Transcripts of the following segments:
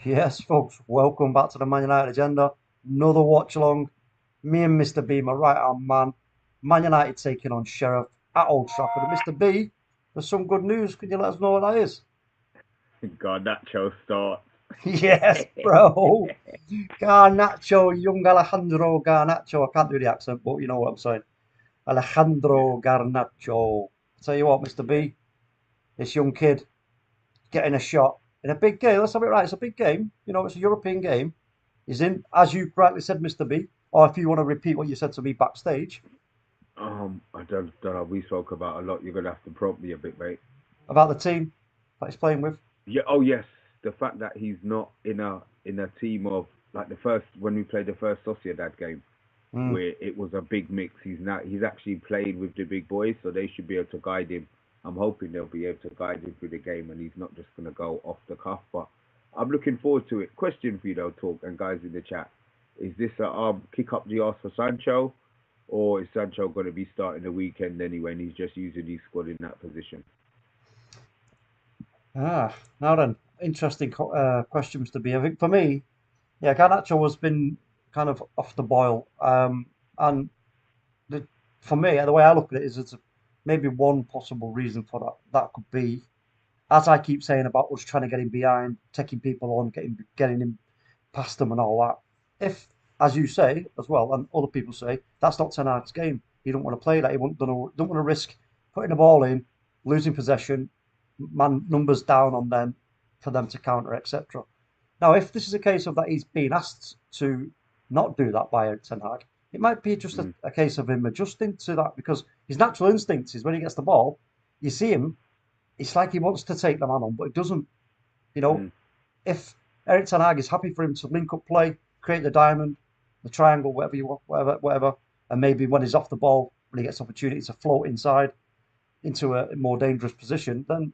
Yes, folks, welcome back to the Man United Agenda. Another watch along. Me and Mr. B, my right hand man. Man United taking on Sheriff at Old Trafford. And Mr. B, there's some good news. Can you let us know what that is? Garnacho starts. Yes, bro. Garnacho, young Alejandro Garnacho. I can't do the accent, but you know what I'm saying. Yeah. Alejandro Garnacho. Tell you what, Mr. Yeah. B, this young kid getting a shot in a big game. Let's have it right. It's a big game. You know, it's a European game. He's in, as you rightly said, Mr. B, or if you want to repeat what you said to me backstage I don't know. We spoke about a lot. You're gonna have to prompt me a bit, mate. about the team that he's playing with. Yeah. Oh yes. The fact that he's not in a team of like the first when we played the first Sociedad game Mm. where it was a big mix. He's actually played with the big boys, so they should be able to guide him. I'm hoping they'll be able to guide him through the game, and he's not just gonna go off the cuff. But I'm looking forward to it. Question for you though, talk and guys in the chat: is this a kick up the arse for Sancho, or is Sancho going to be starting the weekend anyway, and he's just using his squad in that position? Now then, interesting questions to be. I think for me, yeah, Garnacho has been kind of off the boil. And the, for me, the way I look at it is it's maybe one possible reason for that. That could be, as I keep saying about us trying to get him behind, taking people on, getting him past them and all that. If, as you say as well, and other people say, that's not Ten Hag's game. He don't want to play that. He don't want to risk putting the ball in, losing possession, man numbers down on them for them to counter, etc. Now, if this is a case of that he's being asked to not do that by Ten Hag, it might be just Mm, a case of him adjusting to that because his natural instinct is when he gets the ball, you see him, it's like he wants to take the man on, but he doesn't. You know, mm, if Erik Ten Hag is happy for him to link up play, create the diamond, the triangle, whatever you want, whatever, and maybe when he's off the ball, when he gets opportunity to float inside into a more dangerous position, then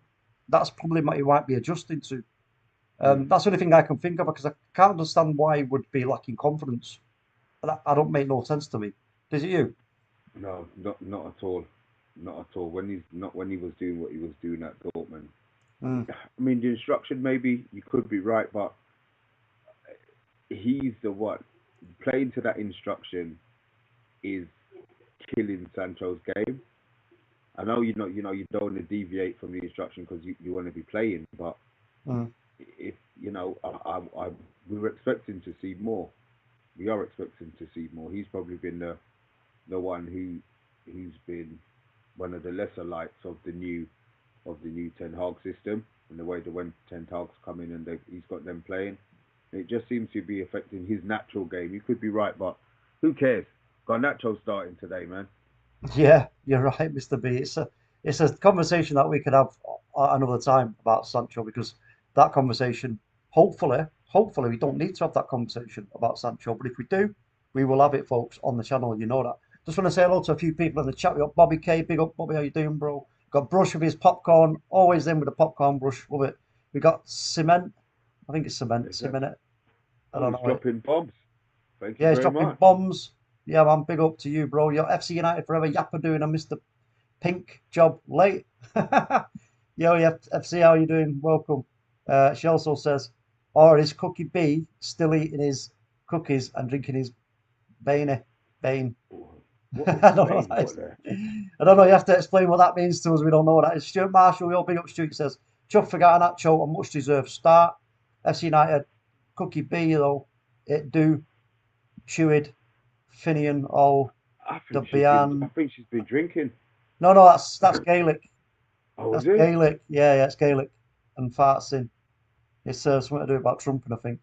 that's probably what he might be adjusting to. mm. That's the only thing I can think of because I can't understand why he would be lacking confidence. I don't make no sense to me. Does it you? No, not at all, not at all. When he was doing what he was doing at Dortmund. Mm, I mean, the instruction maybe you could be right, but he's the one playing to that instruction is killing Sancho's game. I know you don't want to deviate from the instruction because you want to be playing, but mm. if we were expecting to see more. We are expecting to see more. He's probably been the one who's been one of the lesser lights of the new Ten Hag system and the way that when Ten Hag's come in and he's got them playing. It just seems to be affecting his natural game. You could be right, but who cares? Garnacho's starting today, man. Yeah, you're right, Mr. B. It's a conversation that we could have another time about Sancho because that conversation, hopefully, we don't need to have that conversation about Sancho. But if we do, we will have it, folks, on the channel. You know that. Just want to say hello to a few people in the chat. We got Bobby K. Big up, Bobby. How you doing, bro? Got Brush with his popcorn. Always in with the popcorn brush. Love it. We got Cement. I think it's Cement. Is that? Cement. I Oh, don't he's know. dropping bombs. Thank you Yeah, he's very dropping much. bombs. Yeah, man, big up to you, bro. You're FC United forever. Yapper doing a Mr. Pink job late. Yo, FC, how you doing? Welcome. She also says, or is Cookie B still eating his cookies and drinking his Bane? Bane. What I don't know what Bane? that What is. there? I don't know. You have to explain what that means to us. We don't know what that is. Stuart Marshall, your big up Stuart says, Chuck for Garnacho, a much deserved start. FC United, Cookie B, though, it do. Chewed, Finian, all the I Bian. think she's been drinking. No, that's Gaelic. Oh, is That's it? Gaelic. Yeah, it's Gaelic. And fartsing. It's something to do about trumping, I think.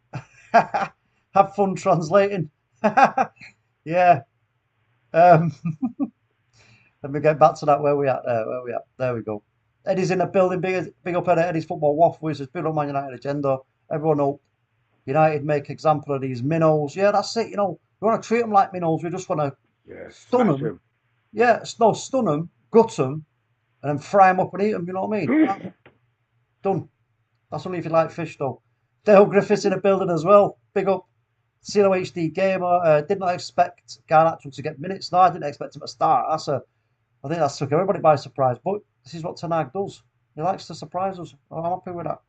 Have fun translating. Yeah. Um, let me get back to that. Where we at there? Where we at? There we go. Eddie's in the building. Big up Eddie's football waffle. Says big up Man United agenda. Everyone know United make example of these minnows. Yeah, that's it. You know, we want to treat them like minnows. We just want to Yeah, stun smash them. him. Yeah, no, stun them, gut them, and then fry them up and eat them. You know what I mean? Bam, done. That's only if you like fish, though. Dale Griffiths in the building as well. Big up. CLO HD gamer. Did not expect Garnacho to get minutes. No, I didn't expect him to start. I think that's took everybody by surprise. But this is what Tanag does. He likes to surprise us. I'm happy with that.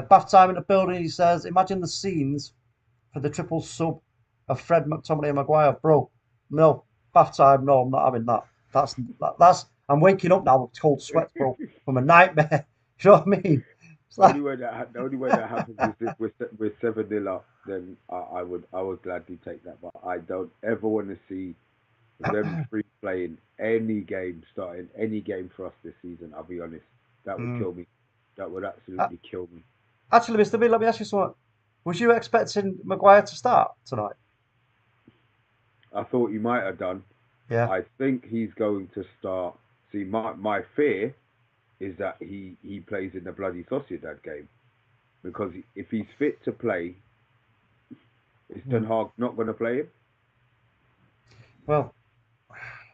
Bath time in the building, he says, imagine the scenes for the triple sub of Fred, McTominay and Maguire. Bro, no. Bath time, no, I'm not having that. That's I'm waking up now with cold sweats, bro, from a nightmare. You know what I mean? It's The only like, way that happens is if we're 7-0 up. Then I would gladly take that. But I don't ever want to see them three playing any game, starting any game for us this season. I'll be honest, that would mm. kill me. That would absolutely kill me. Actually, Mr. B, let me ask you something. Was you expecting Maguire to start tonight? I thought he might have done. Yeah. I think he's going to start. See, my fear is that he plays in the bloody Sociedad game because if he's fit to play, is Ten Mm. Hag not going to play him? Well,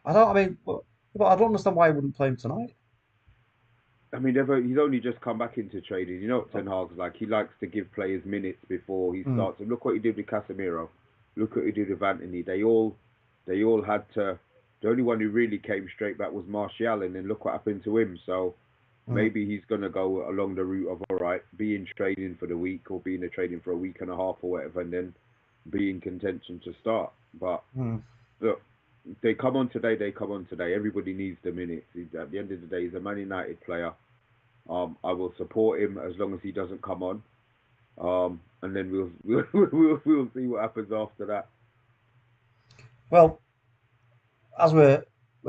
I don't. I mean, but I don't understand why he wouldn't play him tonight. I mean, he's only just come back into training. You know what Ten Hag's like? He likes to give players minutes before he Mm. starts. And look what he did with Casemiro. Look what he did with Antony. They all had to. The only one who really came straight back was Martial, and then look what happened to him. So Mm. maybe he's going to go along the route of all right, be in training for the week or be in the training for a week and a half or whatever, and then be in contention to start. But Mm. look, they come on today. They come on today. Everybody needs the minutes. At the end of the day, he's a Man United player. I will support him as long as he doesn't come on. And then we'll see what happens after that. Well, as we're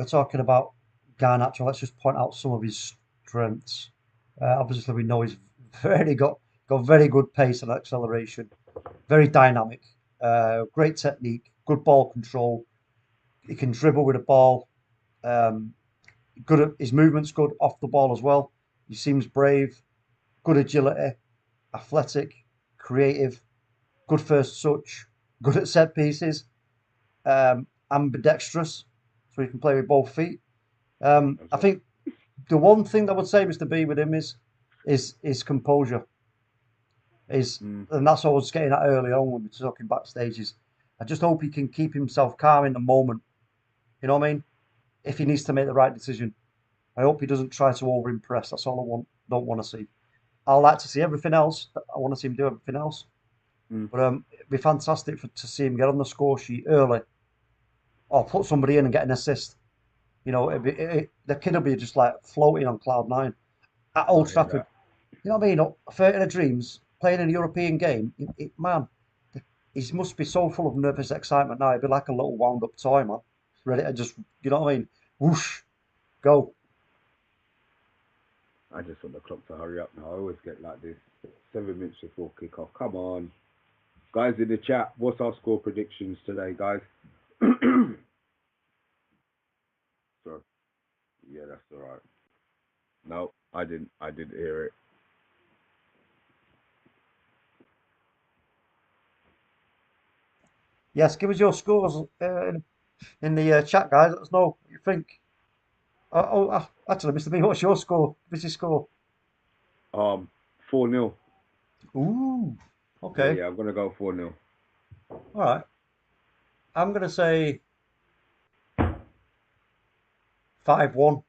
talking about Garnacho, let's just point out some of his strengths. Obviously, we know he's very got very good pace and acceleration, very dynamic, great technique, good ball control. He can dribble with the ball. Um, good at his movements, good off the ball as well. He seems brave, good agility, athletic, creative, good first touch, good at set pieces, ambidextrous, so he can play with both feet. I think the one thing that I would say, Mr. B, with him is composure. Is Mm, And that's what I was getting at earlier on when we were talking backstage. Is I just hope he can keep himself calm in the moment. You know what I mean? If he needs to make the right decision, I hope he doesn't try to over impress. That's all I don't want to see. I like to see everything else. I want to see him do everything else. mm. But it'd be fantastic to see him get on the score sheet early or put somebody in and get an assist. You know, the kid will be just like floating on cloud nine at I Old hear Trafford. that. You know what I mean? 13 of dreams, playing in a European game. Man, he must be so full of nervous excitement now. He'd be like a little wound up toy, man. Ready to just, you know what I mean? Whoosh, go. I just want the clock to hurry up now. I always get like this. 7 minutes before kickoff. Come on, guys in the chat. What's our score predictions today, guys? So yeah, that's all right. No, I didn't. I didn't hear it. Yes, give us your scores in the chat, guys. Let us know what you think. Actually, Mr. B, what's your score? What's your score? 4-0. Ooh, Yeah, okay. yeah. I'm gonna go 4-0. All right. I'm going to say 5-1.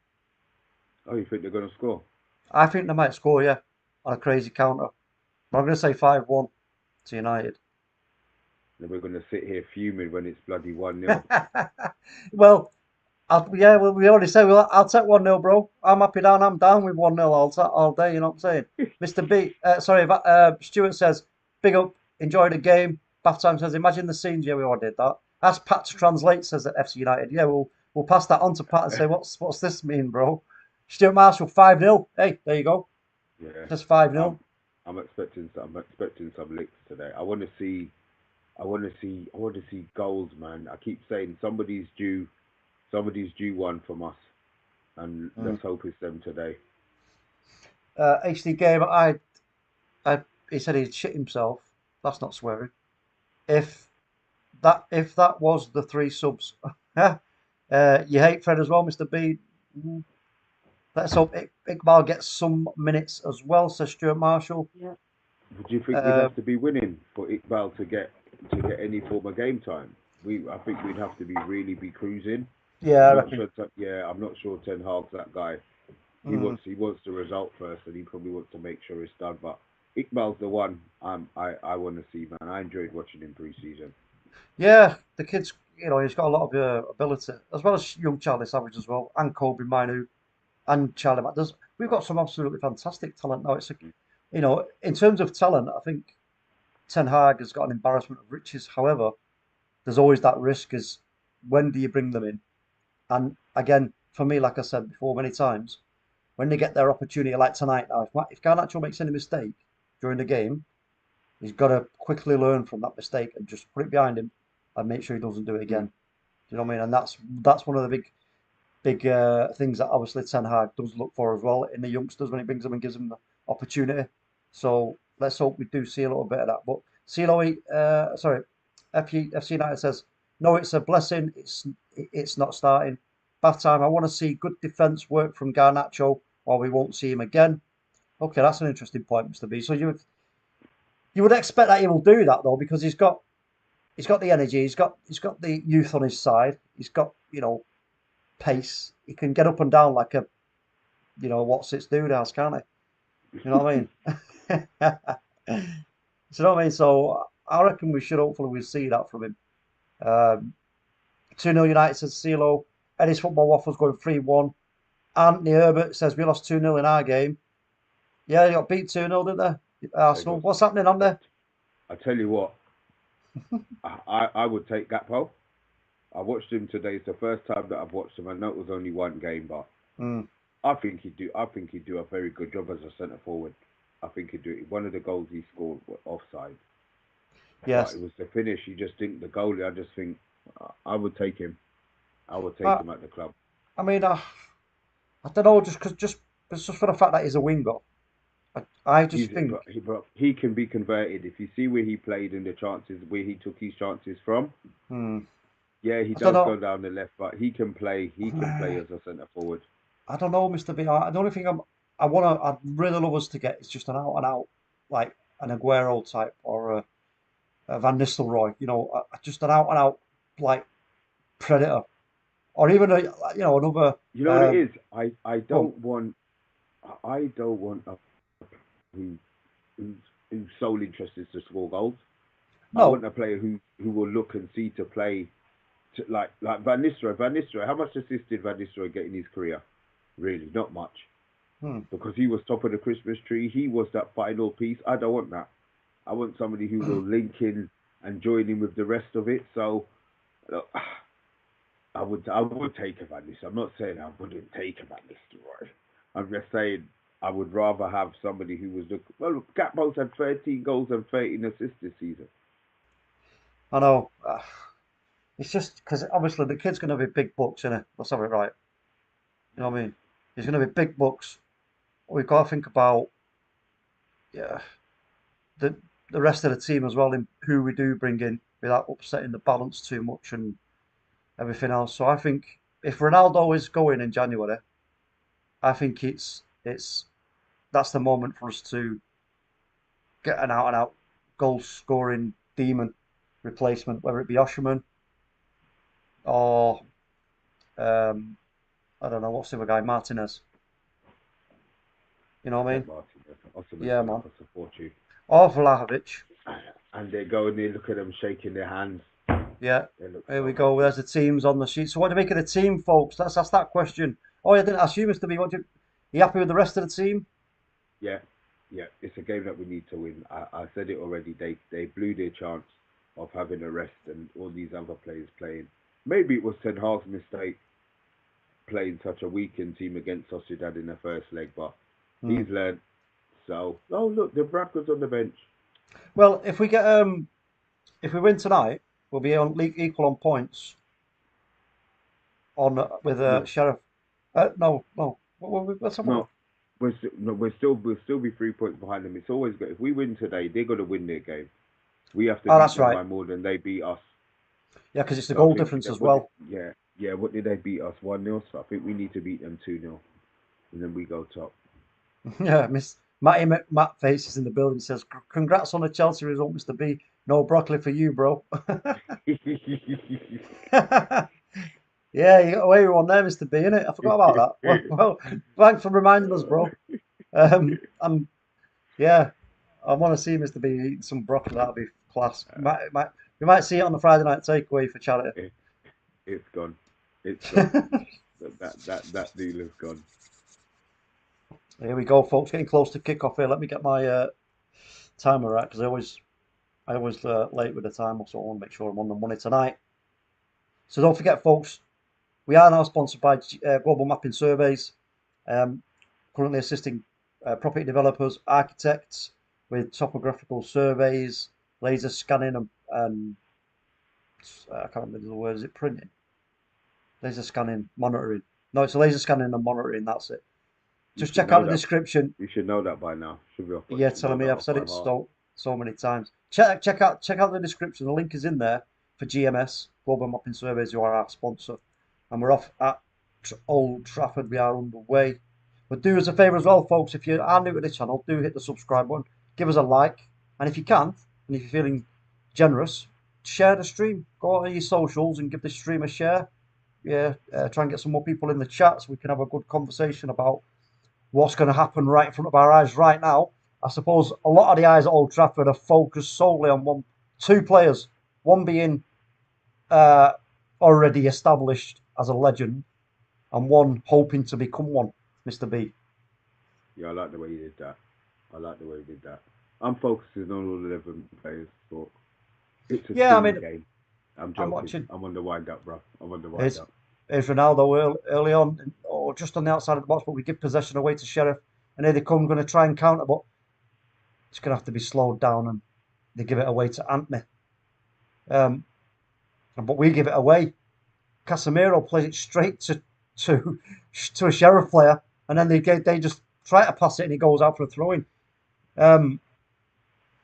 Oh, you think they're gonna score? I think they might score, yeah, on a crazy counter. But I'm going to say 5-1 to United. Then we're gonna sit here fuming when it's bloody 1-0. Well, yeah, well, we already said I'll take 1-0, bro. I'm happy down. I'm down with 1-0 all day. You know what I'm saying? Mr. B, sorry, Stuart says, big up, enjoy the game. Bath time says, imagine the scenes. Yeah, we already did that. Ask Pat to translate, says at FC United. Yeah, we'll pass that on to Pat and say, what's this mean, bro? Stuart Marshall, 5-0. Hey, there you go. Yeah. Just 5-0. I'm expecting some licks today. I want to see goals, man. I keep saying somebody's due one from us, and Mm. let's hope it's them today. HD Gamer, he said he'd shit himself. That's not swearing. If if that was the three subs, you hate Fred as well, Mr. B. Mm. Let's hope Iqbal gets some minutes as well, says Stuart Marshall. Yeah. Do you think we'd Uh, have to be winning for Iqbal to get any form of game time? I think we'd have to be cruising. yeah, I I'm not reckon. sure. Yeah, I'm not sure Ten Hag's that guy. He Mm, wants the result first, and he probably wants to make sure it's done. But Iqbal's the one I want to see, man. I enjoyed watching him pre-season. Yeah, the kid's, he's got a lot of ability, as well as young Charlie Savage as well, and Kobe Minu, and Charlie Mack. We've got some absolutely fantastic talent now. In terms of talent, I think Ten Hag has got an embarrassment of riches. However, there's always that risk is when do you bring them in? And again, for me, like I said before many times, when they get their opportunity, like tonight now, if Garnacho makes any mistake during the game, he's got to quickly learn from that mistake and just put it behind him and make sure he doesn't do it again. Mm. Do you know what I mean? And that's one of the big things that obviously Ten Hag does look for as well in the youngsters when he brings them and gives them the opportunity. So let's hope we do see a little bit of that. But CLOE, FC United says, no, it's a blessing. It's not starting. Bath time. I want to see good defence work from Garnacho, or we won't see him again. Okay, that's an interesting point, Mr. B. So you would expect that he will do that though, because he's got the energy, he's got the youth on his side, he's got pace. He can get up and down like a what's its dude house, can't he? You know what I mean? So you know what I mean? So I reckon we should hopefully see that from him. 2-0 United says CeeLo. Eddie's Football Waffles going 3-1. Anthony Herbert says we lost 2-0 in our game. Yeah, they got beat 2-0, didn't they? Arsenal. What's happening on there? I tell you what, I would take Gakpo. I watched him today. It's the first time that I've watched him. I know it was only one game, but I think he'd do a very good job as a centre forward. I think he'd do one of the goals he scored was offside. Yes. But it was the finish. You just think the goalie. I just think I would take him. I would take him at the club. I mean, I don't know, just for the fact that he's a winger. I just think he can be converted. If you see where he played and the chances where he took his chances from, yeah, he does go down the left, but he can play. He can play as a centre forward. I don't know, Mr. B. The only thing I'd really love us to get is just an out and out, like an Aguero type or a Van Nistelrooy. Just an out and out like predator, or even another. You know what it is? I don't want a whose sole interest is to score goals. No. I want a player who will look and see to play, like Van Nistelrooy. Van Nistelrooy, how much assist did Van Nistelrooy get in his career? Really, not much. Because he was top of the Christmas tree. He was that final piece. I don't want that. I want somebody who will link in and join in with the rest of it. So, look, I would take a Van Nistelrooy. I'm not saying I wouldn't take a Van Nistelrooy. I'm just saying I would rather have somebody who was Gakpo's had 13 goals and 13 assists this season. I know. It's just because obviously the kid's going to be big bucks, isn't it? Let's have it right. You know what I mean? He's going to be big bucks. We've got to think about the rest of the team as well, in who we do bring in without upsetting the balance too much and everything else. So I think if Ronaldo is going in January, I think that's the moment for us to get an out and out goal scoring demon replacement, whether it be Osherman or I don't know, what's the other guy, Martinez. You know what I mean? Yeah, man. Support you. Or Vlahovic. And they go and they look at them shaking their hands. Yeah. Here we go. There's the teams on the sheet. So what do you make of the team, folks? Let's ask that question. Oh, I didn't ask you, Mr. B. Are you happy with the rest of the team? Yeah. It's a game that we need to win. I said it already. They blew their chance of having a rest and all these other players playing. Maybe it was Ten Hag's mistake playing such a weakened team against Sociedad in the first leg, but he's learned. So, look, the Bracco's on the bench. Well, if we win tonight, we'll be equal on points with Sheriff. No. What's up? No. We'll still be 3 points behind them. It's always good. If we win today, they're going to win their game. We have to beat them by more than they beat us. Yeah, because it's the goal difference as well. Yeah. What did they beat us? 1-0. So I think we need to beat them 2-0, and then we go top. Yeah, Matt Faces in the building says, "Congrats on the Chelsea result, Mr. B. No broccoli for you, bro." Yeah, you got away with one there, Mr. B, innit? I forgot about that. Well, thanks for reminding us, bro. Yeah. I want to see Mr. B eating some broccoli. That'll be class. We might see it on the Friday night takeaway for charity. It, it's gone. It's gone. That deal is gone. Here we go, folks. Getting close to kickoff here. Let me get my timer right because I always late with the timer, so I want to make sure I'm on the money tonight. So don't forget, folks, we are now sponsored by Global Mapping Surveys. Currently assisting property developers, architects with topographical surveys, laser scanning, and I can't remember the word. Is it printing? Laser scanning, monitoring. No, it's a laser scanning and monitoring. That's it. Just check out the description. You should know that by now. Should be off. Yeah, telling me I've said it so many times. Check out the description. The link is in there for GMS Global Mapping Surveys, who are our sponsor, and we're off at Old Trafford. We are underway. But do us a favour as well, folks. If you are new to the channel, do hit the subscribe button, give us a like, and if you can, and if you're feeling generous, share the stream. Go on your socials and give the stream a share. Yeah, try and get some more people in the chat so we can have a good conversation about what's going to happen right in front of our eyes right now. I suppose a lot of the eyes at Old Trafford are focused solely on two players. One being already established as a legend, and one hoping to become one, Mr. B. Yeah, I like the way you did that. I'm focusing on all 11 players, but it's a game. I'm joking. I'm on the wind up, bro. I'm on the wind up. Here's Ronaldo early on, or just on the outside of the box, but we give possession away to Sheriff, and here they come, going to try and counter, but it's going to have to be slowed down, and they give it away to Antony. But we give it away. Casemiro plays it straight to a Sheriff player, and then they just try to pass it, and he goes out for a throw-in.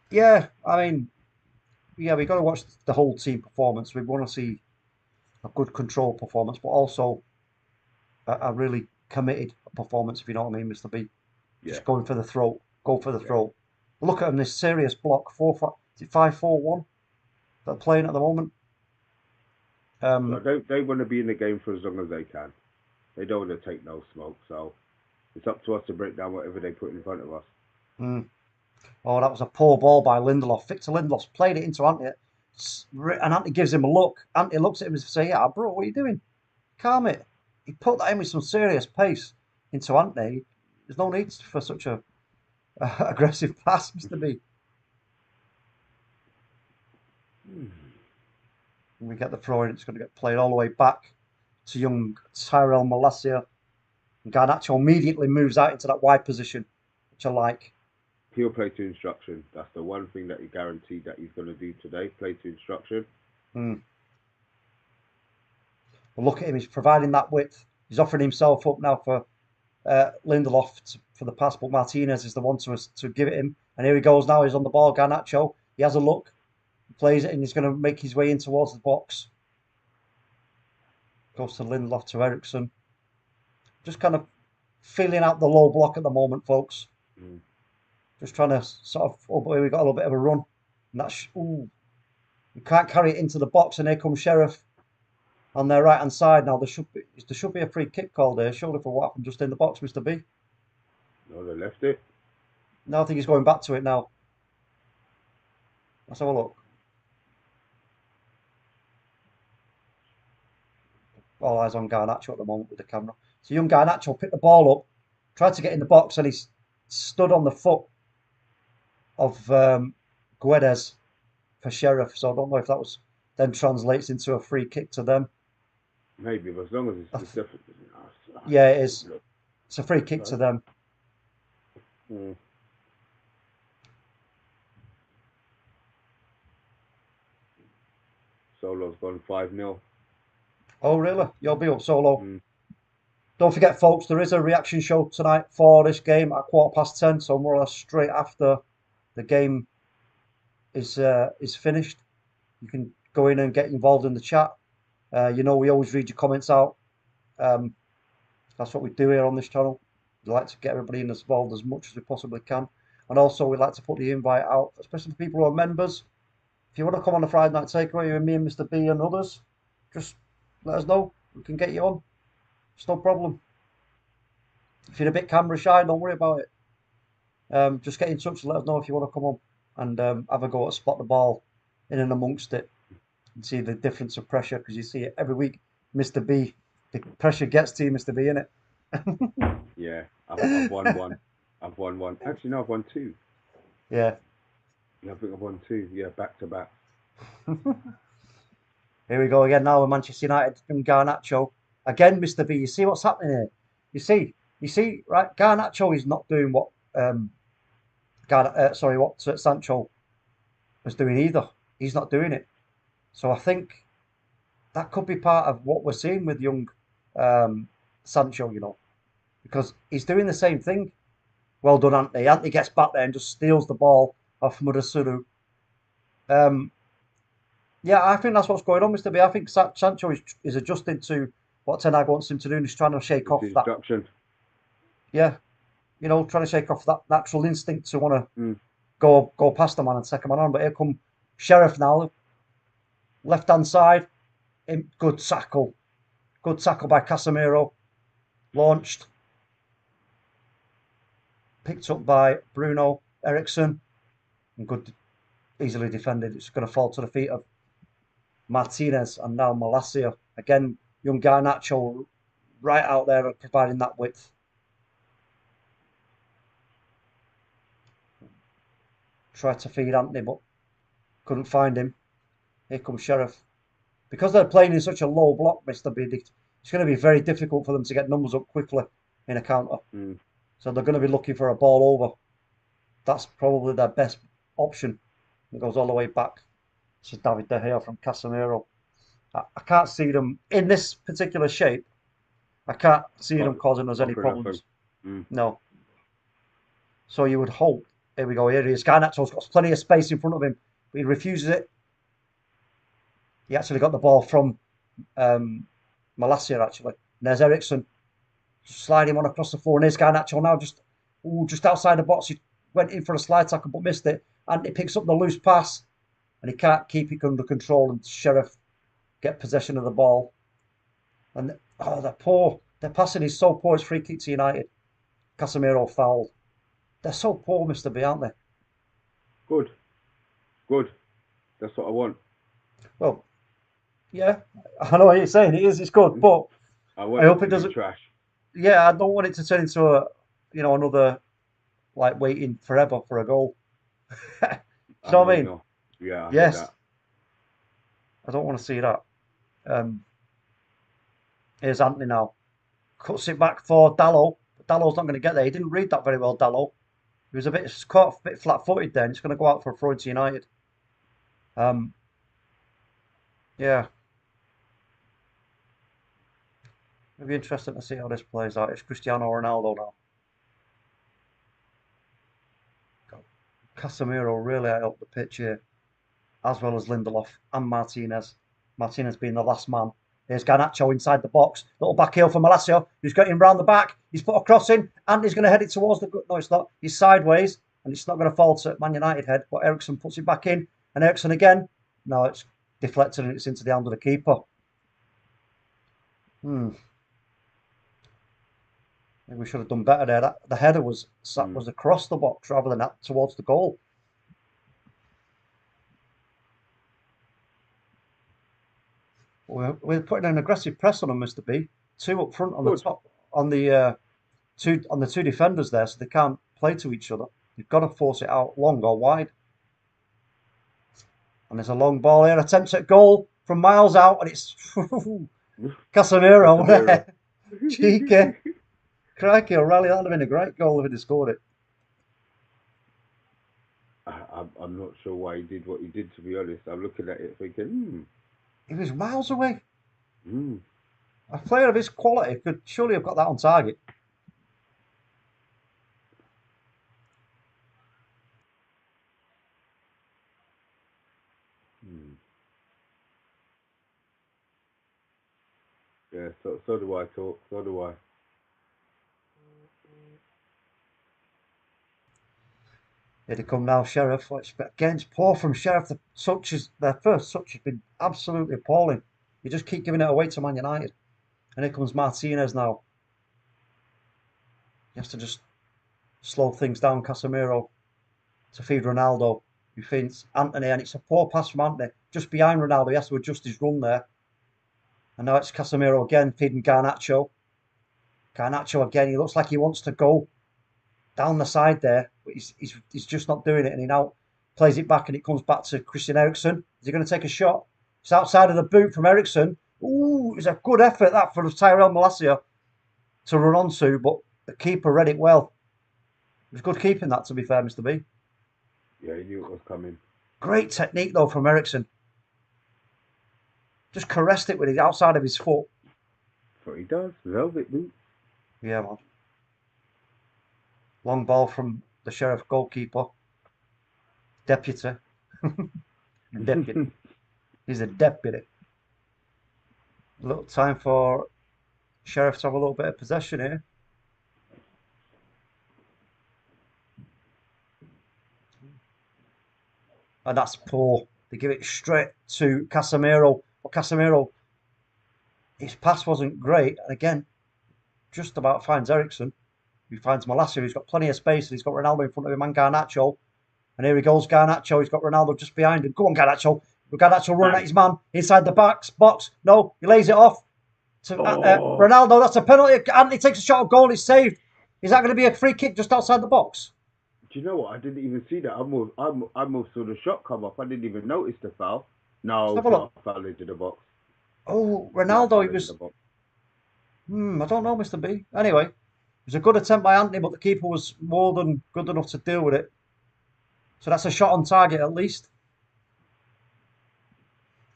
Yeah, I mean, yeah, we got to watch the whole team performance. We want to see a good control performance, but also a really committed performance, if you know what I mean, Mr. B. Yeah. Just going for the throat. Go for the throat. Look at them, this serious block. 5-4-1 they're playing at the moment. They want to be in the game for as long as they can. They don't want to take no smoke, so it's up to us to break down whatever they put in front of us. Oh, that was a poor ball by Lindelof. Victor Lindelof's played it into Antony, and Antony gives him a look. Antony looks at him and says, "Yeah, bro, what are you doing? Calm it." He put that in with some serious pace into Antony. There's no need for such a aggressive pass, Mr. B. We get the throw in. It's going to get played all the way back to young Tyrell Malacia. And Garnacho immediately moves out into that wide position, which I like. He'll play to instruction. That's the one thing that he guaranteed that he's going to do today. Play to instruction. Well, look at him. He's providing that width. He's offering himself up now for Lindelof for the pass, but Martinez is the one to give it him. And here he goes now. He's on the ball. Garnacho. He has a look. He plays it, and he's going to make his way in towards the box. Goes to Lindelof to Eriksen. Just kind of filling out the low block at the moment, folks. Just trying to sort of, oh boy, we got a little bit of a run. And that's, we can't carry it into the box, and here comes Sheriff on their right hand side. Now there should be a free kick called there, surely, for what happened just in the box, Mr. B. No, they left it. No, I think he's going back to it now. Let's have a look. All eyes on Garnacho at the moment with the camera. So young Garnacho picked the ball up, tried to get in the box, and he stood on the foot of Guedes for Sheriff. So I don't know if that was then translates into a free kick to them. Maybe, but as long as it's definitely. Yeah, it is. It's a free kick to them. Solo's gone 5-0. Oh, really? You'll be up Solo. Don't forget, folks, there is a reaction show tonight for this game at 10:15, so more or less straight after the game is finished. You can go in and get involved in the chat. You know, we always read your comments out. That's what we do here on this channel. We like to get everybody involved as much as we possibly can. And also, we like to put the invite out, especially for people who are members. If you want to come on a Friday night takeaway with me and Mr. B and others, just let us know. We can get you on. It's no problem. If you're a bit camera shy, don't worry about it. Just get in touch and let us know if you want to come on and have a go at spot the ball in and amongst it and see the difference of pressure because you see it every week. Mr. B, the pressure gets to you, Mr. B, innit? Yeah, I've won one. I've won one. Actually, no, I've won two. Yeah. Yeah, I think I've won two. Yeah, back to back. Here we go again now with Manchester United and Garnacho. Again, Mr. B, you see what's happening here? You see, right? Garnacho is not doing what what Sancho was doing either. He's not doing it. So I think that could be part of what we're seeing with young Sancho, because he's doing the same thing. Well done, Antony. Antony gets back there and just steals the ball off Mudasuru. Um, yeah, I think that's what's going on, Mr. B. I think Sancho is adjusting to what Ten Hag wants him to do, and he's trying to shake off It's that. instruction. Yeah, trying to shake off that natural instinct to want to Mm. go past the man and take a man on. But here come Sheriff now, left hand side, good tackle by Casemiro, launched, picked up by Bruno Eriksen, and good, easily defended. It's going to fall to the feet of Martinez and now Malacia. Again, young Garnacho right out there providing that width. Tried to feed Antony, but couldn't find him. Here comes Sheriff. Because they're playing in such a low block, Mr. B, it's going to be very difficult for them to get numbers up quickly in a counter. Mm. So they're going to be looking for a ball over. That's probably their best option. It goes all the way back to David De Gea from Casemiro. I can't see them in this particular shape. I can't see them causing us any problems. No. So you would hope. Here we go. Here he is. Garnacho's got plenty of space in front of him, but he refuses it. He actually got the ball from Malacia, actually. And there's Eriksen. Slide him on across the floor. And there's Garnacho now just outside the box. He went in for a slide tackle but missed it. And he picks up the loose pass. And he can't keep it under control. And Sheriff get possession of the ball. And they're poor. Their passing is so poor. It's free kick to United. Casemiro fouled. They're so poor, Mr. B, aren't they? Good. That's what I want. Well, yeah, I know what you're saying. It's good, but I hope it doesn't. Trash. Yeah, I don't want it to turn into another like waiting forever for a goal. You know what I mean? No. Yeah. Yes. I don't want to see that. Here's Antony now. Cuts it back for Dalot. But Dalot's not going to get there. He didn't read that very well, Dalot. He was caught a bit flat-footed there, and it's going to go out for a throw to United. Yeah. It'll be interesting to see how this plays out. It's Cristiano Ronaldo now. Casemiro really high up the pitch here, as well as Lindelof and Martinez. Martinez being the last man. There's Garnacho inside the box. Little back heel for Malacia, who's got him round the back. He's put a cross in, and he's going to head it towards the... No, it's not. He's sideways, and it's not going to fall to Man United head, but Eriksen puts it back in, and Eriksen again. No, it's deflected, and it's into the hand of the keeper. Maybe we should have done better there. The header was across the box rather than towards the goal. We're putting an aggressive press on them, Mr. B. Two up front on the top, on the two defenders there, so they can't play to each other. You've got to force it out long or wide. And there's a long ball here. Attempts at goal from miles out, and it's Casemiro. Cheeky. Crikey, O'Reilly, that would have been a great goal if he'd scored it. I'm not sure why he did what he did, to be honest. I'm looking at it thinking, He was miles away. A player of his quality could surely have got that on target. Yeah, so do I talk. So do I. Here they come now, Sheriff. Again, it's poor from Sheriff. Their first touch has been absolutely appalling. You just keep giving it away to Man United. And here comes Martinez now. He has to just slow things down. Casemiro to feed Ronaldo, who feeds Antony, and it's a poor pass from Antony just behind Ronaldo. He has to adjust his run there. And now it's Casemiro again feeding Garnacho. Garnacho again. He looks like he wants to go down the side there, but he's just not doing it. And he now plays it back, and it comes back to Christian Eriksen. Is he going to take a shot? It's outside of the boot from Eriksen. Ooh, it's a good effort that for Tyrell Malacia to run onto, but the keeper read it well. It was good keeping that, to be fair, Mr. B. Yeah, he knew it was coming. Great technique though from Eriksen. Just caressed it with the outside of his foot. That's what he does. Velvet boots. Yeah, man. Long ball from the Sheriff goalkeeper. Deputy. Deputy. He's a deputy. A little time for Sheriff to have a little bit of possession here. And that's poor. They give it straight to Casemiro. But Casemiro, his pass wasn't great. And again, just about finds Eriksen. He finds Malacia, who's got plenty of space, and he's got Ronaldo in front of him and Garnacho. And here he goes, Garnacho. He's got Ronaldo just behind him. Go on, Garnacho. Garnacho running at his man inside the box. No, he lays it off to Ronaldo. That's a penalty. Antony takes a shot on goal. He's saved. Is that going to be a free kick just outside the box? Do you know what? I didn't even see that. I moved saw the shot come up. I didn't even notice the foul. No, not foul into the box. Oh, Ronaldo, he was... I don't know, Mr. B. Anyway, it was a good attempt by Antony, but the keeper was more than good enough to deal with it. So that's a shot on target at least.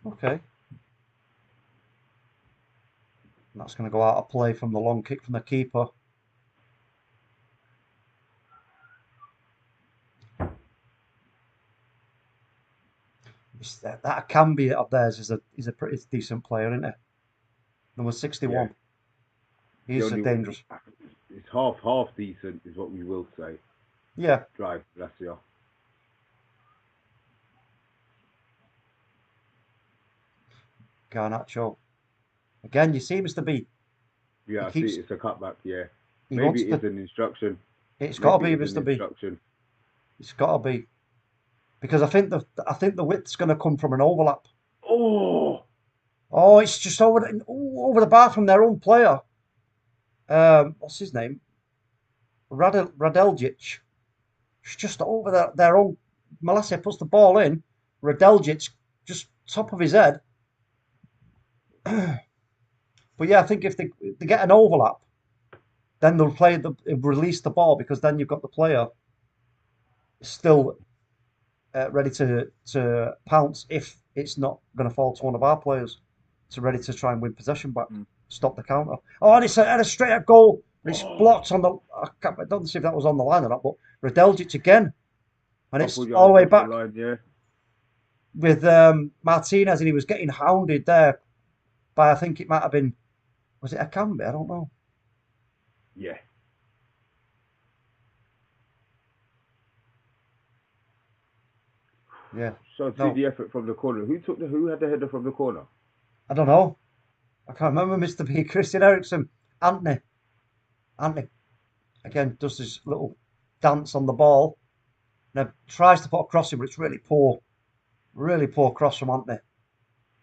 Okay. And that's going to go out of play from the long kick from the keeper. That Cambi of theirs is a pretty decent player, isn't it? Number 61. Yeah. He's dangerous. It's half decent, is what we will say. Yeah. Drive, bless you. Garnacho. Again, you see, Mr. B. Yeah, I see it's a cutback, yeah. He Maybe it's an instruction. It's got to be, Mr. B. It's got to be. Because I think the width's going to come from an overlap. Oh, it's just over the bar from their own player. What's his name? Radeljic. It's just over their own. Malacia puts the ball in. Radeljic just top of his head. But yeah, I think if they get an overlap, then they'll release the ball, because then you've got the player still ready to pounce if it's not going to fall to one of our players. So ready to try and win possession back, stop the counter. Oh, and it's a straight up goal. It's blocked on the. I don't see if that was on the line or not, but Radeljic again, and it's all the way back with Martinez, and he was getting hounded there by, I think it might have been, was it Akambi? I don't know. Yeah. Yeah. So see the effort from the corner. Who had the header from the corner? I don't know. I can't remember, Mr. B. Christian Eriksen. Antony. Again, does this little dance on the ball. Now tries to put a cross in, but it's really poor. Really poor cross from Antony.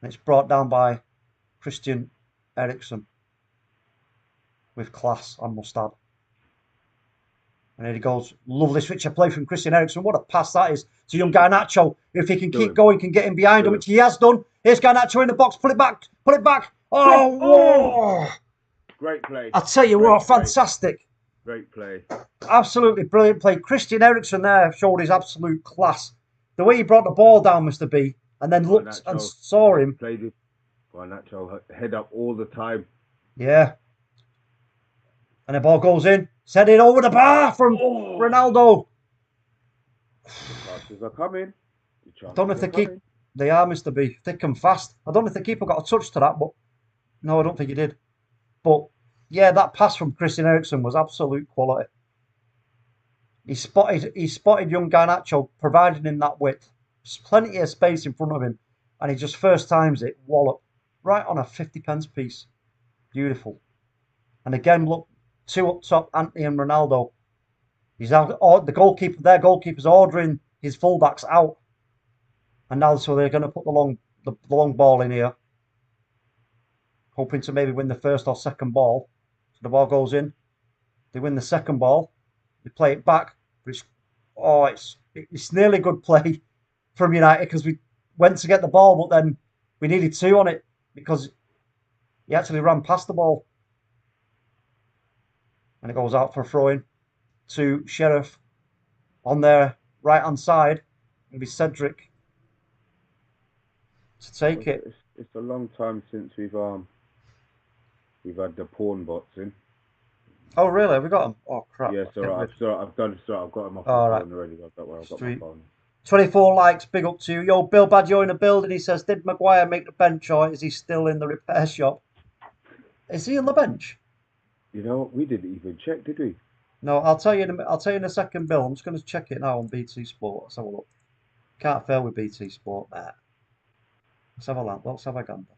And it's brought down by Christian Eriksen. With class, I must add. And here he goes. Lovely switch of play from Christian Eriksen. What a pass that is to young Garnacho. If he can keep going, can get him behind him, which he has done. Here's Garnacho in the box. Pull it back. Oh, whoa. Great play. I tell you what, fantastic. Great play. Absolutely brilliant play. Christian Eriksen there showed his absolute class. The way he brought the ball down, Mr. B, and then looked and saw him. Played it. Garnacho head up all the time. Yeah. And the ball goes in. Send it over the bar from Ronaldo. The chances are coming. I don't know if they are, Mr. B. Thick and fast. I don't know if the keeper got a touch to that, but no, I don't think he did. But yeah, that pass from Christian Eriksen was absolute quality. He spotted young Garnacho, providing him that width. There's plenty of space in front of him, and he just first times it, wallop, right on a 50p piece. Beautiful. And again, look, two up top, Antony and Ronaldo. He's out. Their goalkeeper's ordering his fullbacks out, and now so they're going to put the long ball in here, hoping to maybe win the first or second ball. So the ball goes in. They win the second ball. They play it back, but it's nearly good play from United because we went to get the ball, but then we needed two on it because he actually ran past the ball, and it goes out for a throw in to Sheriff on their right hand side. It'll be Cedric to take it. It's a long time since we've had the pawn bots in. Oh really? Have we got them? Oh crap! Yeah, so I've done. So I've got them off my phone already. I've got my phone. 24 likes, big up to you. Yo, Bill Badger in the building. He says, did Maguire make the bench or is he still in the repair shop? Is he on the bench? You know what? We didn't even check, did we? No, I'll tell you in a second, Bill. I'm just going to check it now on BT Sport. Let's have a look. Can't fail with BT Sport there. Let's have a gander.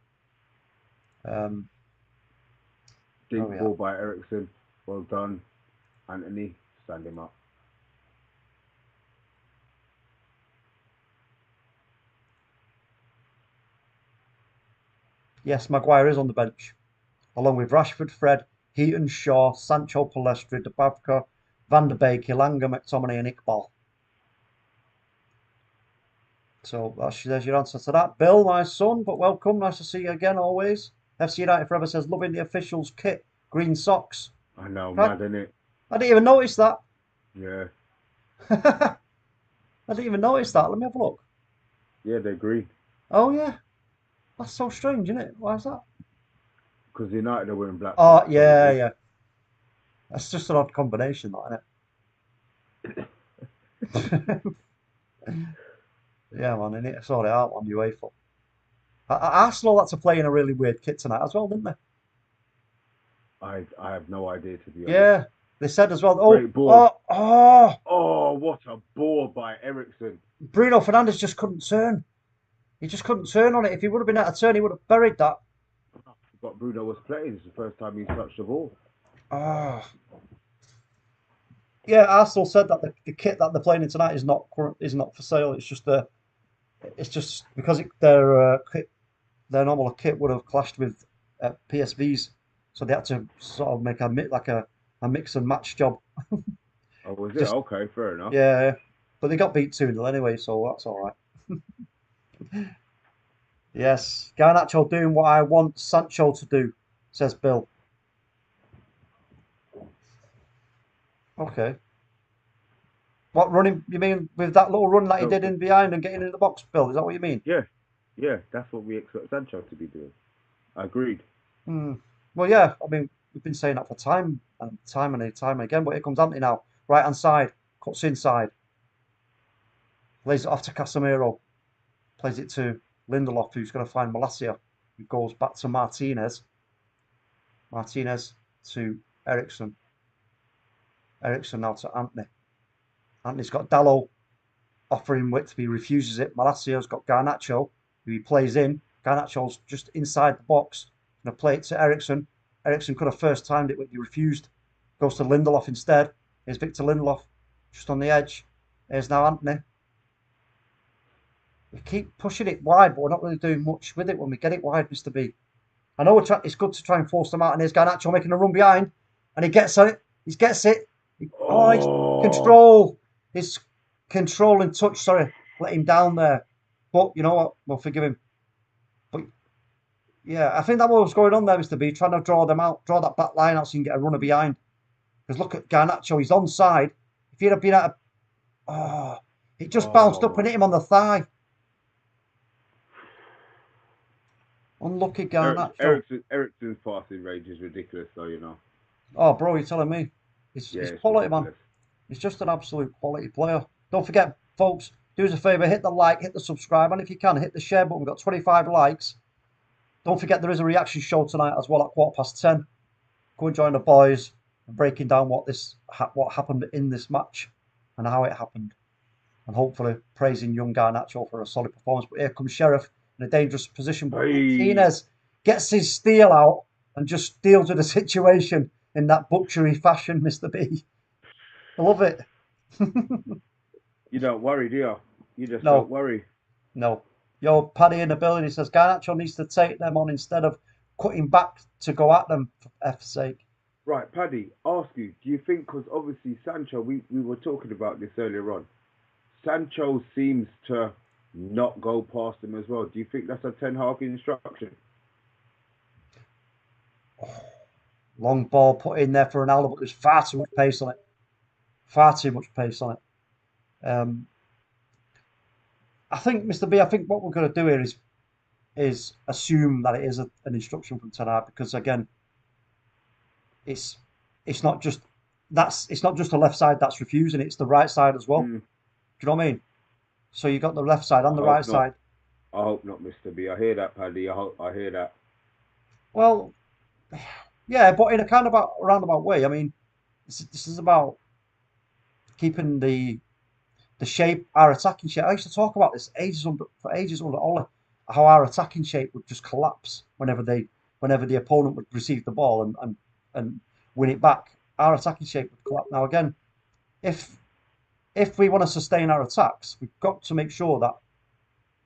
Dink ball by Eriksen. Well done, Antony. Stand him up. Yes, Maguire is on the bench, along with Rashford, Fred, Heaton, Shaw, Sancho, Palestri, Dubravka, Van der Beek, Ilanga, McTominay, and Iqbal. So there's your answer to that. Bill, my son, but welcome. Nice to see you again, always. FC United Forever says, loving the officials' kit, green socks. I know, mad, innit? I didn't even notice that. Yeah. I didn't even notice that. Let me have a look. Yeah, they're green. Oh, yeah. That's so strange, isn't it? Why is that? Because United are wearing black. Oh, yeah, yeah. That's just an odd combination, that, isn't it? Yeah, man, and it sorted out on UEFA. Arsenal had to play in a really weird kit tonight as well, didn't they? I have no idea, to be honest. Yeah, they said as well. Great ball. Oh, what a ball by Eriksen. Bruno Fernandes just couldn't turn. He just couldn't turn on it. If he would have been able to turn, he would have buried that. But Bruno was playing. It's the first time he's touched the ball. Oh. Yeah, Arsenal said that the kit that they're playing in tonight is not for sale. It's just because their normal kit would have clashed with PSV's, so they had to sort of make a mix and match job. Oh, was it? Okay, fair enough. Yeah, but they got beat 2-0 anyway, so that's all right. Yes, Garnacho doing what I want Sancho to do, says Bill. Okay. What running? You mean with that little run that he did in behind and getting in the box, Bill? Is that what you mean? Yeah, that's what we expect Sancho to be doing. Agreed. Well, yeah. I mean, we've been saying that for time and again. But here comes Antony now, right hand side, cuts inside, lays it off to Casemiro, plays it to Lindelof, who's going to find Malacia, who goes back to Martinez. Martinez to Eriksen. Eriksen now to Antony. Antony's got Dalot offering width, he refuses it. Malacia's got Garnacho, who he plays in. Garnacho's just inside the box. Going to play it to Eriksen. Eriksen could have first timed it, but he refused. Goes to Lindelof instead. Here's Victor Lindelof, just on the edge. Here's now Antony. We keep pushing it wide, but we're not really doing much with it when we get it wide, Mr. B. I know it's good to try and force them out, and here's Garnacho making a run behind, and he gets it. He gets it. Control. His control and touch, let him down there. But you know what? We'll forgive him. But yeah, I think that was going on there, Mr. B, trying to draw them out, draw that back line out so you can get a runner behind. Because look at Garnacho, he's onside. If he'd have been at it just bounced up and hit him on the thigh. Unlucky Garnacho. Eriksen's passing range is ridiculous, though, you know. Oh, bro, you're telling me. It's quality, ridiculous. Man. He's just an absolute quality player. Don't forget, folks, do us a favour, hit the like, hit the subscribe, and if you can, hit the share button. We've got 25 likes. Don't forget there is a reaction show tonight as well at 10:15. Go and join the boys and breaking down what happened in this match and how it happened. And hopefully praising young Garnacho for a solid performance. But here comes Sheriff in a dangerous position. But Martinez gets his steel out and just deals with the situation in that butchery fashion, Mr. B. I love it. You don't worry, do you? You just don't No, worry. no. Yo, Paddy in the building, he says Garnacho needs to take them on instead of cutting back to go at them for F's sake. Right, Paddy, ask you, do you think, because obviously Sancho, we were talking about this earlier on, Sancho seems to not go past him as well. Do you think that's a Ten Hag instruction? Long ball put in there for Ronaldo, but there's far too much pace on it. Far too much pace on it. I think, Mr. B, I think what we're going to do here is assume that it is an instruction from Ten Hag because again, it's it's not just it's not just the left side that's refusing; it's the right side as well. Mm, Do you know what I mean? So you got the left side I and the right hope not. side. I hope not, Mr. B. I hear that, Paddy. I hear that. Well, yeah, but in a kind of roundabout way. I mean, this is about keeping the shape, our attacking shape. I used to talk about this for ages under Ole, how our attacking shape would just collapse whenever the opponent would receive the ball and win it back. Our attacking shape would collapse. Now again, if if we want to sustain our attacks, we've got to make sure that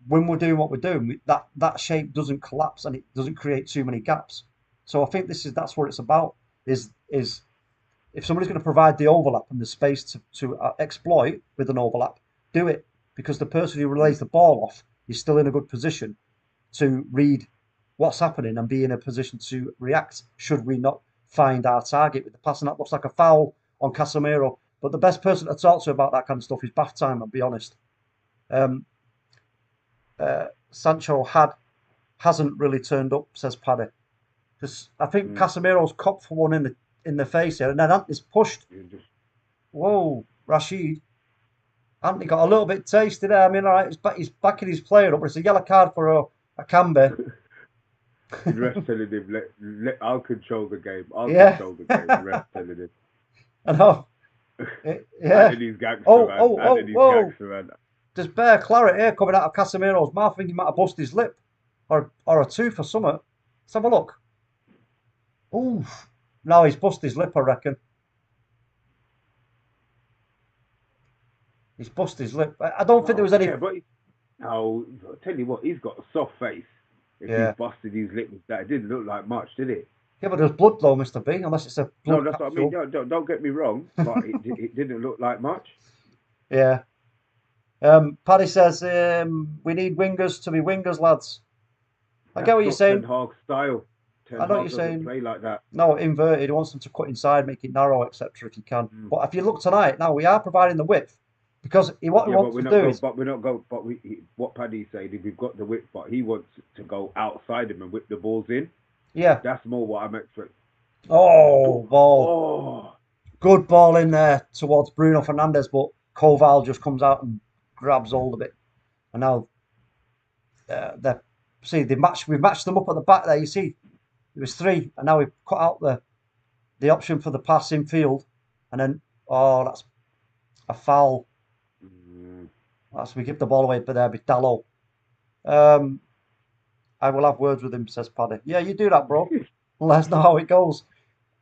when we're doing what we're doing, that shape doesn't collapse and it doesn't create too many gaps. So I think that's what it's about. Is if somebody's going to provide the overlap and the space to exploit with an overlap, do it because the person who relays the ball off is still in a good position to read what's happening and be in a position to react should we not find our target with the pass. And that looks like a foul on Casemiro. But the best person to talk to about that kind of stuff is bath time, I'll be honest. Um, Sancho hasn't really turned up, says Paddy. Because I think Mm, Casemiro's copped for one in the face here, and then Antony's pushed. you just Whoa, Rashid. Antony got a little bit tasty there. I mean, all right, he's backing his player up, but it's a yellow card for a Cambe. the ref telling him, I'll control the game. I'll Yeah, control the game. The I ref telling him. know. Yeah. Anthony's gangster, Oh, man. oh, oh, Anthony's whoa. gangster, man. There's bare claret here coming out of Casemiro's mouth. I think he might have busted his lip or a tooth or something. Let's have a look. Ooh. No, he's busted his lip, I reckon. He's busted his lip. I don't think there Oh, was any. yeah, but no, I'll tell you what, he's got a soft face. If he's Yeah. busted his lip with that, it didn't look like much, did it? Yeah, but there's blood though, Mr. B, unless it's a No, blood that's what I mean. capsule. Don't get me wrong, but it didn't look like much. Yeah. Paddy says we need wingers to be wingers, lads. I get That's what you're not Ten saying. Hag style. Ten I know what you're Hag doesn't saying. play like that. No, inverted. He wants them to cut inside, make it narrow, etc. If you can. Mm. But if you look tonight, now we are providing the width because what he Yeah, but wants we're to not do going. is, But we're not going. But what Paddy's saying is we've got the width, but he wants to go outside him and whip the balls in. yeah. That's more what I'm expecting. Oh, ball. Oh, Good ball in there towards Bruno Fernandes, but Koval just comes out and grabs hold of it. And now they see we've matched them up at the back there. You see, it was three, and now we've cut out the option for the pass in field, and then that's a foul. mm, That's we give the ball away, but there be Dalot. Um, I will have words with him, says Paddy. Yeah, you do that, bro. Let us know how it goes.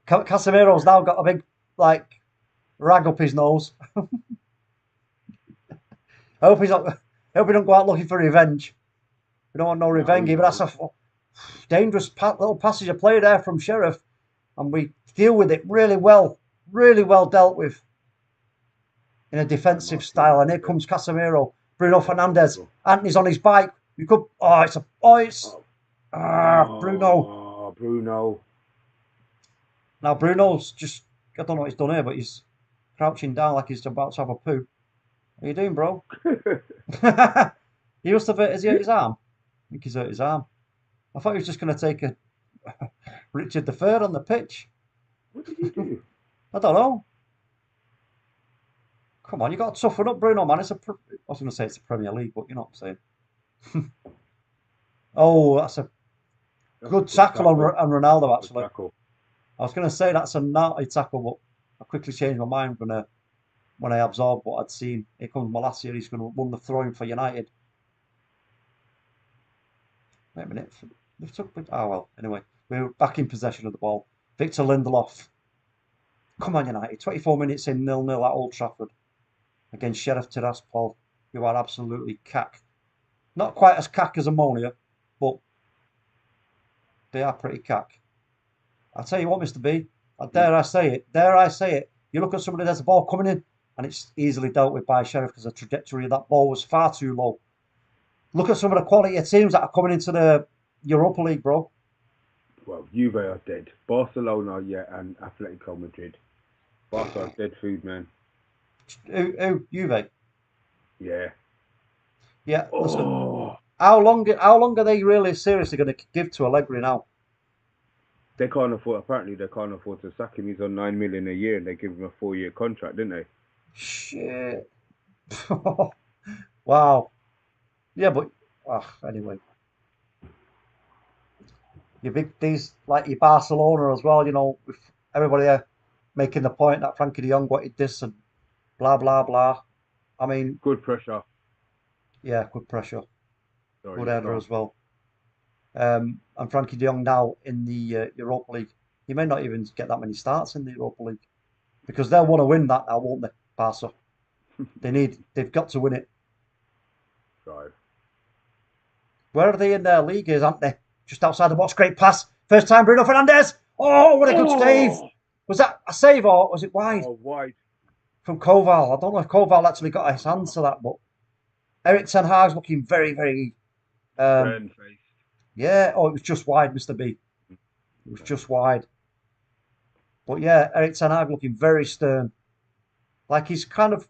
Casemiro's now got a big like rag up his nose. I hope he's not. I hope he don't go out looking for revenge. We don't want no no, revenge, he but that's won't. a dangerous little passage of play there from Sheriff, and we deal with it really well dealt with in a Right, defensive Martinez style. And is here there. comes Casemiro, Bruno Yeah, Fernandes, go. Antony's on his bike. We could. It's Oh, Bruno. oh, Bruno. Now Bruno's just. I don't know what he's done here, but he's crouching down like he's about to have a poo. What are you doing, bro? He must have hurt. Has he hurt his arm? I think he's hurt his arm. I thought he was just going to take a Richard III on the pitch. What did he do? I don't know. Come on, you got to toughen up, Bruno, man. I was going to say it's the Premier League, but you know what I'm saying. Oh, that's a That's a good good tackle tackle. on Ronaldo, Good actually. tackle. I was going to say that's a naughty tackle, but I quickly changed my mind when I absorbed what I'd seen. Here comes Malacia. He's going to run the throw-in for United. Wait a minute. They've took. Oh, well, anyway. We're back in possession of the ball. Victor Lindelof. Come on, United. 24 minutes in, 0-0 at Old Trafford against Sheriff Tiraspol, who are absolutely cack. Not quite as cack as Ammonia, but they are pretty cack. I tell you what, Mr. B, dare I say it, you look at somebody, there's a ball coming in, and it's easily dealt with by Sheriff because the trajectory of that ball was far too low. Look at some of the quality of teams that are coming into the Europa League, bro. Well, Juve are dead. Barcelona, yeah, and Atletico Madrid. Barca are dead food, man. Who? Juve? Yeah. Yeah, listen. How long are they really seriously going to give to Allegri now? They can't afford. Apparently, they can't afford to sack him. He's on $9 million a year, and they give him a 4-year contract, didn't they? Shit. Wow. Yeah, but anyway, these like your Barcelona as well. You know, with everybody making the point that Frankie De Jong wanted this and blah blah blah. I mean, good pressure. Yeah, good pressure. Sorry, good header as well. And Frankie De Jong now in the Europa League, he may not even get that many starts in the Europa League because they'll want to win that now, won't they, Barca? They've got to win it. Right. Where are they in their league? Aren't they? Just outside the box. Great pass. First time, Bruno Fernandes. Oh, what a good save. Was that a save or was it wide? Oh, wide. From Koval. I don't know if Koval actually got his hands to that, but Eriksen Haag's looking very, very... Friend-faced. Yeah. Oh, it was just wide, Mr. B. It was just wide. But yeah, Eriksen Haag looking very stern. Like he's kind of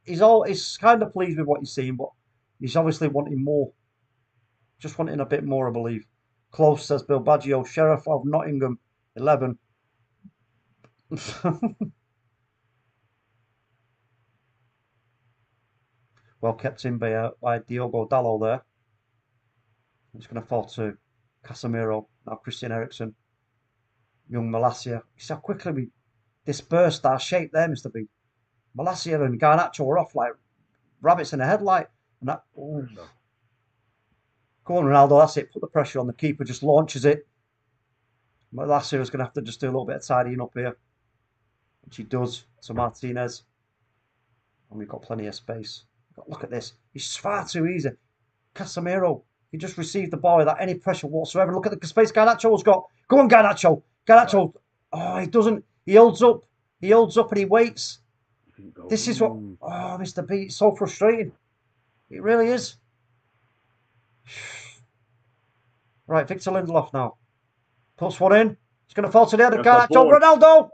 pleased with what he's seen, but he's obviously wanting more. Just wanting a bit more, I believe. Close, says Bill Baggio. Sheriff of Nottingham, 11. Well kept in by Diogo Dalot there. It's going to fall to Casemiro. Now Christian Eriksen. Young Malacia. You see how quickly we dispersed our shape there, Mr. B. Malacia and Garnacho were off like rabbits in a headlight. And that... Oh. Go on, Ronaldo, that's it. Put the pressure on. The keeper just launches it. Malacia is going to have to just do a little bit of tidying up here. Which he does to Martinez. And we've got plenty of space. Look at this. It's far too easy. Casemiro, he just received the ball without any pressure whatsoever. Look at the space Garnacho's got. Go on, Garnacho. Garnacho. Oh, he doesn't. He holds up. He holds up and he waits. This is what... Oh, Mr. B, it's so frustrating. It really is. Right, Victor Lindelof now. Puts one in. It's going to fall to the other. Garnacho. Ronaldo.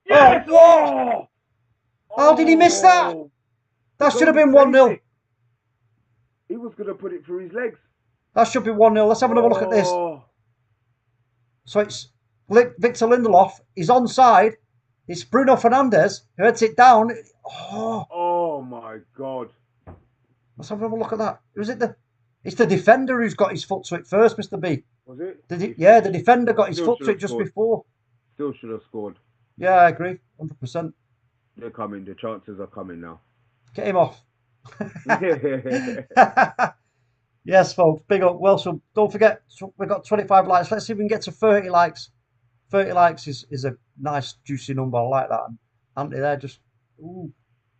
Yes! Oh! How did he miss that? That should have been 1-0. He was going to put it through his legs. That should be 1-0. Let's have another look at this. So it's Victor Lindelof. He's onside. It's Bruno Fernandes who heads it down. Oh my God. Let's have another look at that. It's the defender who's got his foot to it first, Mr. B. Was it? The defender got his foot to it just before. Still should have scored. Yeah, I agree. 100%. They're coming. The chances are coming now. Get him off. Yes, folks. Big up. Well, so don't forget, we've got 25 likes. Let's see if we can get to 30 likes. 30 likes is a nice, juicy number. I like that. And Antony there just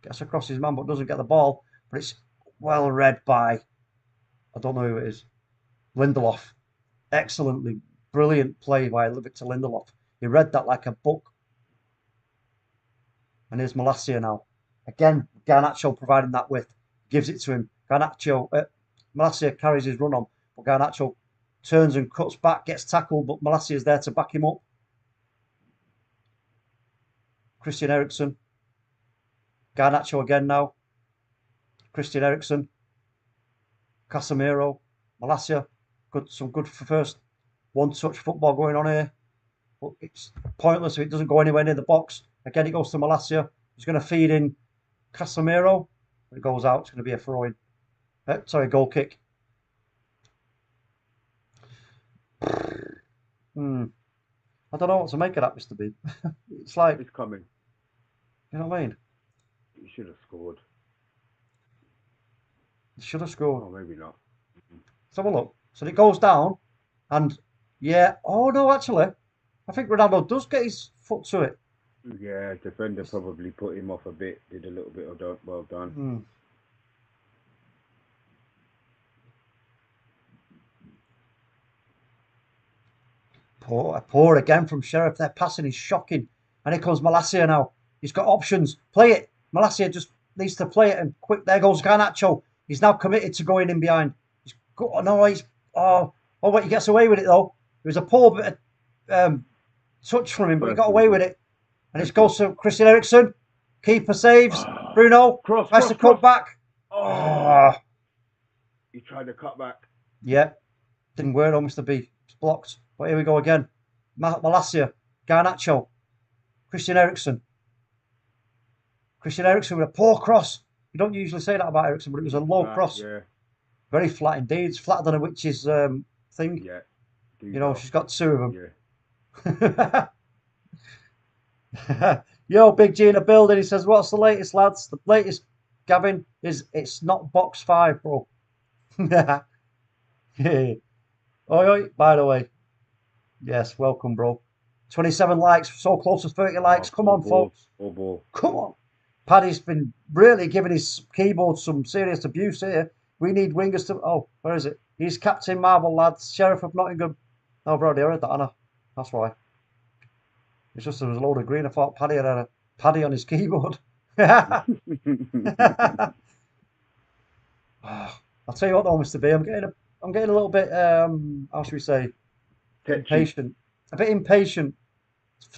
gets across his man, but doesn't get the ball. But it's well read by, I don't know who it is, Lindelof. Excellently, brilliant play by Victor Lindelof. He read that like a book. And here's Malacia now. Again, Garnacho providing that width. Gives it to him. Malacia carries his run on. But Garnacho turns and cuts back, gets tackled, but Malacia is there to back him up. Christian Eriksen. Garnacho again now. Christian Eriksen. Casemiro. Malacia. Some good first one-touch football going on here. But it's pointless if it doesn't go anywhere near the box. Again, it goes to Malacia. He's going to feed in Casemiro. When it goes out, it's going to be a throw-in. Goal kick. I don't know what to make of that, Mr. B. It's like... It's coming. You know what I mean? He should have scored. He should have scored. Oh, maybe not. Let's have a look. So it goes down, and yeah. Oh no, actually, I think Ronaldo does get his foot to it. Yeah, defender probably put him off a bit. Did a little bit of well done. Hmm. Poor again from Sheriff. Their passing is shocking. And here comes Malacia now. He's got options. Play it. Malacia just needs to play it and quick. There goes Garnacho. He's now committed to going in behind. Wait, he gets away with it though. It was a poor bit of touch from him, but he got away with it. And it goes to Christian Eriksen. Keeper saves. Bruno tries to cut back. Oh, he tried to cut back. Yeah, didn't work though, Mr. B. It's blocked. But here we go again. Malacia, Garnacho, Christian Eriksen. Christian Eriksen with a poor cross. You don't usually say that about Eriksen, but it was a low cross. Yeah. Very flat indeed. It's flatter than a witch's thing. Yeah. You know, she's got two of them. Yeah. Yo, Big G in the building. He says, what's the latest, lads? The latest, Gavin, is it's not box 5, bro. Oi, by the way. Yes, welcome, bro. 27 likes, so close to 30 likes. Come on, folks. Come on. Paddy's been really giving his keyboard some serious abuse here. We need wingers to... Oh, where is it? He's Captain Marvel, lads. Sheriff of Nottingham. Oh, I've already heard that, Anna. That's why. It's just there was a load of green. I thought Paddy had a Paddy on his keyboard. I'll tell you what though, Mr. B, I'm getting a little bit how should we say, impatient. A bit impatient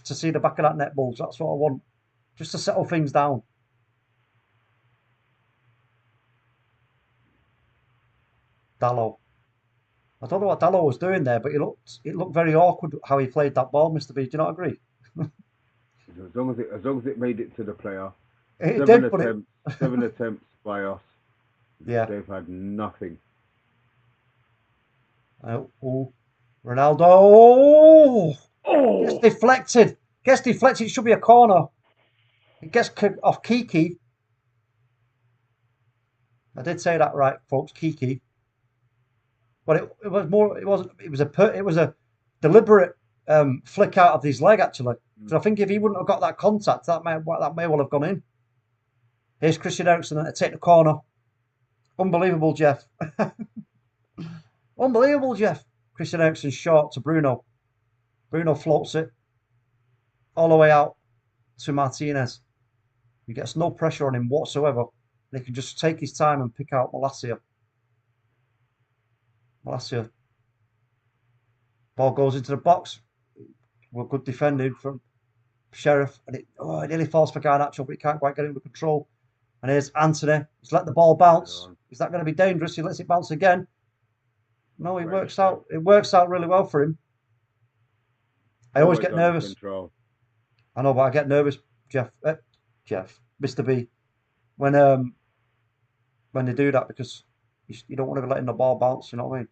to see the back of that net bulge. That's what I want. Just to settle things down. Dalot. I don't know what Dalot was doing there, but it looked very awkward how he played that ball, Mr. B. Do you not agree? As long as it made it to the player. Seven attempts by us. Yeah. They've had nothing. Ronaldo. Oh! Gets deflected. It should be a corner. It gets off Kiki. I did say that right, folks. Kiki. But it was a deliberate flick out of his leg actually. So I think if he wouldn't have got that contact, that may well have gone in. Here's Christian Eriksen to take the corner. Unbelievable, Jeff. Unbelievable, Jeff. Christian Eriksen short to Bruno. Bruno floats it all the way out to Martinez. He gets no pressure on him whatsoever. And he can just take his time and pick out Malacia. Ball goes into the box. Well, good defending from Sheriff. And it nearly falls for Garnacho, but he can't quite get it under control. And here's Antony. He's let the ball bounce. Is that going to be dangerous? He lets it bounce again. No, it works out. It works out really well for him. I always get nervous. I know, but I get nervous, Jeff, Mr. B, when they do that because you don't want to be letting the ball bounce. You know what I mean?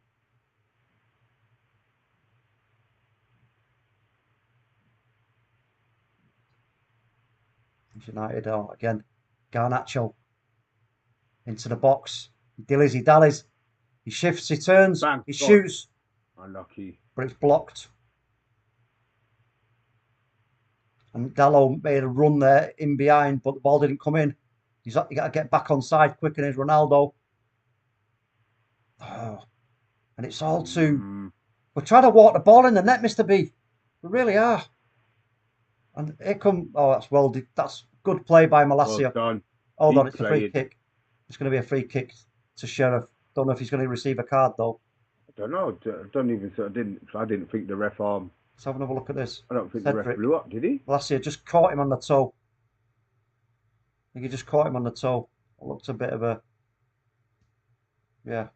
United again. Garnacho into the box. He dillies, he dallies. He shifts, he turns, he shoots. Unlucky. But it's blocked. And Dalot made a run there in behind, but the ball didn't come in. You got to get back on side quick, and there's Ronaldo. Oh. And it's all too... We're trying to walk the ball in the net, Mr. B. We really are. And here come... Oh, that's good play by Malacia. Well done. Hold on, it's a free kick. It's going to be a free kick to Sheriff. Don't know if he's going to receive a card, though. I don't know. I didn't think the ref arm... Let's have another look at this. I don't think the ref blew up, did he? Malacia just caught him on the toe. I think he just caught him on the toe. It looked a bit of a... Yeah.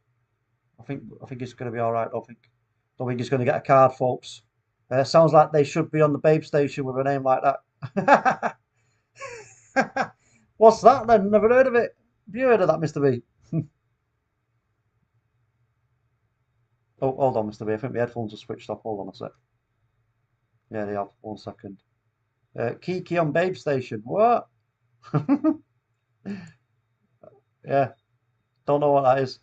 I think it's going to be all right. I don't think he's going to get a card, folks. Sounds like they should be on the Babe Station with a name like that. What's that then? Never heard of it. Have you heard of that, Mr. B? Oh, hold on, Mr. B. I think my headphones are switched off. Hold on a sec. Yeah, they have. 1 second. Kiki on Babe Station. What? Yeah. Don't know what that is.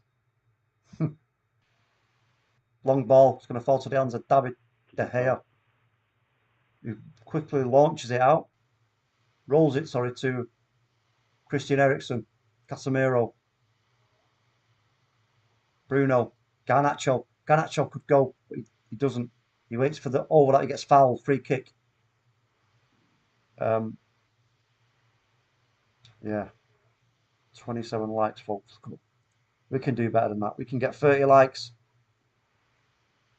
Long ball. It's going to fall to the hands of David De Gea, who quickly launches it out. rolls it, sorry, to Christian Eriksen, Casemiro, Bruno, Garnacho. Garnacho could go, but he doesn't. He waits for the over that, he gets fouled, free kick. Yeah, 27 likes, folks. We can do better than that. We can get 30 likes.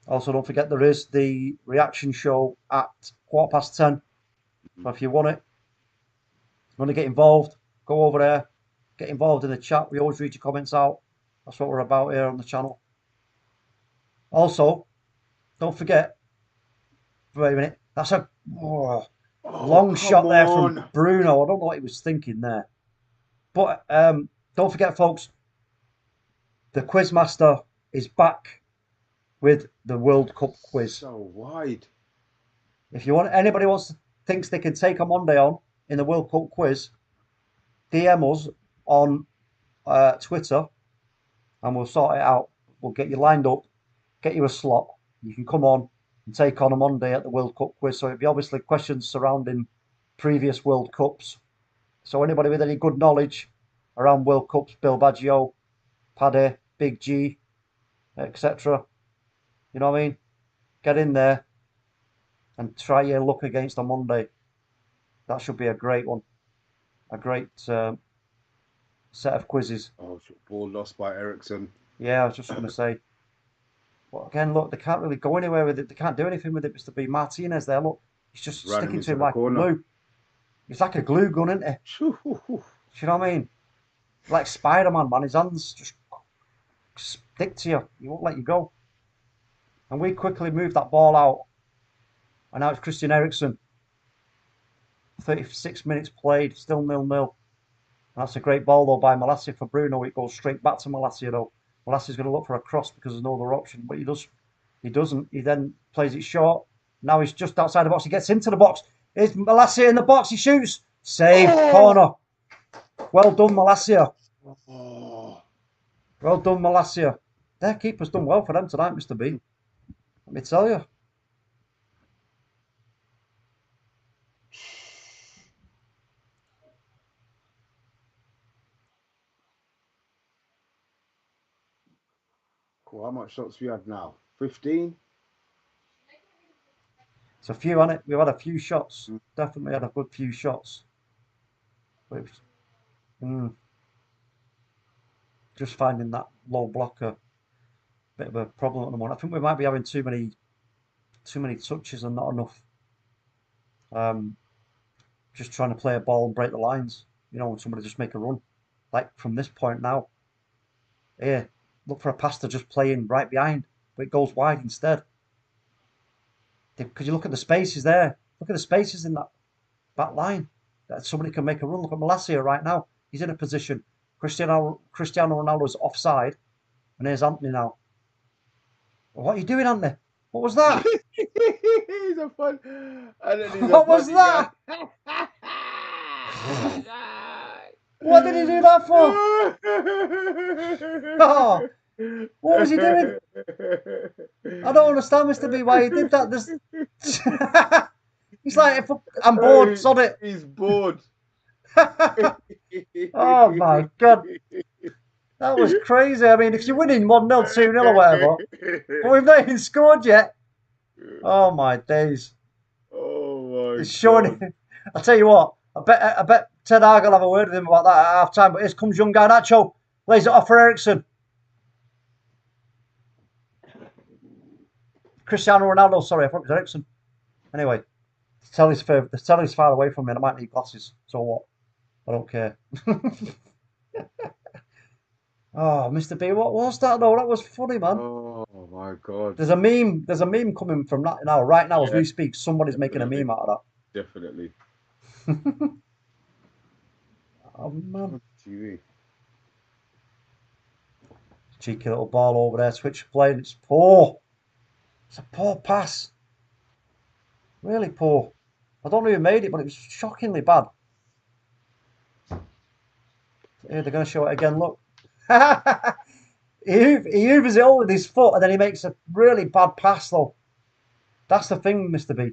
Also, don't forget there is the reaction show at 10:15. So if you want to get involved, go over there, get involved in the chat. We always read your comments out. That's what we're about here on the channel. Also, don't forget, wait a minute, that's a long shot there from Bruno. I don't know what he was thinking there. But don't forget, folks, the Quizmaster is back with the World Cup quiz. So wide. If you want, anybody thinks they can take Omundi on in the World Cup quiz, DM us on Twitter, and we'll sort it out. We'll get you lined up, get you a slot. You can come on and take on Omundi at the World Cup quiz. So it'll be obviously questions surrounding previous World Cups. So anybody with any good knowledge around World Cups, Bill Baggio, Paddy, Big G, etc. You know what I mean? Get in there and try your luck against Omundi. That should be a great one. A great set of quizzes. Oh, ball lost by Eriksen. Yeah, I was just going to say. But again, look, they can't really go anywhere with it. They can't do anything with it, Mr. B. Martinez there, look. He's just sticking to him like glue. He's like a glue gun, isn't he? Do you know what I mean? Like Spider-Man, man. His hands just stick to you. He won't let you go. And we quickly moved that ball out. And now it's Christian Eriksen. 36 minutes played, still 0-0. That's a great ball, though, by Malacia for Bruno. It goes straight back to Malacia, though. Malacia's going to look for a cross because there's no other option. But he doesn't. He then plays it short. Now he's just outside the box. He gets into the box. It's Malacia in the box. He shoots. Save. Corner. Well done, Malacia. Well done, Malacia. Their keeper's done well for them tonight, Mr. B. Let me tell you. Cool. How much shots we have now? 15? It's a few, hasn't it? We've had a few shots. Definitely had a good few shots. Just finding that low blocker, bit of a problem at the moment. I think we might be having too many touches and not enough. Just trying to play a ball and break the lines. You know, when somebody just make a run, like from this point now. Here, look for a pass to just play in right behind, but it goes wide instead. Because you look at the spaces there. Look at the spaces in that back line. That somebody can make a run. Look at Malacia right now. He's in a position. Cristiano Ronaldo's offside. And here's Antony now. What are you doing, Antony? What was that? He's a fun. What was that? What did he do that for? Oh, what was he doing? I don't understand, Mr. B, why he did that. He's like, I'm bored, sod it. He's bored. Oh my God. That was crazy. I mean, if you're winning 1-0, 2-0 or whatever, but we've not even scored yet. Oh my days. Oh my It's showing God. I'll tell you what, I bet Ted Hag will have a word with him about that at half time, but here comes young Garnacho. Lays it off for Eriksen. Cristiano Ronaldo, sorry, I thought it was Eriksen. Anyway, the telly's far away from me and I might need glasses. So what? I don't care. Oh, Mr. B, what was that though? That was funny, man. Oh my God. There's a meme coming from that now. Right now, as we speak, somebody's making a meme out of that. Definitely. Oh man. TV. Cheeky little ball over there, switch play, and it's poor. It's a poor pass. Really poor. I don't know who made it, but it was shockingly bad. Here, they're going to show it again, look. He hoovers it all with his foot, and then he makes a really bad pass, though. That's the thing, Mr. B.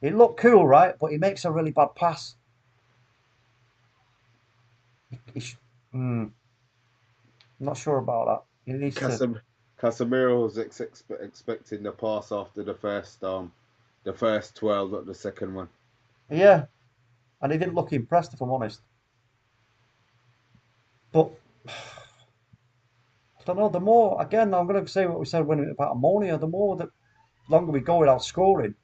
It looked cool, right? But he makes a really bad pass. He sh I'm not sure about that. He needs to. Casemiro was expecting the pass after the first 12, not the second one. Yeah, and he didn't look impressed, if I'm honest. But I don't know. The more, again, I'm going to say what we said when about ammonia. The more that longer we go without scoring,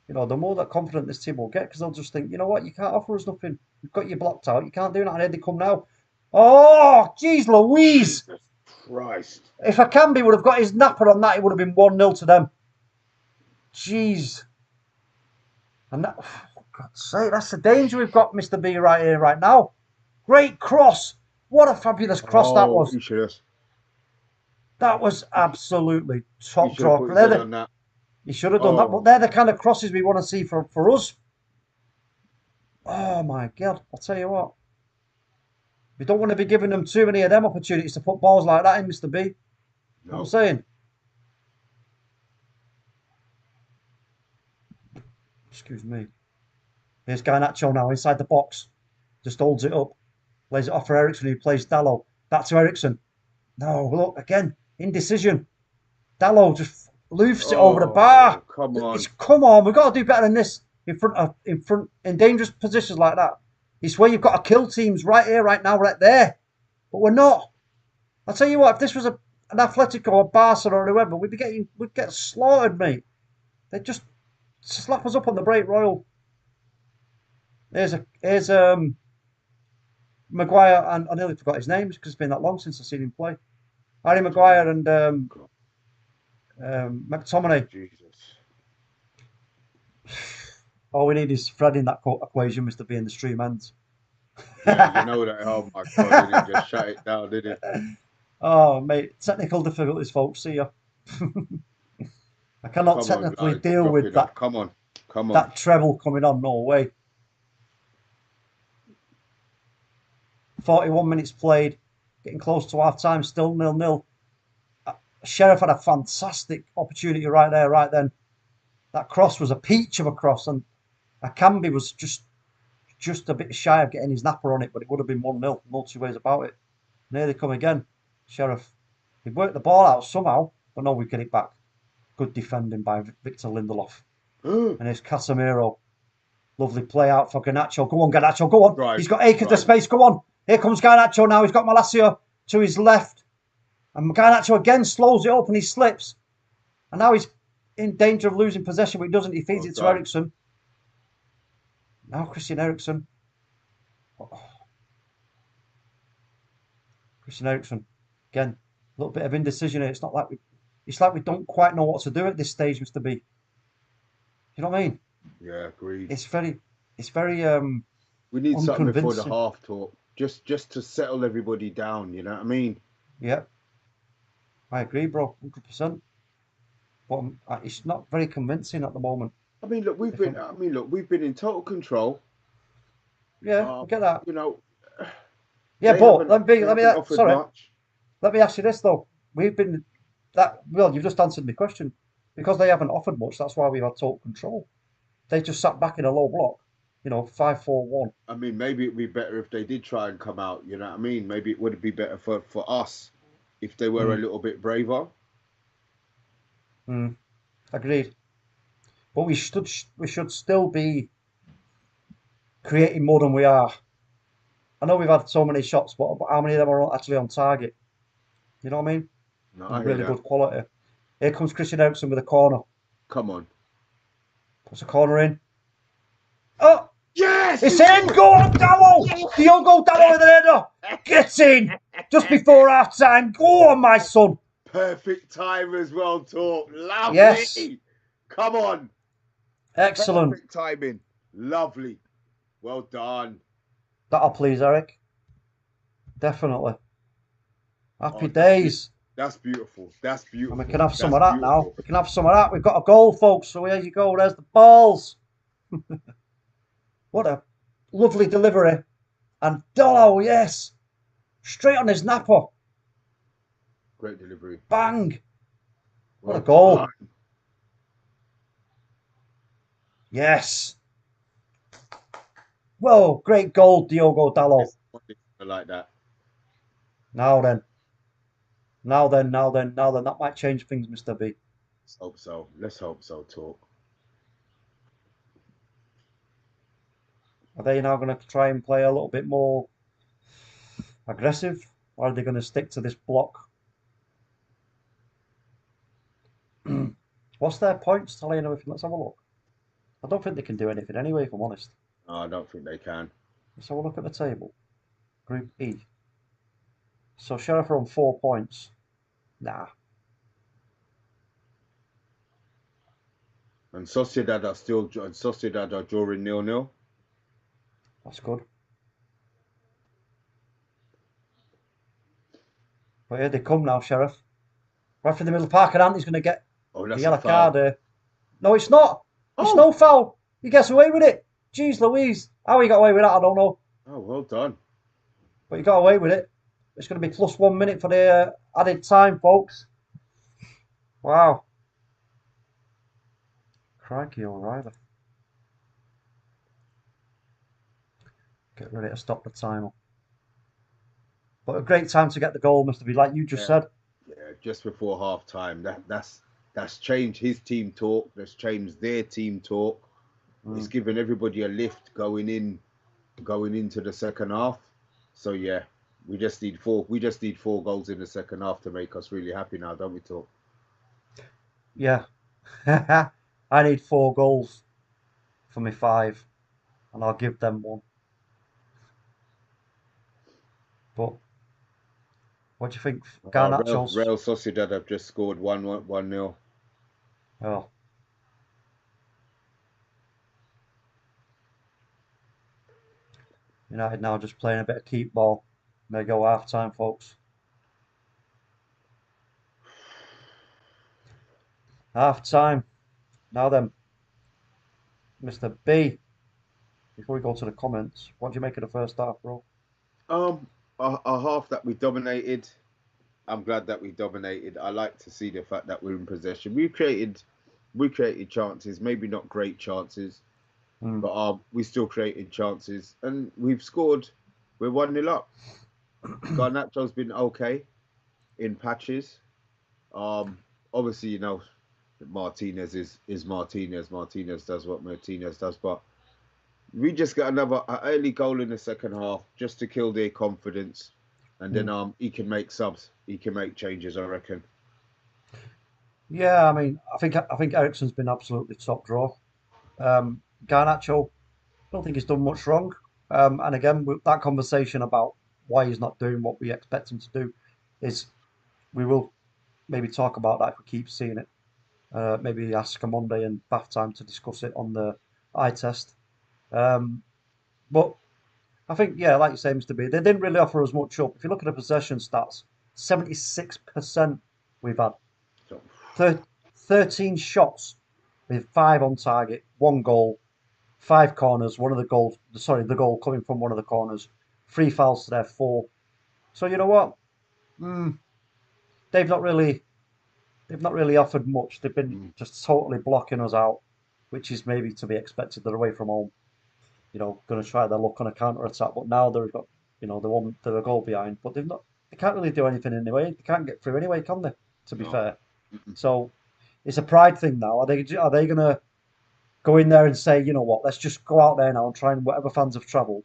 the more that confident this team will get because they'll just think, you know what, you can't offer us nothing. You've got you blocked out. You can't do that. And here they come now. Oh, jeez, Louise! Jesus Christ! If Akambi would have got his napper on that, it would have been 1-0 to them. Jeez. And that, for God's sake, that's the danger we've got, Mr. B, right here, right now. Great cross. What a fabulous cross that was. He should have. That was absolutely top draw. Put his head on that. He should have done that, but they're the kind of crosses we want to see for us. Oh my God, I'll tell you what. We don't want to be giving them too many of them opportunities to put balls like that in, Mr. B. No. What I'm saying. Excuse me. Here's Garnacho now inside the box. Just holds it up. Lays it off for Eriksen, who plays Dalot. Back to Eriksen. No, look, again, indecision. Dalot just loofs it over the bar. Come on. Come on, we've got to do better than this in dangerous positions like that. It's where you've got to kill teams right here, right now, right there. But we're not. I'll tell you what, if this was an Atletico or Barca or whoever, we'd get slaughtered, mate. They'd just slap us up on the break, Royal. Here's Maguire, and I nearly forgot his name because it's been that long since I've seen him play. Harry Maguire and McTominay. Jesus. All we need is Fred in that equation, Mr. B, in the stream ends. Yeah, you know that. Oh my God, he didn't just shut it down, did it? Oh, mate, technical difficulties, folks. See ya. I cannot technically deal with that. Come on. That treble coming on, no way. 41 minutes played, getting close to half time, still 0-0. Sheriff had a fantastic opportunity right there, right then. That cross was a peach of a cross, and Akambi was just a bit shy of getting his napper on it, but it would have been 1-0, no two ways about it. And here they come again. Sheriff, he worked the ball out somehow, but no, we get it back. Good defending by Victor Lindelof. And here's Casemiro. Lovely play out for Garnacho. Go on, Garnacho, go on. Right, he's got acres of space, go on. Here comes Garnacho now. He's got Malacia to his left. And Garnacho again slows it up and he slips. And now he's in danger of losing possession, but he doesn't. He feeds it to Eriksen. Now Christian Eriksen. Christian Eriksen. Again, a little bit of indecision here. It's like we don't quite know what to do at this stage, Mr. B. You know what I mean? Yeah, agreed. It's very we need something before the half talk. Just to settle everybody down, you know what I mean? Yeah. I agree, bro, 100%. But it's not very convincing at the moment. I mean, look, we've been in total control. Yeah, I get that. You know. Yeah, but let me ask you this though. We've been you've just answered my question. Because they haven't offered much, that's why we've had total control. They just sat back in a low block, 5-4-1. I mean, maybe it'd be better if they did try and come out, you know what I mean? Maybe it would be better for us if they were a little bit braver. Agreed. But we should still be creating more than we are. I know we've had so many shots, but how many of them are actually on target? You know what I mean? No, really good quality. Here comes Christian Eriksen with a corner. Come on. Puts a corner in. Oh! Yes! It's in! Go on, Dalot! Yes! Diogo Dalot with an header! Get in! Just before half time. Go on, my son! Perfect time as well, Talk. Lovely! Yes! Come on! Excellent. Perfect timing. Lovely. Well done. That'll please Eric. Definitely. Happy days. That's beautiful. That's beautiful. And we can have some of that now. We can have some of that. We've got a goal, folks. So there you go. There's the balls. What a lovely delivery. And Dalot, yes. Straight on his napper. Great delivery. Bang. What a goal. Done. Yes. Whoa, great goal, Diogo Dalot. I like that. Now then. Now then, now then, now then. That might change things, Mr. B. Let's hope so. Let's hope so, talk. Are they now going to try and play a little bit more aggressive? Or are they going to stick to this block? What's their points tally and everything? Let's have a look. I don't think they can do anything anyway, if I'm honest. No, I don't think they can. Let's have a look at the table. Group E. So Sheriff are on 4 points. Nah. And Sociedad are drawing 0-0. That's good. But here they come now, Sheriff. Right through the middle of the park, and Antony's going to get the That's yellow a foul. card. No, it's not. It's Oh. no foul. He gets away with it. Jeez Louise. How he got away with that, I don't know. Oh, well done. But he got away with it. It's going to be plus 1 minute for the added time, folks. Wow. Crikey, O'Reilly. Get ready to stop the timer. But a great time to get the goal, Mr. B, like you just said. Yeah, just before half time. That's changed his team talk. That's changed their team talk. It's given everybody a lift going into the second half. So yeah, we just need 4 goals in the second half to make us really happy now, don't we, talk? Yeah. I need 4 goals for me 5, and I'll give them 1. But what do you think, Garnacho's? Real Sociedad have just scored 1-0. Oh. United now just playing a bit of keep ball. May go half time, folks. Half time. Now then, Mr. B, before we go to the comments, what do you make of the first half, bro? A half that we dominated. I'm glad that we dominated. I like to see the fact that we're in possession. We created chances, maybe not great chances, but we still created chances, and we've scored. We're 1-0 up. Garnacho's been okay in patches. Obviously, Martinez is Martinez. Martinez does what Martinez does, but we just got another early goal in the second half just to kill their confidence, and then he can make subs. He can make changes, I reckon. Yeah, I mean, I think Eriksen's been absolutely top draw. Garnacho, I don't think he's done much wrong. And again, that conversation about why he's not doing what we expect him to do is we will maybe talk about that if we keep seeing it. Maybe ask Omundi and bath time to discuss it on the eye test. But I think, yeah, like you say, Mr. B, they didn't really offer us much up. If you look at the possession stats, 76% we've had. 13 shots with 5 on target, 1 goal, 5 corners, the goal coming from one of the corners, 3 fouls to their 4. So you know what? They've not really offered much. They've been just totally blocking us out, which is maybe to be expected. They're away from home, going to try their luck on a counter attack. But now they've got, they're a goal behind, but they can't really do anything anyway. They can't get through anyway, can they? To be fair, so it's a pride thing now. Are they going to go in there and say, you know what, let's just go out there now and try and whatever fans have travelled,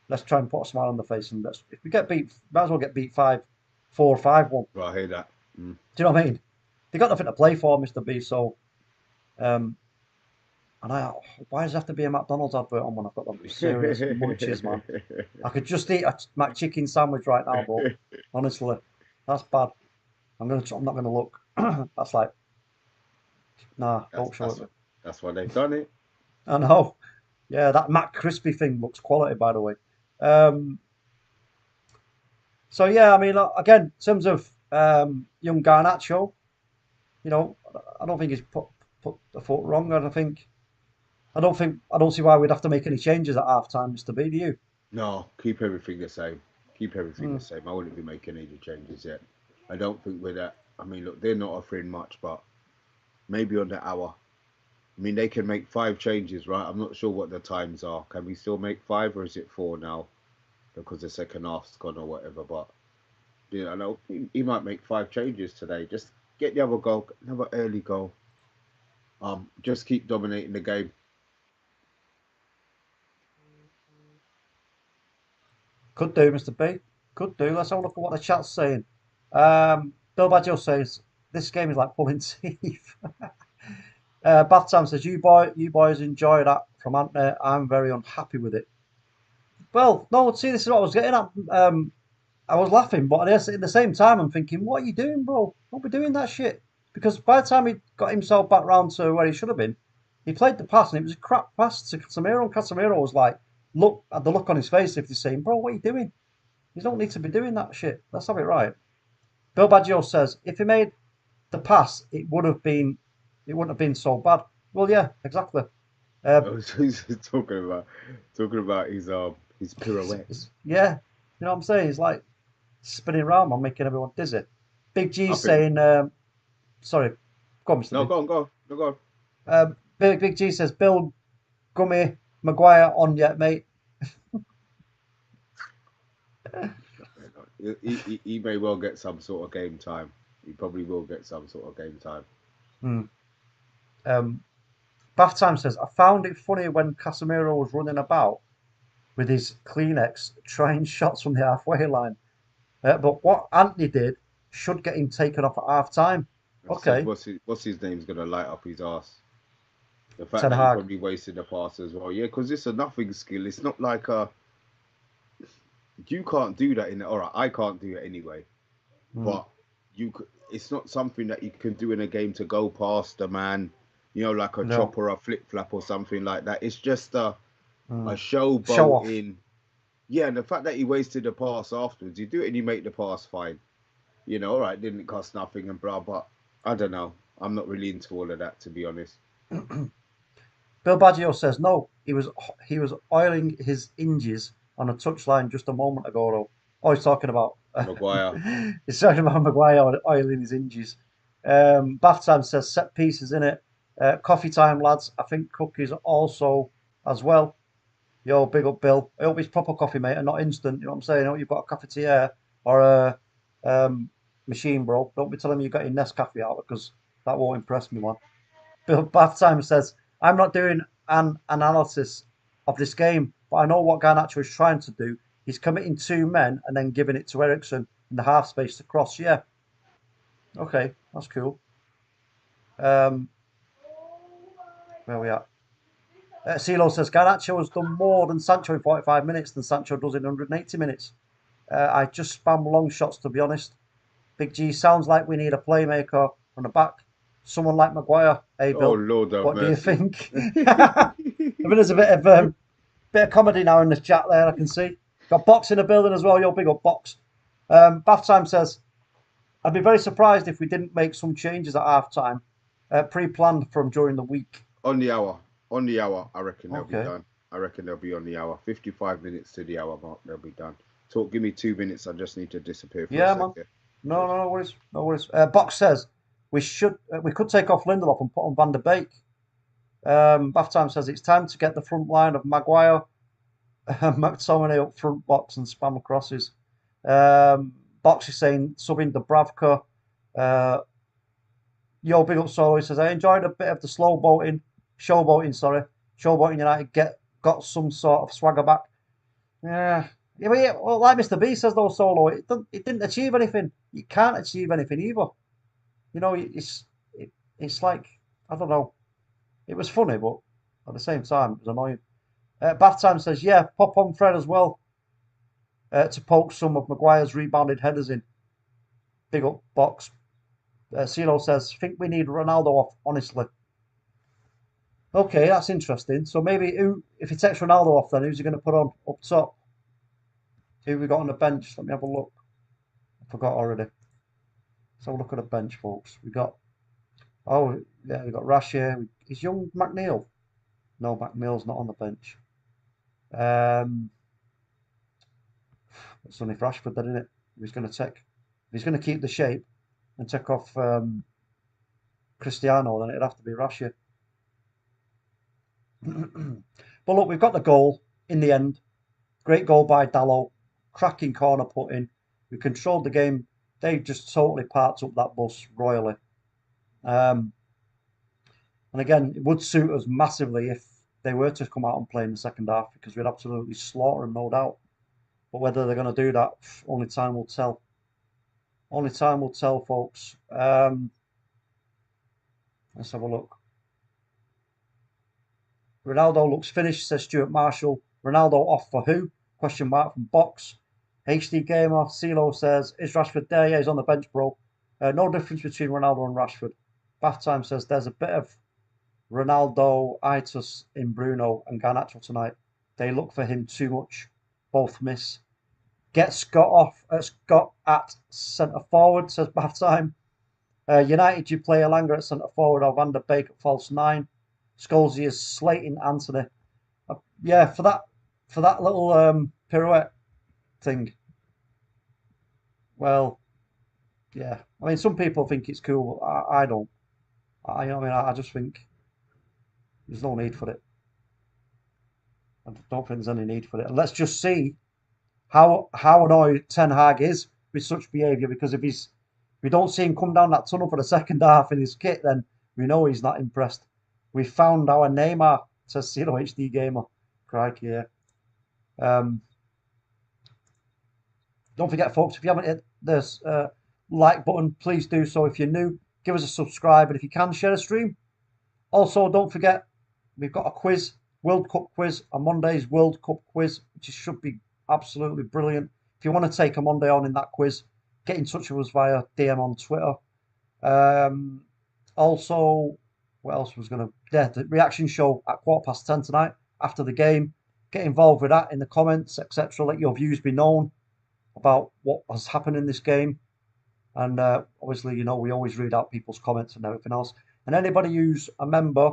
let's try and put a smile on the face, and if we get beat, might as well get beat 5-4 or 5-1. Well, I hear that. Do you know what I mean? They got nothing to play for, Mr. B. So, why does it have to be a McDonald's advert on when I've got them serious munchies, man? I could just eat a McChicken sandwich right now, but honestly, that's bad. I'm not gonna look. That's like, nah, don't show it. That's why they've done it. I know. Yeah, that Mac Crispy thing looks quality, by the way. So yeah, I mean, again, in terms of young Garnacho, I don't think he's put the foot wrong. I don't see why we'd have to make any changes at half time, Mr. B. Do you? No, keep everything the same. Keep everything the same. I wouldn't be making any changes yet. I don't think we're that. I mean, look, they're not offering much, but maybe on the hour. I mean, they can make 5 changes, right? I'm not sure what the times are. Can we still make 5, or is it 4 now? because the second half's gone or whatever. But I know he might make 5 changes today. Just get the other goal, another early goal. Just keep dominating the game. Could do, Mr. B. Could do. Let's have a look at what the chat's saying. Bill Badger says this game is like pulling teeth. Bath Time says you boys enjoy that from Antony. I'm very unhappy with it. Well, no, see, this is what I was getting at. I was laughing, but at the same time, I'm thinking, what are you doing, bro? Don't be doing that shit. Because by the time he got himself back round to where he should have been, he played the pass and it was a crap pass to Casemiro, and Casemiro was like, had the look on his face if he's saying, bro, what are you doing? You don't need to be doing that shit. Let's have it right. Bill Baggio says, if he made the pass, it wouldn't have been so bad. Well, yeah, exactly. He's talking about his pirouettes. Yeah, you know what I'm saying? He's like spinning around, man, making everyone dizzy. Big G I think- saying, sorry, go on, Mr. No, B. go on. Big G says, Bill, Gummy, Maguire on yet, mate. He may well get some sort of game time. He probably will get some sort of game time. Bath Time says, I found it funny when Casemiro was running about with his Kleenex trying shots from the halfway line. But what Antony did should get him taken off at half time. Okay. What's his name's gonna light up his ass? The fact Ten that he Hag. probably wasted the pass as well. Yeah, because it's a nothing skill. It's not like you can't do that all right, I can't do it anyway. But it's not something that you can do in a game to go past a man, like a chop or a flip flap or something like that. It's just a showboat in. Yeah, and the fact that he wasted the pass afterwards, you do it and you make the pass fine. All right, didn't cost nothing and blah, but I don't know. I'm not really into all of that, to be honest. Bill Baggio says no. He was oiling his hinges on a touchline just a moment ago. Though. Oh, he's talking about Maguire. He's talking about Maguire oiling his hinges. Bath Time says set pieces in it. Coffee time, lads. I think cookies also as well. Yo, big up, Bill. I hope it's proper coffee, mate, and not instant. You know what I'm saying? I hope you've got a cafetiere or a machine, bro. Don't be telling me you got your Nescafe out because that won't impress me, man. Bill Bath Time says, I'm not doing an analysis of this game, but I know what Garnacho is trying to do. He's committing 2 men and then giving it to Eriksen in the half space to cross. Yeah. Okay, that's cool. Where are we at? CeeLo says, Garnacho has done more than Sancho in 45 minutes than Sancho does in 180 minutes. I just spam long shots, to be honest. Big G sounds like we need a playmaker on the back. Someone like Maguire. Hey, Bill, Lord have what do you mercy. think? I mean, there's a bit of comedy now in the chat there, I can see. Got Box in the building as well. Yo, big up, Box. Bath Time says, I'd be very surprised if we didn't make some changes at half time, pre-planned from during the week. On the hour, I reckon they'll be done. I reckon they'll be on the hour. 55 minutes to the hour mark, they'll be done. Give me 2 minutes. I just need to disappear for a second. Man. No worries. Box says we could take off Lindelof and put on Van der Beek. Bath Time says it's time to get the front line of Maguire, McTominay up front box and spam crosses. Box is saying subbing Dubravka. Yo, big up Solo. He says I enjoyed a bit of the showboating United got some sort of swagger back. Yeah, well, like Mr. B says though, Solo, it didn't achieve anything. You can't achieve anything either. It's like, I don't know. It was funny, but at the same time, it was annoying. Bath Time says, yeah, pop on Fred as well to poke some of Maguire's rebounded headers in. Big up, Box. CeeLo says, think we need Ronaldo off, honestly. Okay, that's interesting. So maybe if he takes Ronaldo off, then who's he going to put on up top? Who we got on the bench? Let me have a look. I forgot already. Let's have a look at the bench, folks. We got Rashford. Is young McNeil? No, McNeil's not on the bench. It's only Rashford, then, isn't it? He's going to keep the shape and take off Cristiano, then it'd have to be Rashford. But look, we've got the goal in the end. Great goal by Dalot. cracking corner putting. We controlled the game. They just totally parked up that bus royally. And again, it would suit us massively if they were to come out and play in the second half because we'd absolutely slaughter them, no doubt. But whether they're going to do that, only time will tell. Only time will tell, folks. Let's have a look. Ronaldo looks finished, says Stuart Marshall. Ronaldo off for who? Question mark from Box. HD Gamer, CeeLo says, is Rashford there? Yeah, he's on the bench, bro. No difference between Ronaldo and Rashford. Bath Time says, there's a bit of Ronaldo, itis in Bruno and Garnacho tonight. They look for him too much. Both miss. Get Scott at centre forward, says Bath Time. United, you play Elanga at centre forward or Van der Beek at false 9. Scholesy is slating Antony. Yeah, for that little pirouette thing. Well, yeah. I mean, some people think it's cool, but I don't. I just think there's no need for it. I don't think there's any need for it. And let's just see how annoyed Ten Hag is with such behaviour. Because if we don't see him come down that tunnel for the second half in his kit, then we know he's not impressed. We found our Neymar, says Zero HD Gamer. Crikey, yeah. Don't forget, folks, if you haven't hit this like button, please do so. If you're new, give us a subscribe, and if you can, share a stream. Also, don't forget, we've got a quiz, World Cup quiz, a Monday's World Cup quiz, which should be absolutely brilliant. If you want to take a Monday on in that quiz, get in touch with us via DM on Twitter. Also, what else was going to... Yeah, the reaction show at 10:15 tonight after the game. Get involved with that in the comments, etc. Let your views be known about what has happened in this game. And obviously, you know, we always read out people's comments and everything else. And anybody who's a member,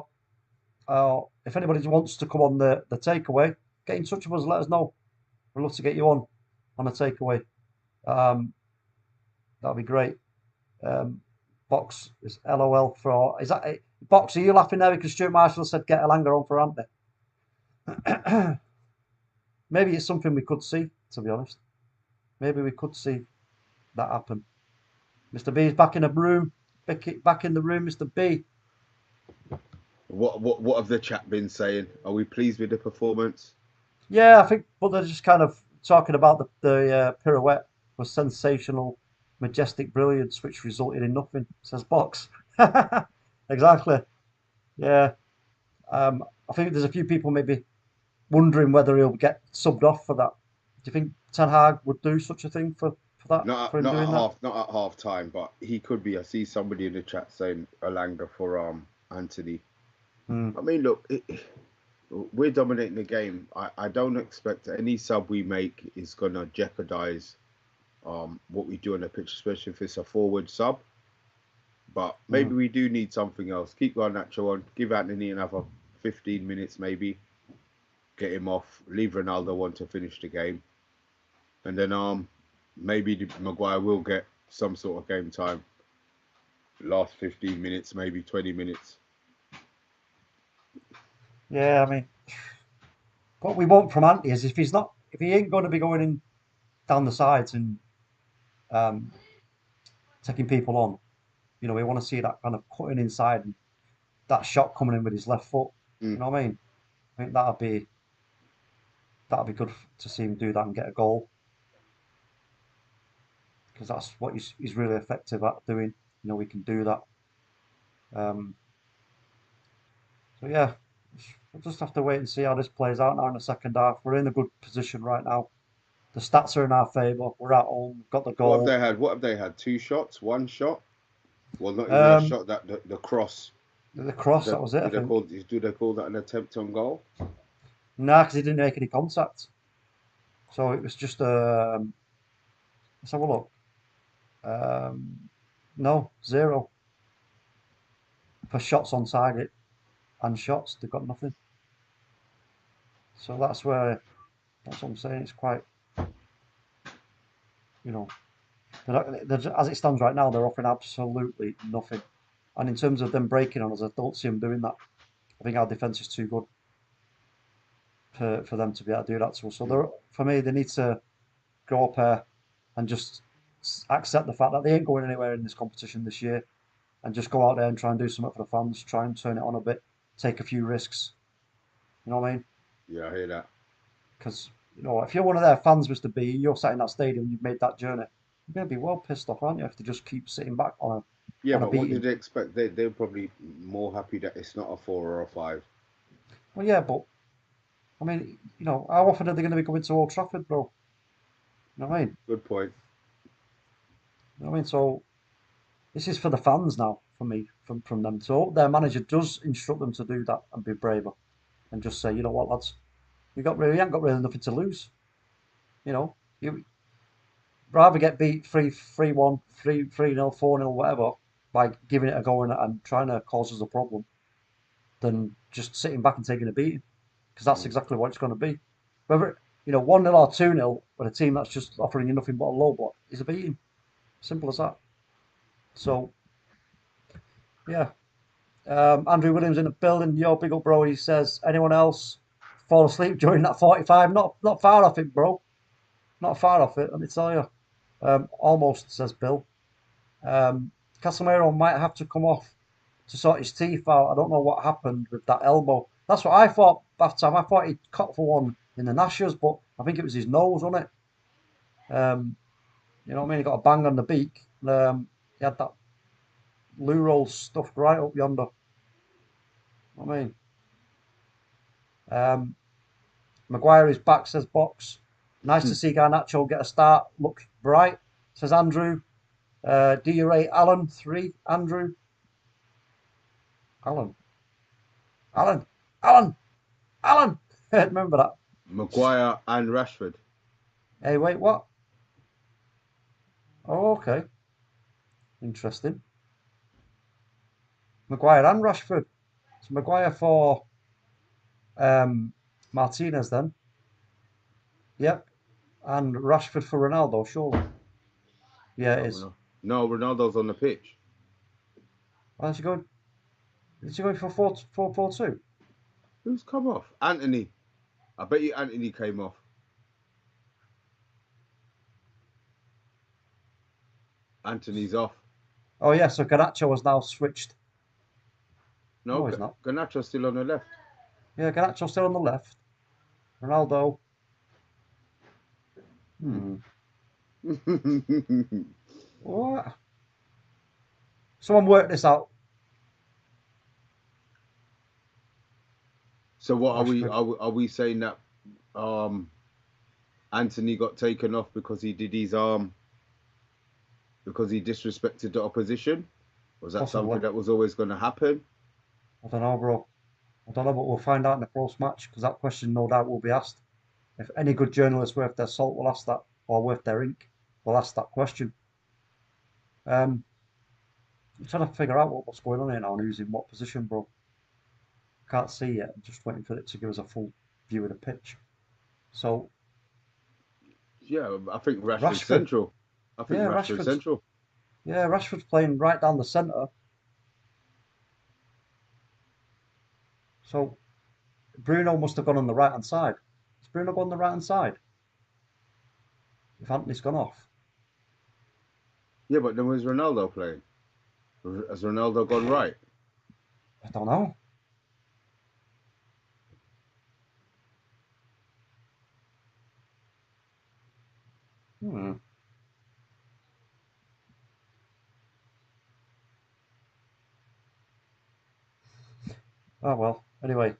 if anybody wants to come on the takeaway, get in touch with us, let us know. We'd love to get you on a takeaway. That'd be great. Box is LOL for... Is that it? Box, are you laughing there because Stuart Marshall said get Elanga on for Antony? Maybe it's something we could see, to be honest. Maybe we could see that happen. Mr. B is back in the room. Back in the room, Mr. B. What have the chat been saying? Are we pleased with the performance? Yeah, I think, but they're just kind of talking about the pirouette was sensational, majestic brilliance, which resulted in nothing, says Box. Exactly. Yeah. I think there's a few people maybe wondering whether he'll get subbed off for that. Do you think Ten Hag would do such a thing for that? Not at half time, but he could be. I see somebody in the chat saying Elanga for Antony. I mean, look, we're dominating the game. I don't expect any sub we make is gonna jeopardize what we do on the pitch, especially if it's a forward sub. But maybe we do need something else. Keep Garnacho on. Give Antony another 15 minutes, maybe. Get him off. Leave Ronaldo on to finish the game. And then maybe Maguire will get some sort of game time. Last 15 minutes, maybe 20 minutes. Yeah, I mean, what we want from Antony is if he ain't going to be going in down the sides and taking people on, you know, we want to see that kind of cutting inside and that shot coming in with his left foot. You know what I mean? I think that'd be good to see him do that and get a goal, because that's what he's really effective at doing. You know, we can do that. So yeah, we'll just have to wait and see how this plays out now in the second half. We're in a good position right now. The stats are in our favour. We're at home. Got the goal. What have they had? 2 shots? 1 shot? Well, not even a shot. That the cross. The cross. That was it. Do they call that an attempt on goal? Nah, because he didn't make any contact. So it was just let's have a look. No, 0 for shots on target and shots. They've got nothing. So that's what I'm saying. It's quite, you know, as it stands right now, they're offering absolutely nothing. And in terms of them breaking on us, I don't see them doing that. I think our defence is too good for them to be able to do that to us. So for me, they need to grow a pair and just accept the fact that they ain't going anywhere in this competition this year, and just go out there and try and do something for the fans, try and turn it on a bit, take a few risks. You know what I mean? Yeah, I hear that. Because if you're one of their fans, Mr. B, you're sat in that stadium, you've made that journey. You're going to be well pissed off, aren't you, if they just keep sitting back Yeah, on a but what beating? did they expect? They're probably more happy that it's not a 4 or a 5. Well, yeah, but I mean, how often are they going to be coming to Old Trafford, bro? You know what I mean? Good point. You know what I mean? So this is for the fans now, for me, from them. So their manager does instruct them to do that and be braver, and just say, you know what, lads, you ain't got really nothing to lose. You rather get beat 3-1, 3-0, 4-0, whatever, by giving it a go and trying to cause us a problem, than just sitting back and taking a beating, because that's Mm. exactly what it's going to be. Whether 1-0 or 2-0 with a team that's just offering you nothing but a low block is a beating. Simple as that. So yeah, Andrew Williams in the building. Yo, big up, bro. He says, anyone else fall asleep during that 45? Not far off it, bro. Not far off it. Let me tell you. Almost, says Bill. Casemiro might have to come off to sort his teeth out. I don't know what happened with that elbow. That's what I thought half time. I thought he'd cut for one in the Nashers, but I think it was his nose, wasn't it? You know what I mean? He got a bang on the beak. He had that loo roll stuffed right up yonder. You know what I mean? Maguire is back, says Box. Nice to see Garnacho get a start. Looks bright, says Andrew. Do you rate Alan 3? Andrew? Alan. Alan. Alan. Alan. Remember that? Maguire and Rashford. Hey, wait, what? Oh, okay. Interesting. Maguire and Rashford. So Maguire for Martinez then. Yep. And Rashford for Ronaldo, surely. Yeah, it is. No, Ronaldo's on the pitch. Why is he going? Is he going for 4-4-2? Who's come off? Antony. I bet you Antony came off. Antony's off. Oh, yeah, so Garnacho has now switched. No, No, he's not. Garnacho's still on the left. Yeah, Garnacho still on the left. Ronaldo. Hmm. What? Someone work this out. So what are we Rashford. are we saying that Antony got taken off because he did his because he disrespected the opposition? Was that Possibly. something that was always going to happen? I don't know, bro. I don't know, but we'll find out in the post match, because that question no doubt will be asked. If any good journalist worth their salt will ask that, or worth their ink will ask that question. I'm trying to figure out what's going on here now and who's in what position, bro. Can't see yet. I'm just waiting for it to give us a full view of the pitch. So, Yeah, I think Rashford's Rashford. central. I think Yeah, Rashford's central. Rashford's playing right down the centre. So, Bruno must have gone on the right hand side. Has Bruno gone on the right hand side? If Antony's gone off? Yeah, but then where's Ronaldo playing? Has Ronaldo gone right? I don't know. Hmm. Oh well. Anyway,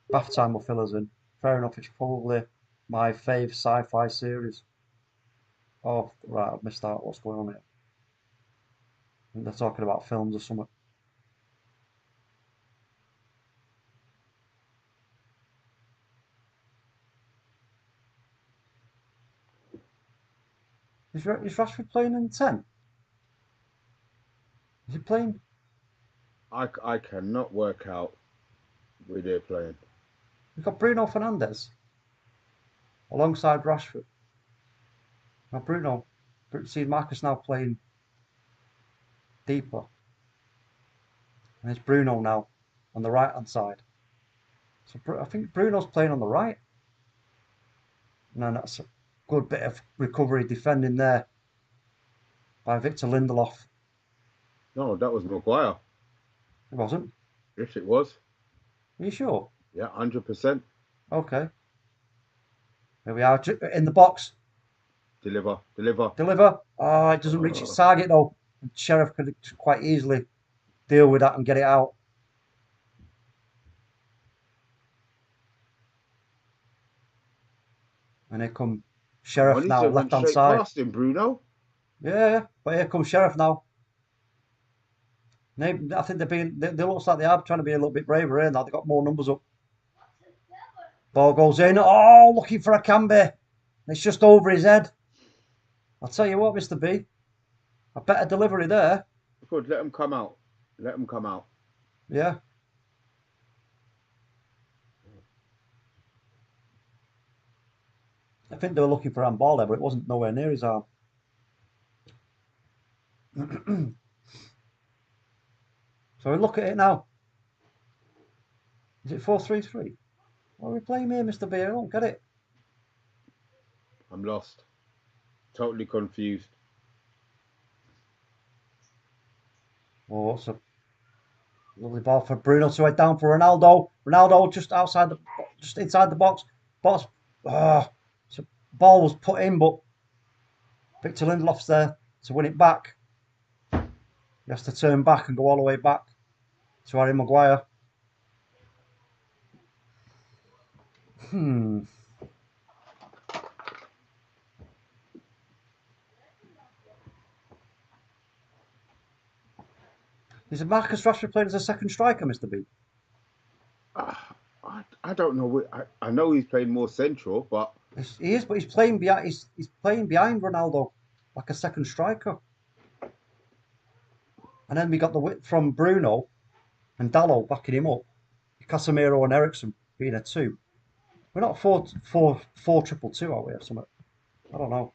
bath time will fill us in. Fair enough. It's probably my fave sci-fi series. Oh, right. I've missed out. What's going on here? I think they're talking about films or something. Is Rashford playing in 10? Is he playing? I cannot work out where they're playing. We've got Bruno Fernandes alongside Rashford. Now Bruno, see Marcus now playing deeper. And it's Bruno now on the right hand side. So I think Bruno's playing on the right. No, that's Good bit of recovery defending there by Victor Lindelof. No, that was Maguire. It wasn't. Yes, it was. Are you sure? Yeah, 100%. Okay. Here we are in the box. Deliver, deliver. Deliver. Oh, it doesn't reach its target though. And Sheriff could quite easily deal with that and get it out. And here come Come on, Sheriff he should now, have went left hand straight side. past him, Bruno. Yeah, but here comes Sheriff now. I think they looks like they are trying to be a little bit braver here now. They've got more numbers up. Ball goes in. Oh, looking for a Camby. It's just over his head. I'll tell you what, Mr. B. A better delivery there. Good, let him come out. Let him come out. Yeah. I think they were looking for a handball there, but it wasn't nowhere near his arm. So we look at it now. Is it 4-3-3? What are we playing here, Mr. B? I don't get it. I'm lost. Totally confused. Oh, it's a lovely ball for Bruno to head down for Ronaldo. Ronaldo just inside the box. Oh, so ball was put in, but Victor Lindelof's there to win it back. He has to turn back and go all the way back to Harry Maguire. Is Marcus Rashford playing as a second striker, Mr. B? I don't know. I know he's playing more central, but He is, but he's playing behind. He's playing behind Ronaldo like a second striker. And then we got the width from Bruno and Dalot backing him up. Casemiro and Eriksen being a two. We're not 4-4-2-2, are we, or something? I don't know.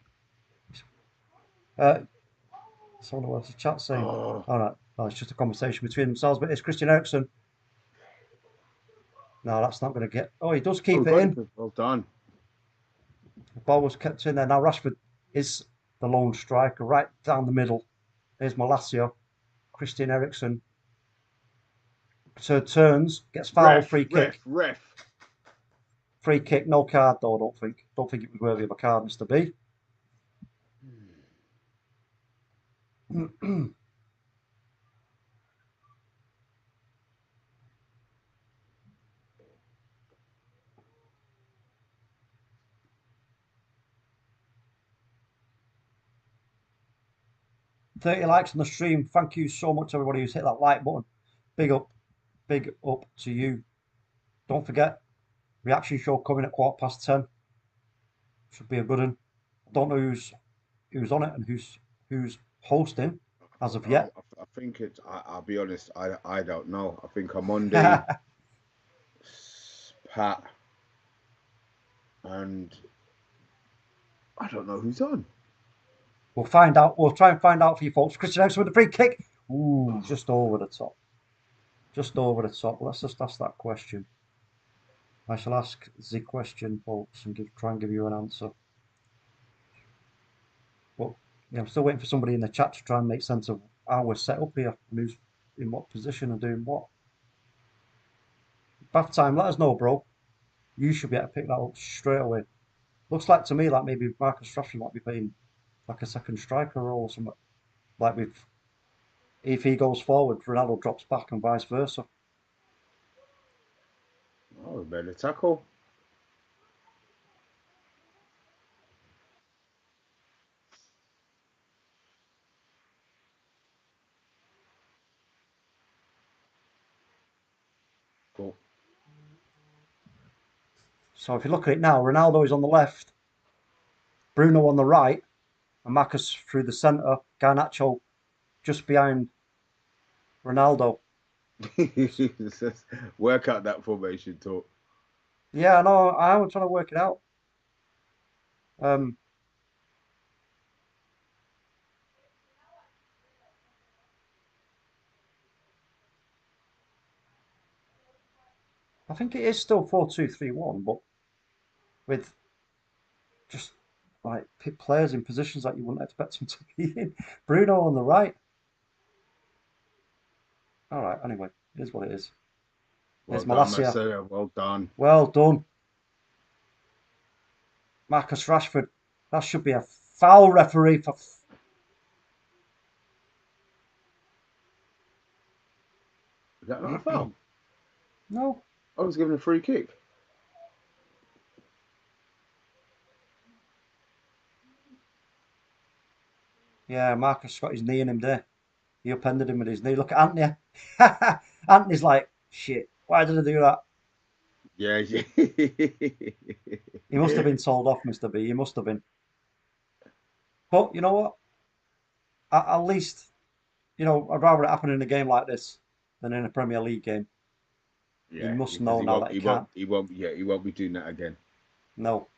Someone what's the chat saying? All right, well, it's just a conversation between themselves. But it's Christian Eriksen. No, that's not going to get. Oh, he does keep it in. Well done. The ball was kept in there. Now Rashford is the lone striker, right down the middle. There's Malacia, Christian Eriksen. So turns, gets fouled, free kick. Free kick, no card though. I don't think. Don't think it was worthy of a card, Mr. B. 30 likes on the stream. Thank you so much, everybody who's hit that like button. Big up to you. Don't forget, reaction show coming at 10:15. Should be a good one. Don't know who's on it and who's hosting as of yet. I think it's. I'll be honest. I don't know. I think Omundi, Pat, and I don't know who's on. We'll find out. We'll try and find out for you folks. Christian Eriksen with the free kick. Ooh, just over the top. Just over the top. Let's just ask that question. I shall ask the question, folks, and try and give you an answer. But yeah, I'm still waiting for somebody in the chat to try and make sense of how we're set up here and who's in what position and doing what. Bath time, let us know, bro. You should be able to pick that up straight away. Looks like to me like maybe Marcus Rashford might be playing like a second striker role or something. Like if he goes forward, Ronaldo drops back and vice versa. Oh, better tackle. Cool. So if you look at it now, Ronaldo is on the left, Bruno on the right, and Marcus through the centre, Garnacho just behind Ronaldo. Work out that formation talk. Yeah, I know. I was trying to work it out. I think it is still 4-2-3-1, but with just like pick players in positions that you wouldn't expect them to be in. Bruno on the right. All right. Anyway, it is what it is. Well There's done, Malacia. Marcelo. Well done. Well done. Marcus Rashford. That should be a foul, referee. For Is that not a foul? no. I was given a free kick. Yeah, Marcus got his knee in him there. He upended him with his knee. Look at Antony. Antony's like, shit, why did I do that? Yeah, yeah. He must have been told off, Mr. B. He must have been. But you know what? At least, I'd rather it happen in a game like this than in a Premier League game. He Yeah, must because know now that he can't. He won't. Yeah, he won't be doing that again. No.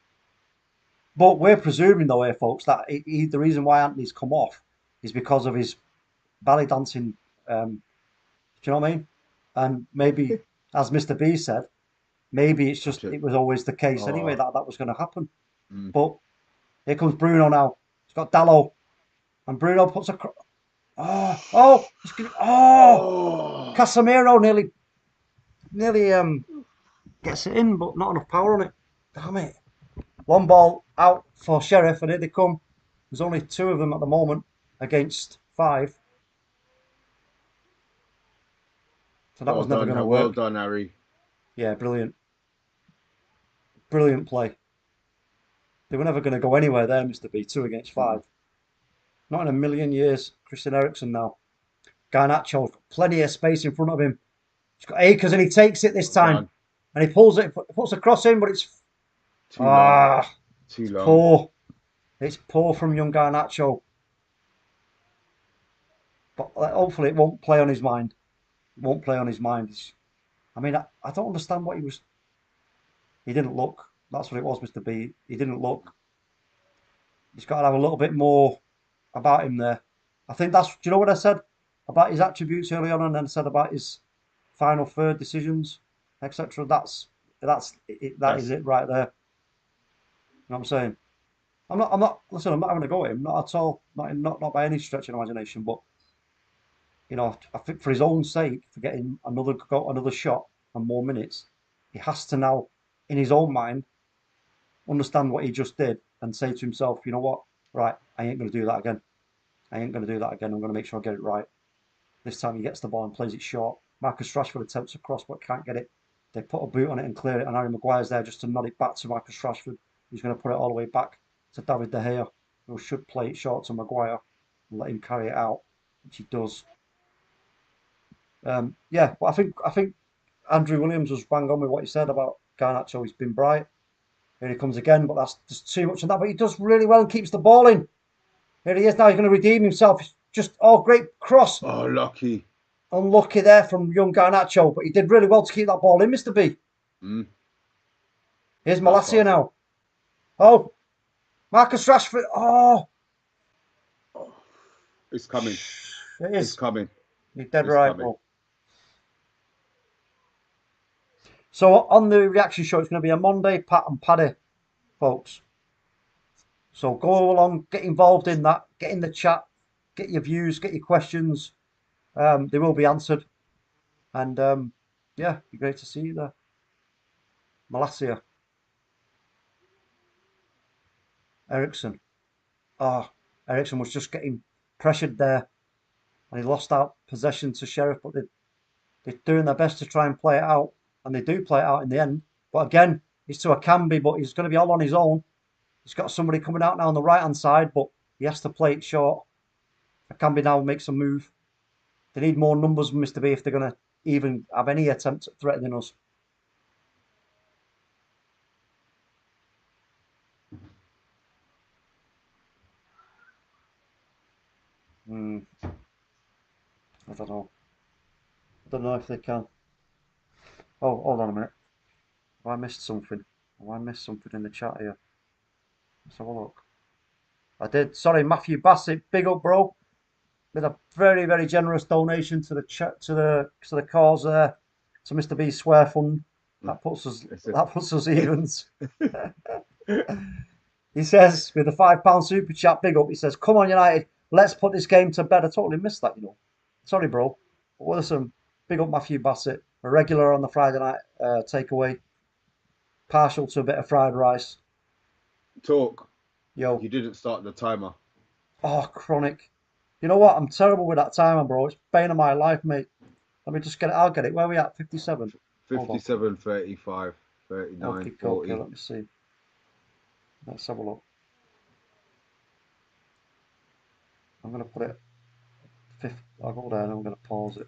But we're presuming, though, here, folks, that the reason why Antony's come off is because of his ballet dancing. Do you know what I mean? And maybe, as Mr. B said, maybe it's just it was always the case anyway that was going to happen. But here comes Bruno now. He's got Dalot, and Bruno puts a. Casemiro nearly gets it in, but not enough power on it. Damn it! One ball out for Sheriff, and here they come. There's only 2 of them at the moment against 5. So that was never going to work. Well done, Harry. Yeah, brilliant. Brilliant play. They were never going to go anywhere there, Mr. B. 2 against 5. Not in a million years. Christian Eriksen now. Garnacho, plenty of space in front of him. He's got acres and he takes it this time. And he pulls it, puts a cross in, but it's too long. Too long. Poor. It's poor from young Garnacho. But hopefully it won't play on his mind. It won't play on his mind. I mean, I don't understand what he was. He didn't look. That's what it was, Mr. B. He didn't look. He's got to have a little bit more about him there. I think that's. Do you know what I said about his attributes early on, and then said about his final third decisions, etc. That is it right there. You know what I'm saying? I'm not. Listen, I'm not having a go at him. Not at all. Not by any stretch of imagination. But I think for his own sake, for getting another shot and more minutes, he has to now, in his own mind, understand what he just did and say to himself, you know what? Right, I ain't going to do that again. I'm going to make sure I get it right. This time he gets the ball and plays it short. Marcus Rashford attempts a cross but can't get it. They put a boot on it and clear it, and Harry Maguire's there just to nod it back to Marcus Rashford, who's going to put it all the way back to David De Gea, who should play it short to Maguire and let him carry it out, which he does. But I think Andrew Williams was bang on with what he said about Garnacho. He's been bright. Here he comes again, but that's just too much on that. But he does really well and keeps the ball in. Here he is now. He's going to redeem himself. Just great cross. Oh, lucky. Unlucky there from young Garnacho, but he did really well to keep that ball in, Mr. B. Here's Malacia now. Oh, Marcus Rashford. Oh, it's coming. It is. It's coming. You're dead right, bro. So on the reaction show, it's going to be a Monday, Pat and Paddy, folks. So go along, get involved in that, get in the chat, get your views, get your questions. They will be answered. And yeah, be great to see you there. Malacia. Eriksen. Eriksen was just getting pressured there. And he lost out possession to Sheriff, but they're doing their best to try and play it out. And they do play it out in the end. But again, he's to a Camby, but he's going to be all on his own. He's got somebody coming out now on the right-hand side, but he has to play it short. Camby now makes a move. They need more numbers, Mr. B, if they're going to even have any attempt at threatening us. I don't know. I don't know if they can. Oh, hold on a minute. Have I missed something? Have I missed something in the chat here? Let's have a look. I did. Sorry, Matthew Bassett. Big up, bro. With a very, very generous donation to the chat, to the cause there, to Mr. B Swear Fund. That puts us evens. He says, with a £5 super chat, big up, he says, come on, United, let's put this game to bed. I totally missed that, you know. Sorry, bro. But listen, big up Matthew Bassett, a regular on the Friday night takeaway, partial to a bit of fried rice. Talk. Yo. You didn't start the timer. Oh, chronic. You know what? I'm terrible with that timer, bro. It's bane of my life, mate. Let me just get it. I'll get it. Where are we at? 57? 57, 35, 39, Okay, 40. okay, let me see. Let's have a look. I'm going to put it. I'll go there and I'm going to pause it.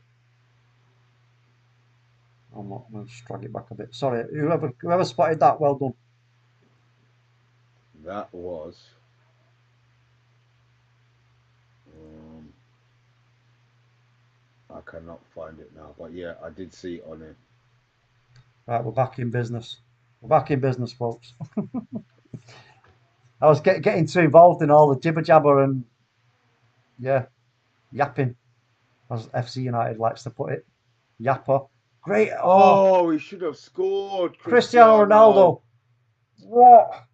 I'm going to just drag it back a bit. Sorry, whoever spotted that, well done. That was. I cannot find it now, but yeah, I did see it on it. Right, we're back in business. We're back in business, folks. I was getting too involved in all the jibber jabber and yapping, as FC United likes to put it. Yapper. Great. Oh, he should have scored. Cristiano Ronaldo. What?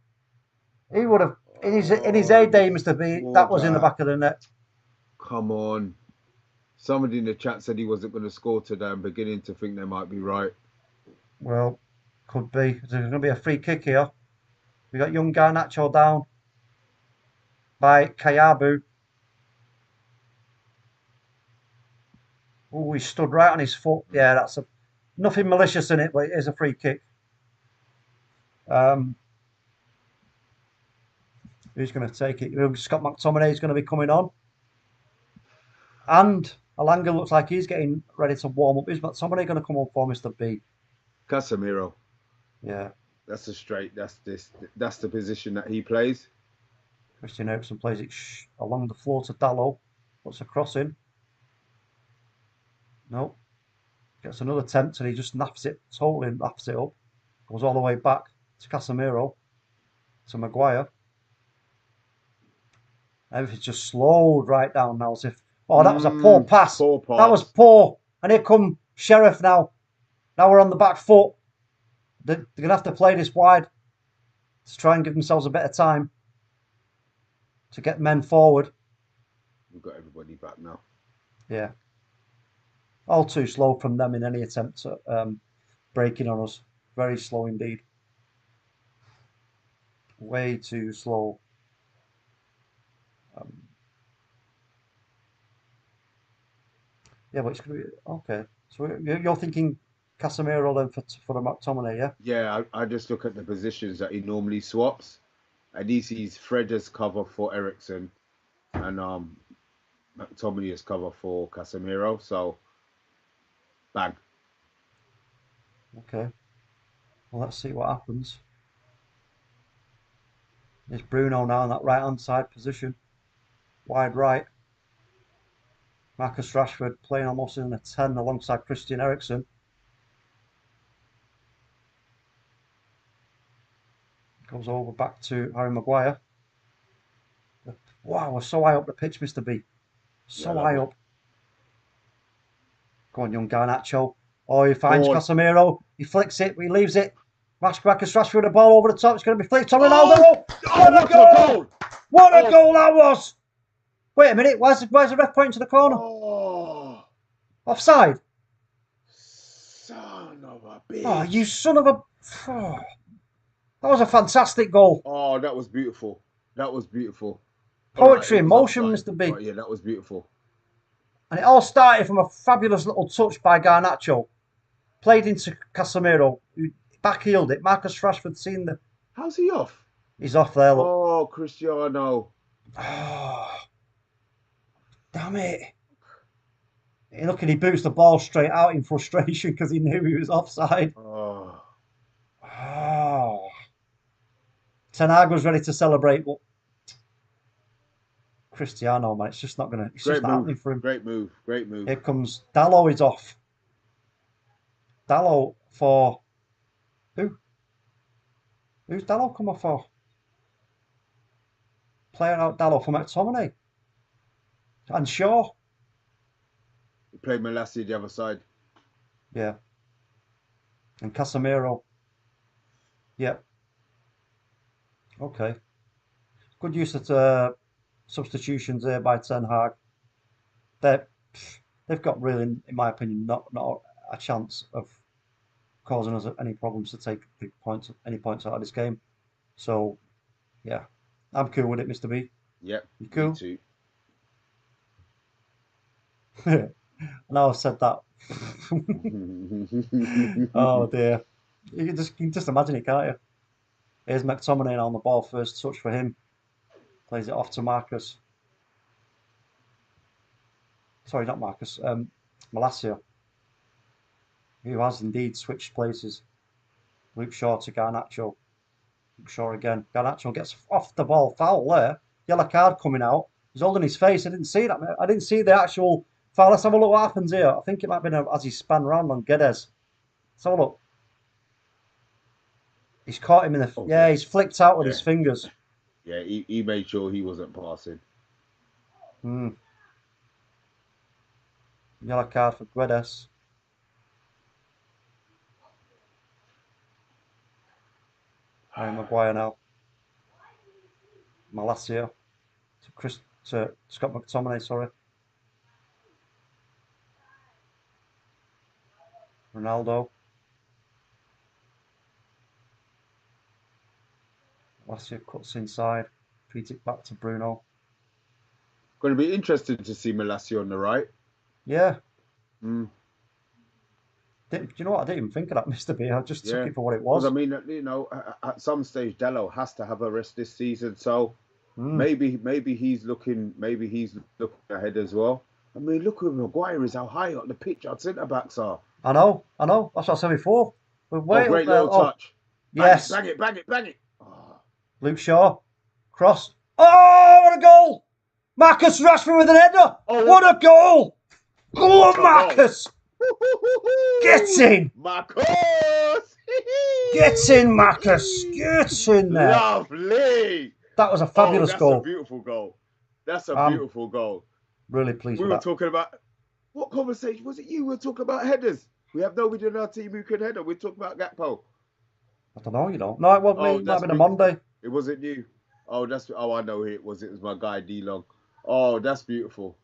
He would have in his heyday, Mr. B. That was in the back of the net. Come on. Somebody in the chat said he wasn't going to score today. I'm beginning to think they might be right. Well, could be. There's going to be a free kick here. We got young Garnacho down by Kayabu. Oh, he stood right on his foot. Yeah, that's nothing malicious in it, but it is a free kick. Who's going to take it? Scott McTominay is going to be coming on. And Alanga looks like he's getting ready to warm up. Is McTominay going to come on for Mr. B? Casemiro. Yeah. That's a straight. That's the position that he plays. Christian Eriksen plays it along the floor to Dalot. Puts a cross in. No. Gets another attempt and he just totally naps it up. Goes all the way back to Casemiro. To Maguire. Everything's just slowed right down now as if, oh, that was a poor pass. Poor pass. That was poor. And here come Sheriff now. Now we're on the back foot. They're going to have to play this wide to try and give themselves a bit of time to get men forward. We've got everybody back now. Yeah. All too slow from them in any attempt at breaking on us. Very slow indeed. Way too slow. Yeah, but it's going to be okay. So you're thinking Casemiro then for the McTominay, yeah? Yeah, I just look at the positions that he normally swaps, and he sees Fred as cover for Eriksen, and McTominay as cover for Casemiro. So, bang. Okay. Well, let's see what happens. There's Bruno now in that right-hand side position. Wide right. Marcus Rashford playing almost in a 10 alongside Christian Eriksen. Goes over back to Harry Maguire. Wow, we're so high up the pitch, Mr. B. So high up. Go on, young Garnacho. Oh, he finds Casemiro. He flicks it, he leaves it. Marcus Rashford with the ball over the top. It's going to be flicked on Ronaldo. What a goal! What a goal that was! Wait a minute, where's the ref pointing to the corner? Oh, offside? Son of a bitch. Oh, you son of a... Oh, that was a fantastic goal. Oh, that was beautiful. That was beautiful. Poetry in motion, Mr. B. Yeah, that was beautiful. And it all started from a fabulous little touch by Garnacho. Played into Casemiro, who backheeled it. Marcus Rashford seen the... How's he off? He's off there, look. Oh, Cristiano. Oh, damn it. Look, and he boots the ball straight out in frustration because he knew he was offside. Oh. Ten Hag was ready to celebrate, but Cristiano, man, it's just not going to... It's just not happening for him. Great move. Great move. Here comes... Dalot is off. Dalot for... Who? Who's Dalot come off for? Playing out Dalot for McTominay. And Shaw. He played Malassi the other side. Yeah. And Casemiro. Yep. Okay. Good use of substitutions there by Ten Hag. They've got really, in my opinion, not a chance of causing us any problems to take any points out of this game. So, yeah, I'm cool with it, Mr. B. Yep. You cool? Me too. Now I've said that. Oh dear. You can just imagine it, can't you? Here's McTominay on the ball, first touch for him. Plays it off to Marcus. Sorry, not Marcus. Malacia, who has indeed switched places. Luke Shaw to Garnacho. Luke Shaw again. Garnacho gets off the ball. Foul there. Yellow card coming out. He's holding his face. I didn't see that. I didn't see the actual foul. Let's have a look what happens here. I think it might have been as he span round on Guedes. Let's have a look. He's caught him in the... yeah, he's flicked out with his fingers. Yeah, he made sure he wasn't passing. Yellow card for Guedes. Harry Maguire now. Malacia to Scott McTominay, sorry. Ronaldo. Malacia cuts inside. Feeds it back to Bruno. Going to be interesting to see Malacia on the right. Yeah. Do you know what? I didn't even think of that, Mr. B. I just took it for what it was. I mean, you know, at some stage, Dalot has to have a rest this season, so maybe he's looking ahead as well. I mean, look at Maguire is how high up the pitch our centre backs are. I know. That's what I said before. We're way great little touch. Yes. Bang it. Oh. Luke Shaw. Cross. Oh, what a goal! Marcus Rashford with an header. Oh, what a goal! Go on, Marcus! Get in! Marcus! Get in, Marcus! Get in there! Lovely! That was a fabulous goal. That's a beautiful goal. That's a beautiful goal. Really pleased with that. We were talking about... What conversation? Was it you? We were talking about headers. We have nobody in our team who can header. We're talking about Gakpo. I don't know, you know. No, it wasn't me. It might have been a Monday. It wasn't you. Oh, I know who it was. It was my guy, D-Long. Oh, that's beautiful.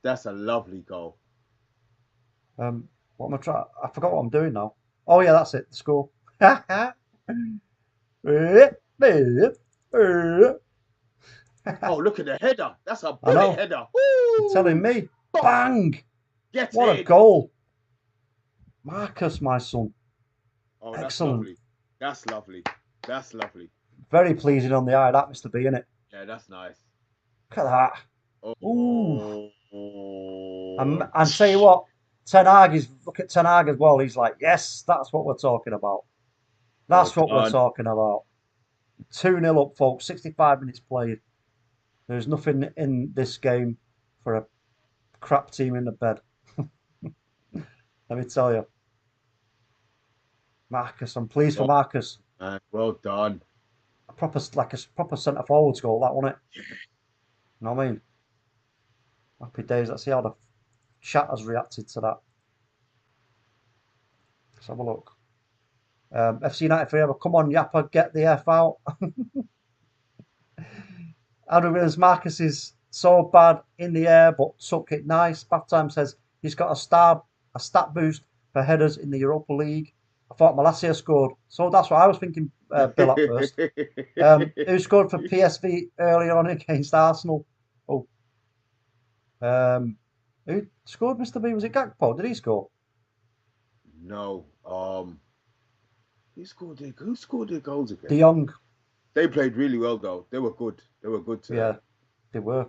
That's a lovely goal. What am I trying? I forgot what I'm doing now. Oh yeah, that's it. The score. Oh, look at the header. That's a brilliant header. You're telling me. Bang! What a goal. Marcus, my son. Oh, excellent. That's lovely. That's lovely. Very pleasing on the eye, that, Mr. B, innit? Yeah, that's nice. Look at that. Oh. Ooh. And tell you what, look at Ten Hag as well. He's like, yes, that's what we're talking about. That's what we're talking about. 2-0 up, folks. 65 minutes played. There's nothing in this game for a crap team in the bed. Let me tell you. Marcus, I'm pleased for Marcus. Well done. A proper centre forwards goal, that, wasn't it? You know what I mean? Happy days. Let's see how the chat has reacted to that. Let's have a look. FC United Forever, come on, Yappa, get the F out. Andrew Williams, Marcus is so bad in the air, but took it nice. Bathtime says he's got a stat boost for headers in the Europa League. I thought Malacia scored, so that's what I was thinking. Bill at first. Who scored for PSV earlier on against Arsenal? Oh, who scored, Mr. B? Was it Gakpo? Did he score? No. Who scored the goals again? De Jong. They played really well though. They were good. They were good today. Yeah, they were.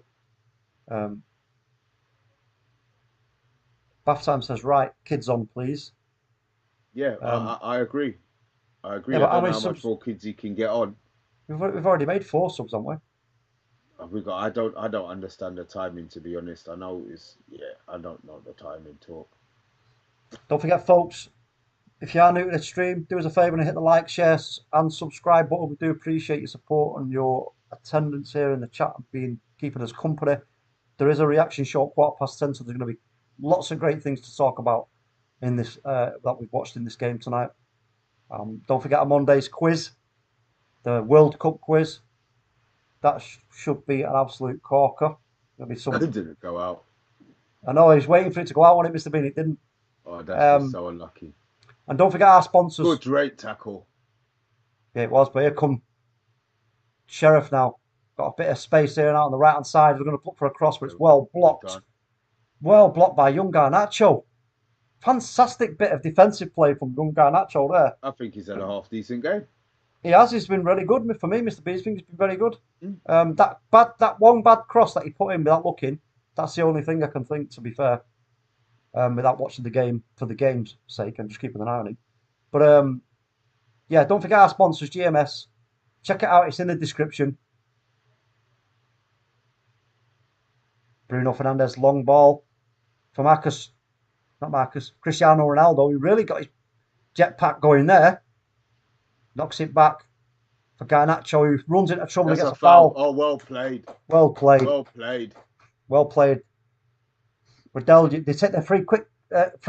Bath time says, right, kids on, please. Yeah, I agree. I agree. Yeah, I don't know how much more kids he can get on. We've already made 4 subs, haven't we? I don't understand the timing, to be honest. I know I don't know the timing talk. Don't forget, folks, if you are new to the stream, do us a favour and hit the like, share and subscribe button. We do appreciate your support and your attendance here in the chat and keeping us company. There is a reaction show 10:15, so there's going to be lots of great things to talk about in this that we've watched in this game tonight. Don't forget our Monday's quiz, the World Cup quiz. That should be an absolute corker. There'll be It some. didn't go out. I know, I was waiting for it to go out on it, Mr. Bean. It didn't. Oh, that's just so unlucky. And don't forget our sponsors. Good rate tackle. Yeah, it was, but here come Sheriff now. Got a bit of space here now on the right hand side. We're going to put for a cross, but it's well blocked. Well blocked by young Garnacho. Fantastic bit of defensive play from young Garnacho there. I think he's had a half decent game. He has. He's been really good for me, Mr. B. I think he's been very good. That one bad cross that he put in without looking. That's the only thing I can think. To be fair, without watching the game for the game's sake and just keeping an eye on him. But yeah, don't forget our sponsors, GMS. Check it out. It's in the description. Bruno Fernandes, long ball for Cristiano Ronaldo. He really got his jetpack going there. Knocks it back for Garnacho, who runs into trouble and gets a foul. Oh, well played. Well played. Well played. Well played. Riddell, they take the free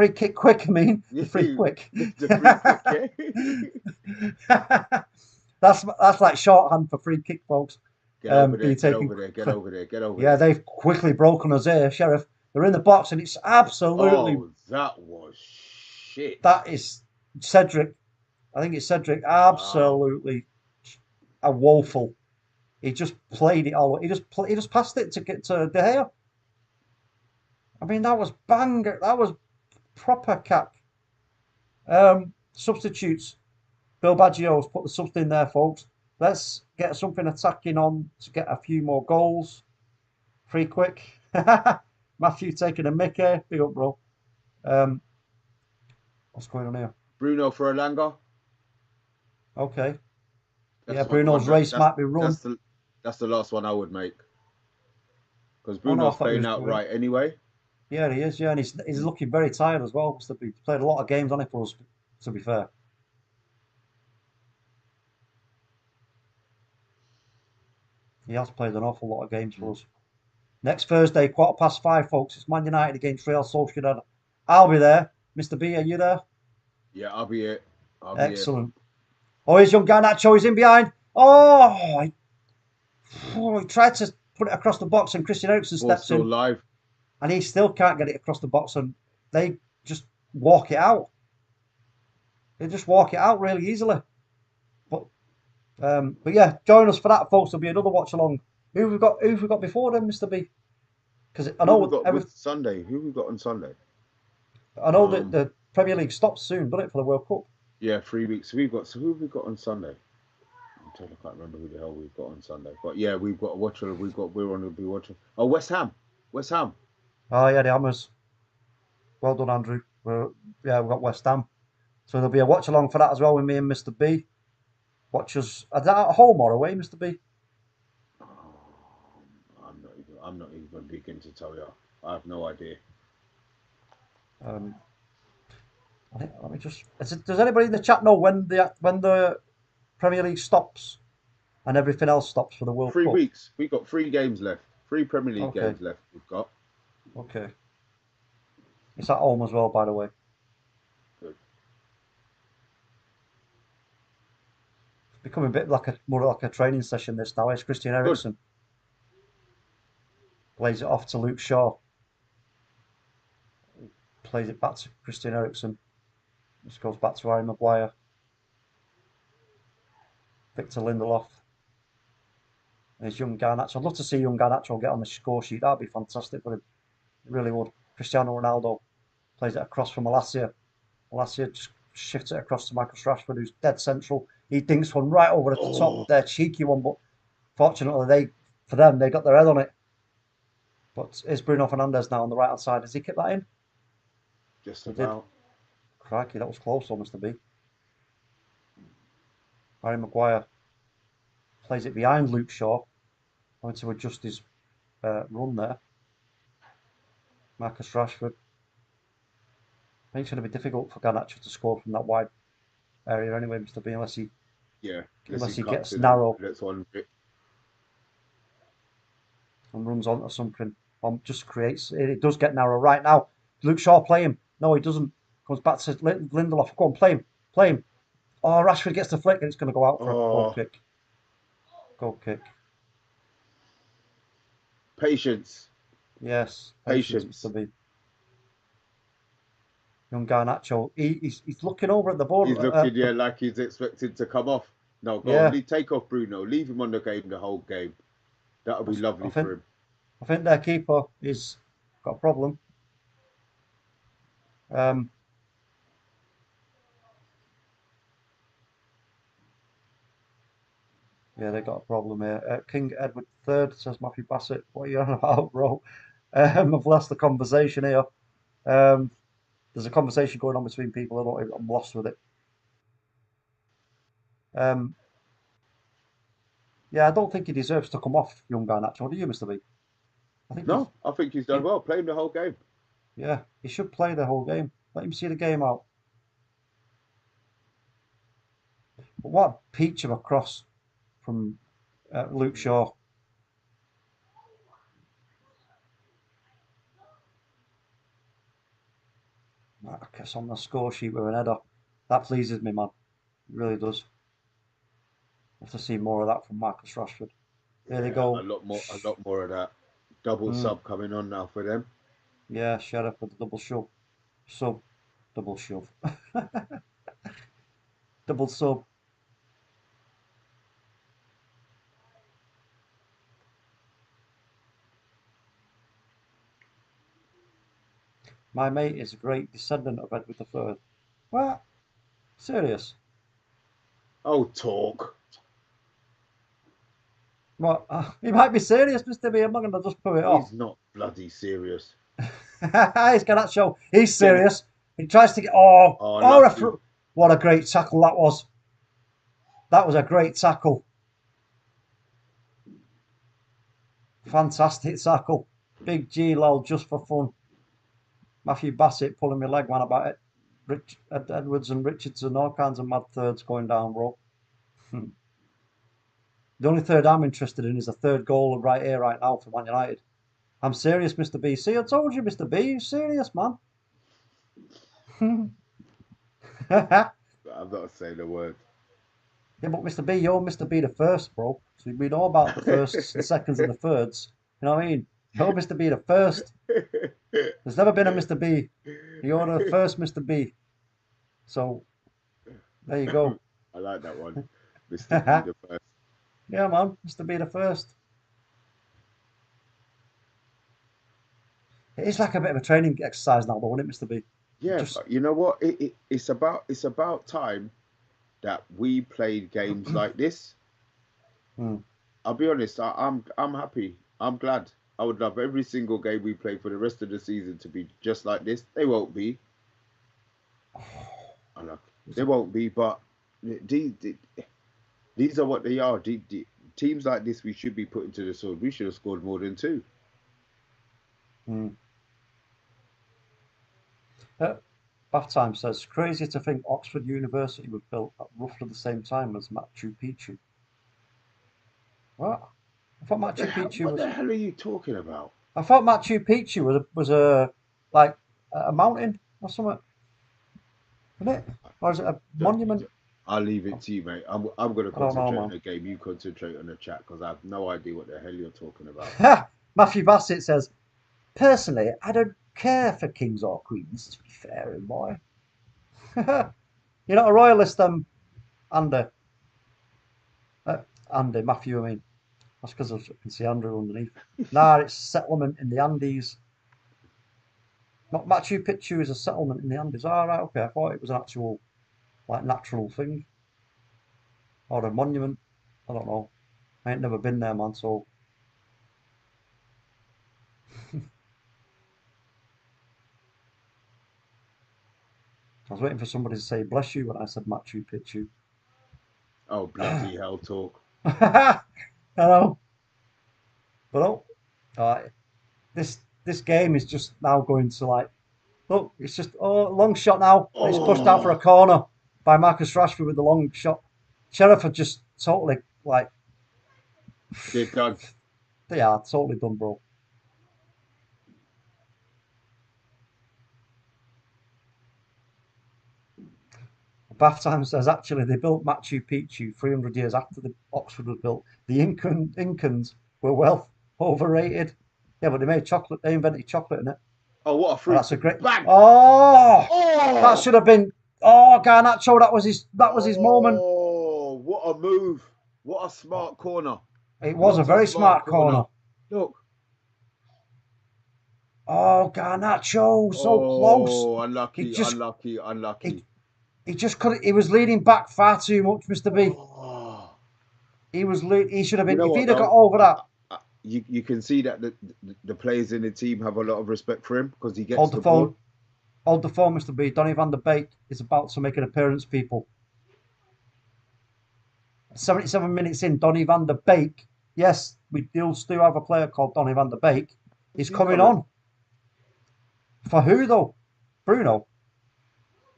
kick quick, I mean. The free quick. The free kick, That's like shorthand for free kick, folks. Get over there, get over there. Yeah, they've quickly broken us here, Sheriff. They're in the box and it's absolutely... Oh, that was shit. That is Cedric. I think it's Cedric. Absolutely a woeful. He just played it all. He just passed it to get to De Gea. I mean, that was banger. That was proper cap. Substitutes. Bill Baggio's put the subs in there, folks. Let's get something attacking on to get a few more goals. Free quick. Matthew taking a Mickey. Big up, bro. What's going on here? Bruno for Elanga. Okay. Yeah, Bruno's race might be run. That's the last one I would make. Because Bruno's playing out right anyway. Yeah, he is. Yeah, and he's looking very tired as well. He's played a lot of games on it for us, to be fair. He has played an awful lot of games for us. Next Thursday, 5:15, folks. It's Man United against Real Sociedad. I'll be there. Mr. B, are you there? Yeah, I'll be here. Excellent. Oh, here's young Garnacho. He's in behind. Oh, he tried to put it across the box and Christian Eriksen steps in. Live. And he still can't get it across the box and they just walk it out. They just walk it out really easily. But yeah, join us for that, folks. There'll be another watch along. Who we got before then, Mr. B? Because I know Sunday. Who we got on Sunday? I know that the Premier League stops soon, doesn't it, for the World Cup? Yeah, 3 weeks. So who have we got on Sunday? I can't remember who the hell we've got on Sunday. But yeah, we've got a watcher. We're going to be watching. Oh, West Ham. Oh yeah, the Hammers. Well done, Andrew. We've got West Ham. So there'll be a watch along for that as well with me and Mr. B. Watch us. Is that at home or away, Mr. B? I'm not even beginning to tell you. I have no idea. Let me just. Does anybody in the chat know when the Premier League stops and everything else stops for the World Cup? 3 weeks. We've got 3 games left. 3 Premier League games left. We've got. Okay. It's at home as well, by the way. Good. It's becoming a bit more like a training session this now. It's Christian Eriksen. Plays it off to Luke Shaw. Plays it back to Christian Eriksen. This goes back to Harry Maguire. Victor Lindelof. And his young Garnacho. I'd love to see young Garnacho get on the score sheet. That'd be fantastic for him. It really would. Cristiano Ronaldo plays it across from Malacia. Malacia just shifts it across to Michael Rashford, who's dead central. He dinks one right over at the top. Their cheeky one, but fortunately they got their head on it. But is Bruno Fernandes now on the right hand side? Does he kick that in? Just about. Crikey, that was close, Mr. B. Harry Maguire plays it behind Luke Shaw. Going to adjust his run there. Marcus Rashford. I think it's going to be difficult for Garnacho to score from that wide area anyway, Mr. B, unless he gets narrow and runs onto something. Just creates it does get narrow right now. Luke Shaw play him. No, he doesn't. Comes back to Lindelof. Go on, play him. Oh, Rashford gets the flick and it's going to go out for a goal kick. Goal kick. Patience. Yes, Patience. Mr. B. Young Garnacho, he's looking over at the board. He's looking, yeah, like he's expected to come off. No, go Yeah. on, take off Bruno. Leave him on the game the whole game. That'll be lovely for him. I think their keeper is got a problem. Yeah, they got a problem here. King Edward III says Matthew Bassett. What are you on about, bro? I've lost the conversation here. There's a conversation going on between people. I'm lost with it. Yeah, I don't think he deserves to come off, young Garnacho. Do you, Mr. B? I think he's done well. Play him the whole game. Yeah, he should play the whole game. Let him see the game out. But what a peach of a cross from Luke Shaw. Marcus on the score sheet with an header. That pleases me, man. It really does. I have to see more of that from Marcus Rashford. There they go. A lot more of that. Double sub coming on now for them. Yeah, Sheriff with the double shove. Double shove. Double sub. My mate is a great descendant of Edward III. What? Serious? Oh, talk. What? He might be serious, Mr. B. I'm not going to just put it off. He's not bloody serious. He's got that show. He's serious. He tries to get. What a great tackle that was. That was a great tackle. Fantastic tackle. Big G lol just for fun. Matthew Bassett pulling my leg, man, about it. Edwards and Richardson, all kinds of mad thirds going down, bro. The only third I'm interested in is a third goal right here, right now for Man United. I'm serious, Mr. B. See, I told you, Mr. B. You're serious, man. I'm not saying a word. Yeah, but Mr. B, you're Mr. B the first, bro. So we know about the firsts, the seconds, and the thirds. You know what I mean? You're Mr. B the first. There's never been a Mr. B. You're the first Mr. B. So, there you go. I like that one. Mr. B the first. Yeah, man. Mr. B the first. It is like a bit of a training exercise now, though, isn't it, Mr. B? Yeah, but you know what? It's about time that we played games like this. I'll be honest. I'm happy. I'm glad. I would love every single game we play for the rest of the season to be just like this. They won't be. They won't be, but these are what they are. Teams like this, we should be putting to the sword. We should have scored more than 2. Bath Time says, crazy to think Oxford University was built at roughly the same time as Machu Picchu. What? I thought Machu Picchu was... What the hell are you talking about? I thought Machu Picchu was a mountain or something. Isn't it? Or is it a monument? I'll leave it to you, mate. I'm going to concentrate on the game. You concentrate on the chat because I have no idea what the hell you're talking about. Matthew Bassett says, personally, I don't care for kings or queens, to be fair, boy. You're not a royalist, Andy. Andy, Matthew, I mean. That's because I can see Andrew underneath. Nah, it's settlement in the Andes. Machu Picchu is a settlement in the Andes. All right, okay. I thought it was an actual, natural thing. Or a monument. I don't know. I ain't never been there, man, so... I was waiting for somebody to say bless you when I said Machu Picchu. Oh, bloody hell, talk. I know. But this game is just now going to look, it's just long shot now. It's pushed out for a corner by Marcus Rashford with the long shot. Sheriff are just totally they're done. They are totally done, bro. Bath Time says, actually, they built Machu Picchu 300 years after the Oxford was built. The Incans were well overrated. Yeah, but they made chocolate. They invented chocolate in it. Oh, what a Oh, free that's a kick. great. Bang! Oh, that Oh! should have been. Oh, Garnacho. That was his moment. Oh, what a move. What a smart corner. It was a What a very smart smart corner. corner. Look. Oh, Garnacho, so close. Oh, He unlucky, just, unlucky, he, unlucky. he just couldn't. He was leaning back far too much, Mr. B. Oh. He should have You been. know If what, he'd have got though? over that, You can see that the players in the team have a lot of respect for him because he gets hold the the ball. phone. Hold the phone, Mr. B. Donny van der Beek is about to make an appearance, people. 77 minutes in, Donny van der Beek. Yes, we still have a player called Donny van der Beek. He's coming on. For who, though? Bruno?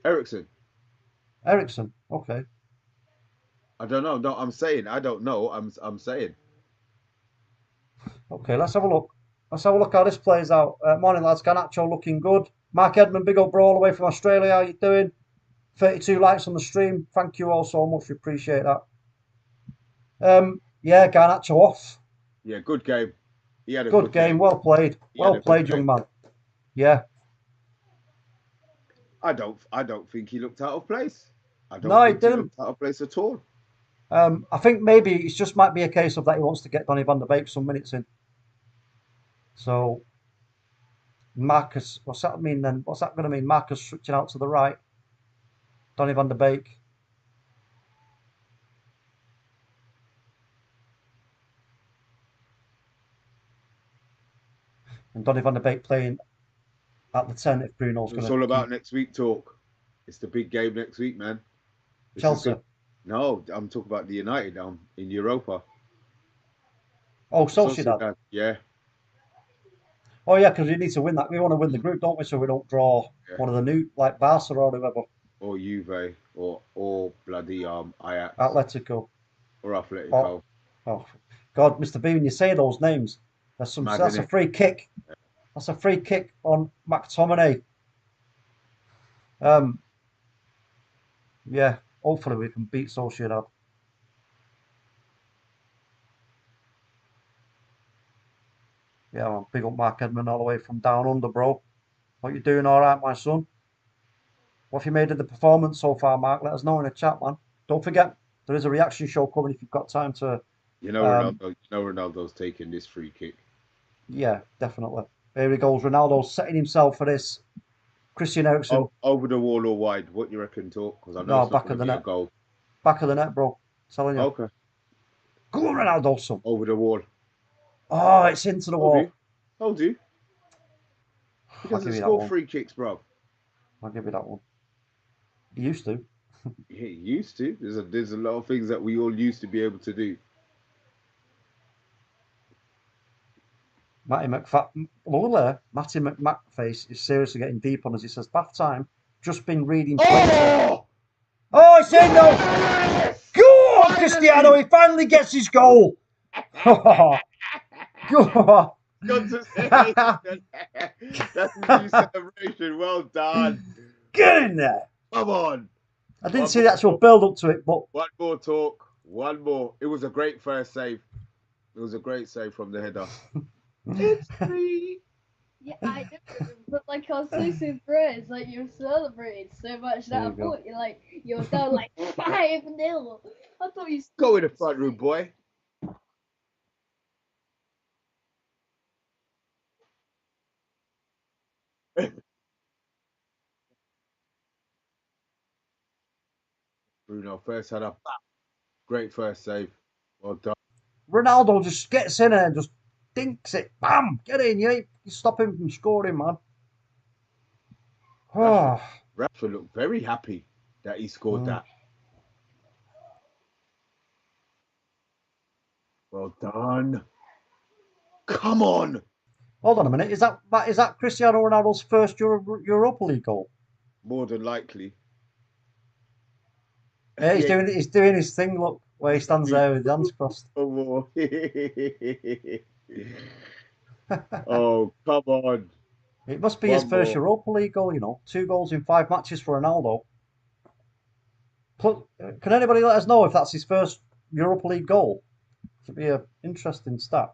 Eriksen. Eriksen. Okay. I don't know. No, I'm saying I don't know. I'm saying. Okay, let's have a look. Let's have a look how this plays out. Morning, lads. Garnacho looking good. Mark Edmund, big old brawl away from Australia. How you doing? 32 likes on the stream. Thank you all so much. We appreciate that. Yeah, Garnacho off. Yeah, good game. He had a Good game. Well played. Well played, young man. Yeah. I don't think he looked out of place. I don't No, he think he didn't. looked out of place at all. I think maybe it just might be a case of that he wants to get Donny van der Beek some minutes in. So Marcus, what's that mean then? What's that going to mean? Marcus switching out to the right. Donny van der Beek. And Donny van der Beek playing at the 10 if Bruno's going to. It's all about next week talk. It's the big game next week, man. Chelsea. No, I'm talking about the United in Europa. Oh, Sociedad. Yeah. Oh, yeah, because we need to win that. We want to win the group, don't we? So we don't draw one of the new, like Barca or whoever. Or Juve, or bloody Ajax. Atletico. Or Atletico. Oh, God, Mr. B, when you say those names, that's a free kick. That's a free kick on McTominay. Yeah, hopefully we can beat Sociedad. Yeah, man, big up Mark Edmund all the way from down under, bro. What you doing all right, my son? What have you made of the performance so far, Mark? Let us know in the chat, man. Don't forget, there is a reaction show coming if you've got time to... Ronaldo's taking this free kick. Yeah, definitely. Here he goes. Ronaldo's setting himself for this. Christian Eriksen. Over the wall or wide? What you reckon, talk? Because I know it's back of the net. Goal. Back of the net, bro. Telling you. Okay. Go on, Ronaldo, son. Over the wall. Oh, it's into the wall. Told you. He doesn't score free kicks, bro. I'll give you that one. He used to. He used to. There's a lot of things that we all used to be able to do. Matty McFace is seriously getting deep on us. He says, bath time. Just been reading. Oh! Oh, it's in though. Yes! Go on, Cristiano. He finally gets his goal. Go on. That's a new celebration. Well done. Get in there. Come on. I didn't see the actual build up to it, but one more talk. One more. It was a great first save. It was a great save from the header. It's free. Yeah, I know, but like I was so surprised, like you're celebrating so much that I thought you're down like 5-0. I thought you go in the front room, boy. Bruno first header. Great first save. Well done. Ronaldo just gets in and just dinks it. Bam! Get in. You stop him from scoring, man. Rashford looked very happy that he scored that. Well done. Come on. Hold on a minute. Is that Cristiano Ronaldo's first Europa League goal? More than likely. Yeah, he's doing his thing. Look where he stands there with his hands crossed. Oh, come on. It must be his first Europa League goal, you know. 2 goals in 5 matches for Ronaldo. Can anybody let us know if that's his first Europa League goal? Should be an interesting stat.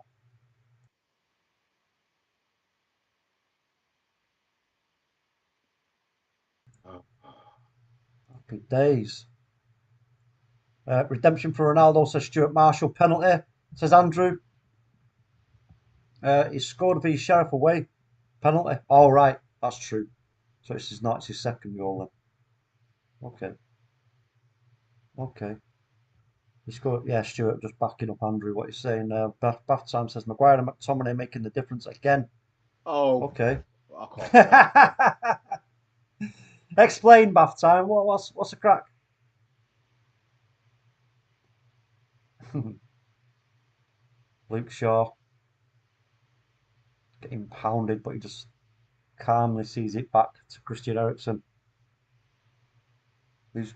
Happy days. Redemption for Ronaldo, says Stuart Marshall. Penalty, says Andrew. He scored for Sheriff away. Penalty. All right, that's true. So it's his second goal then. Okay. Okay. He scored. Yeah, Stuart just backing up Andrew. What he's saying. Bath Time says Maguire and McTominay making the difference again. Oh, Okay. I can't. Explain, Bath Time. What's the crack? Luke Shaw getting pounded, but he just calmly sees it back to Christian Eriksen. Who's,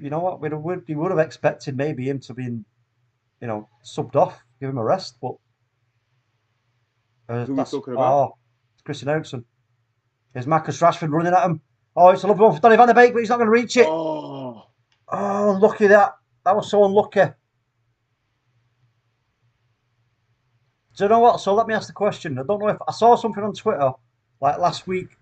you know what? We would have expected maybe him to be, subbed off, give him a rest, but Who are we talking about? Christian Eriksen. There's Marcus Rashford running at him. Oh, it's a lovely one for Donny van de Beek, but he's not going to reach it. Oh, unlucky that. That was so unlucky. Do you know what? So let me ask the question. I don't know if I saw something on Twitter like last week,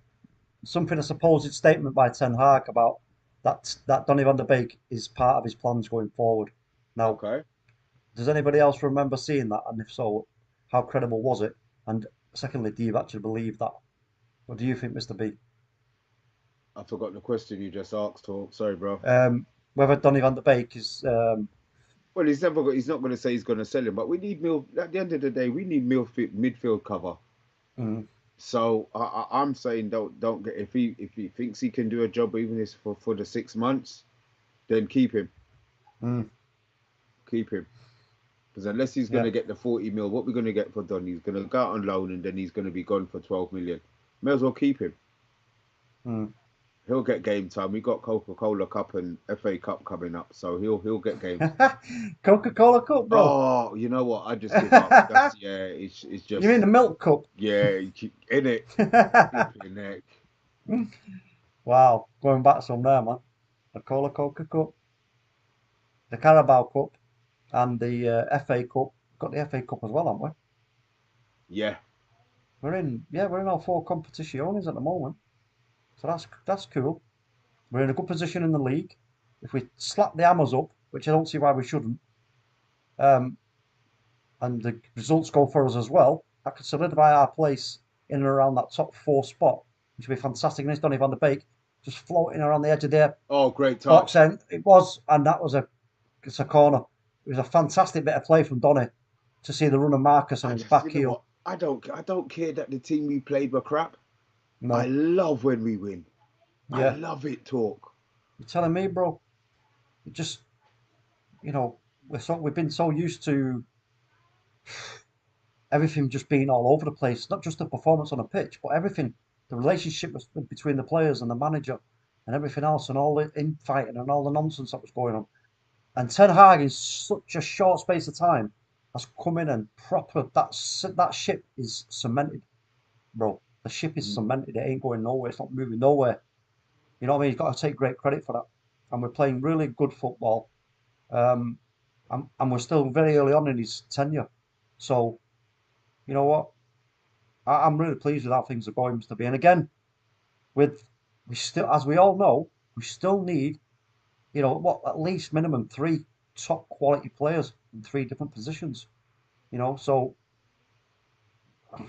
a supposed statement by Ten Hag about that Donny van de Beek is part of his plans going forward. Now, okay. does anybody else remember seeing that? And if so, how credible was it? And secondly, do you actually believe that? What do you think, Mr. B? I forgot the question you just asked. Sorry, bro. Whether Donny van de Beek is. Well, he's not going to say he's going to sell him, but we need at the end of the day, we need midfield cover. So I'm saying don't get if he thinks he can do a job even if for the 6 months, then keep him. Keep him. Because unless he's going to get the 40 mil, what we're going to get for Don? He's going to go out on loan and then he's going to be gone for 12 million. May as well keep him. He'll get game time. We got Coca-Cola Cup and FA Cup coming up, so he'll get game. Coca-Cola Cup, bro. Oh, you know what? I just give up. It's just. You mean the milk cup? Yeah, in it. Flipping neck. Wow, going back some there, man. The Coca Cup, the Carabao Cup, and the FA Cup. Got the FA Cup as well, haven't we? Yeah. We're in all 4 competitions at the moment. So that's cool. We're in a good position in the league. If we slap the Hammers up, which I don't see why we shouldn't, and the results go for us as well, that could solidify our place in and around that top 4 spot, which would be fantastic. And it's Donny van de Beek just floating around the edge of there. Oh, great touch. It was, and that was it's a corner. It was a fantastic bit of play from Donny to see the run of Marcus on his back heel. I don't care that the team we played were crap. No. I love when we win. Yeah. I love it, talk. You're telling me, bro? It just, we've been so used to everything just being all over the place. Not just the performance on a pitch, but everything. The relationship between the players and the manager and everything else and all the infighting and all the nonsense that was going on. And Ten Hag in such a short space of time has come in and that ship is cemented, bro. The ship is cemented. It ain't going nowhere. It's not moving nowhere. You know what I mean? You've got to take great credit for that. And we're playing really good football. And we're still very early on in his tenure. So, you know what? I'm really pleased with how things are going, Mr. B. And again, we still, as we all know, we still need, at least minimum 3 top quality players in 3 different positions. So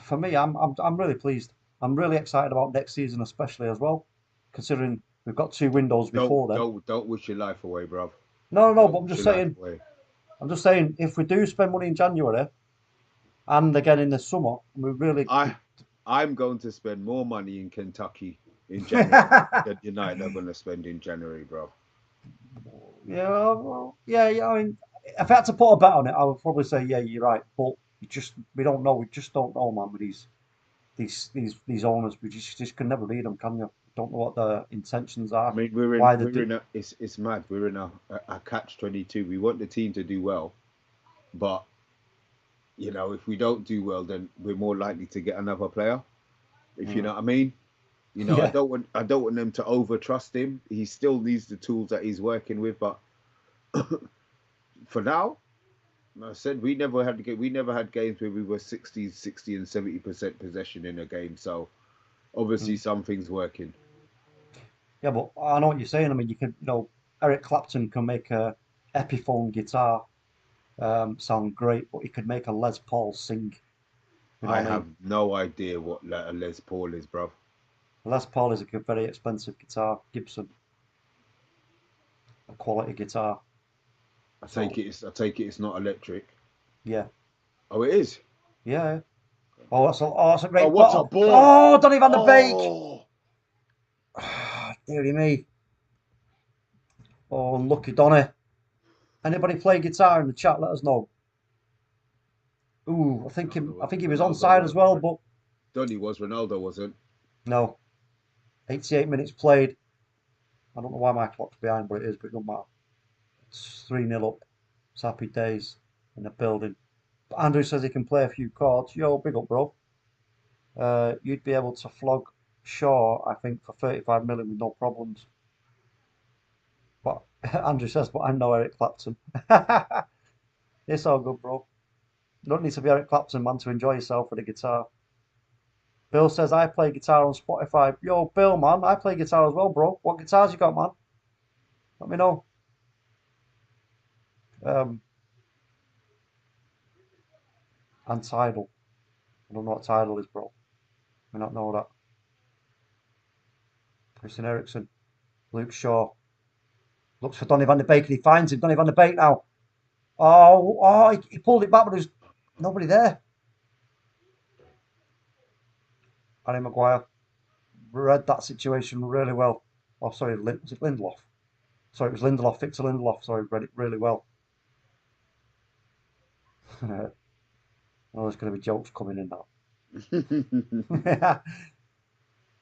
for me, I'm really pleased. I'm really excited about next season, especially as well, considering we've got 2 windows before then. Don't wish your life away, bruv. No, but I'm just saying, if we do spend money in January and again in the summer, we really. I'm going to spend more money in Kentucky in January than United are going to spend in January, bro. Yeah, well, yeah. I mean, if I had to put a bet on it, I would probably say, yeah, you're right. But we don't know. We just don't know, man. With these owners, we just can never read them, can you? Don't know what their intentions are. I mean, it's mad. We're in a catch-22. We want the team to do well, but if we don't do well, then we're more likely to get another player. If you know what I mean. Yeah. I don't want them to over trust him. He still needs the tools that he's working with, but for now, I said we never had games where we were 60 and 70% possession in a game. So obviously something's working. Yeah, but I know what you're saying. I mean, you can, Eric Clapton can make a Epiphone guitar sound great, but he could make a Les Paul sing. You know I what I have mean? no idea what a Les Paul is, bro. A Les Paul is a very expensive guitar, Gibson, a quality guitar. So I take it it's not electric. yeah, Oh, it is. yeah. Oh, that's a Oh, great what a ball. ball! Oh, Donny van de Beek. Oh, Dearie me. Oh, lucky Donny. Anybody play guitar in the chat? Let us know. Ooh, I think he was Ronaldo onside as was. well, but Donny was. Ronaldo wasn't. no. 88 minutes played. I don't know why my clock's behind, but it is, but it doesn't matter. It's 3-0 up. It's happy days in the building. But Andrew says he can play a few chords. Yo, big up, bro. You'd be able to flog Shaw, I think, for 35 million with no problems. But Andrew says, but I'm no Eric Clapton. It's all good, bro. You don't need to be Eric Clapton, man, to enjoy yourself with a guitar. Bill says, I play guitar on Spotify. Yo, Bill, man, I play guitar as well, bro. What guitars you got, man? Let me know. And Tidal. I don't know what Tidal is, bro. I not know that. Christian Eriksen. Luke Shaw. Looks for Donny van de Beek and he finds him. Donny van de Beek now. Oh, he pulled it back, but there's nobody there. Harry Maguire read that situation really well. Oh, sorry, was it Lindelof? Sorry, it was Lindelof, Victor Lindelof. Sorry, read it really well. Oh, there's going to be jokes coming in now.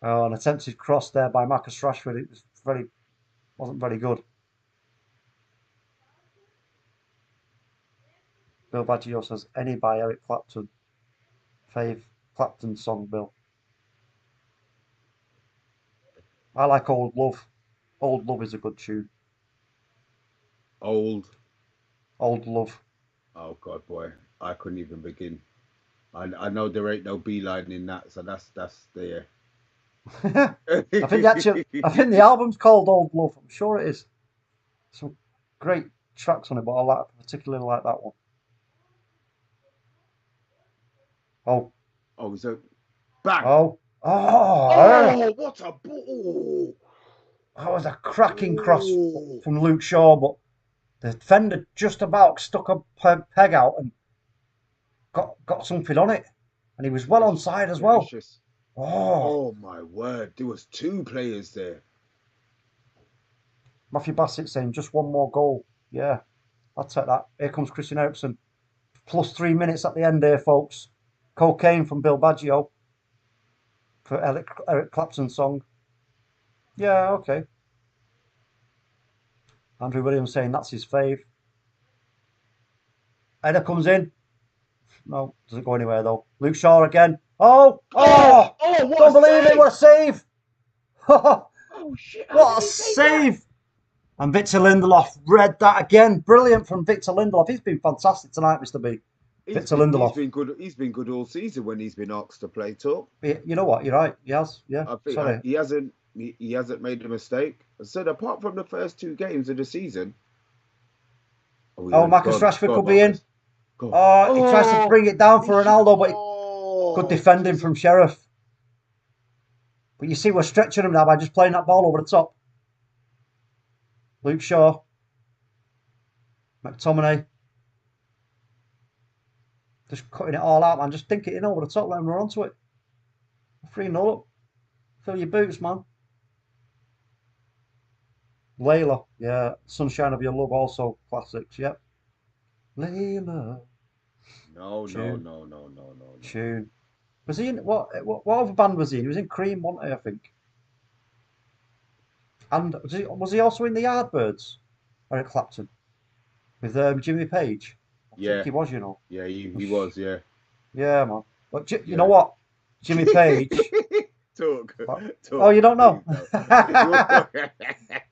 Oh, an attempted cross there by Marcus Rashford. It wasn't very good. Bill Baggio says, any by Eric Clapton. Fave Clapton song, Bill. I like Old Love. Old Love is a good tune. Old Love. Oh God, boy, I couldn't even begin. I know there ain't no beeline in that, so that's there. I think the album's called Old Love. I'm sure it is. Some great tracks on it, but I particularly like that one. Oh, so bang! Oh, What a ball! That was a cracking cross from Luke Shaw, but the defender just about stuck a peg out and got something on it, and he was well onside as well. Oh my word! There was two players there. Matthew Bassett saying just one more goal. Yeah, I'll take that. Here comes Christian Eriksen. Plus 3 minutes at the end here, folks. Cocaine from Bill Baggio for Eric Clapton's song. Yeah, okay. Andrew Williams saying that's his fave. Header comes in. No, doesn't go anywhere though. Luke Shaw again. Don't believe it. What a save! Oh shit! What a save! And Victor Lindelof read that again. Brilliant from Victor Lindelof. He's been fantastic tonight, Mr. B. Victor Lindelof. He's been good all season when he's been asked to play top. You know what? You're right. He has. Yeah. I think he hasn't made a mistake. I said apart from the first 2 games of the season. Marcus Rashford could be in. He tries to bring it down for Ronaldo, but good defending from Sheriff. But you see, we're stretching him now by just playing that ball over the top. Luke Shaw. McTominay. Just cutting it all out, man. Just dink it in over the top, let him run onto it. 3-0 up. Fill your boots, man. Layla. Yeah. Sunshine of Your Love also. Classics, yep. Layla. No. Tune. Was he in what other band was he in? He was in Cream, wasn't he, I think. And was he also in the Yardbirds? Eric Clapton. With Jimmy Page? I think he was, you know. Yeah, he was, yeah. Yeah, man. But you know what? Jimmy Page. Talk. Oh, you don't know?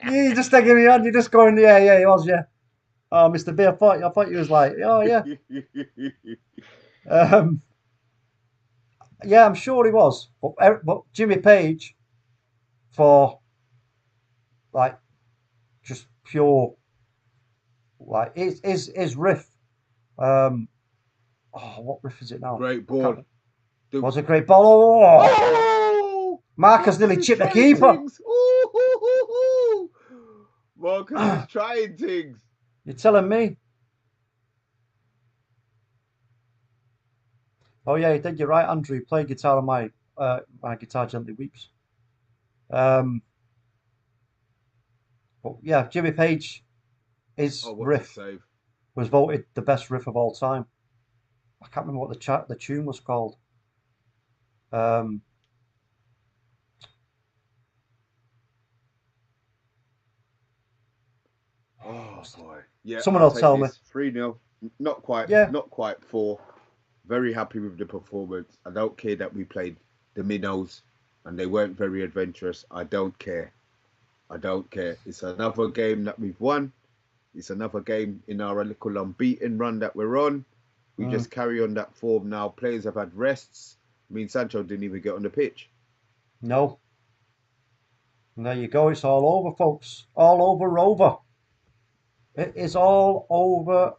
You're just taking me on. You're just going, yeah, he was, yeah. Oh, Mr. B, I thought you was like, oh, yeah. Yeah, I'm sure he was. But Jimmy Page, for like just pure, like his riff. What riff is it now? Great ball. Was a great ball. Oh! Marcus nearly chipped the keeper. Marcus is trying things. You're telling me? Oh yeah, you did. You're right, Andrew. Play guitar on my guitar gently weeps. But yeah, Jimmy Page, his riff was voted the best riff of all time. I can't remember what the tune was called. Oh boy. Yeah. Someone will tell me. 3-0. Not quite. Yeah. Not quite 4. Very happy with the performance. I don't care that we played the minnows and they weren't very adventurous. I don't care. I don't care. It's another game that we've won. It's another game in our little unbeaten run that we're on. We just carry on that form now. Players have had rests. I mean, Sancho didn't even get on the pitch. No. And there you go. It's all over, folks. All over Rover. It is all over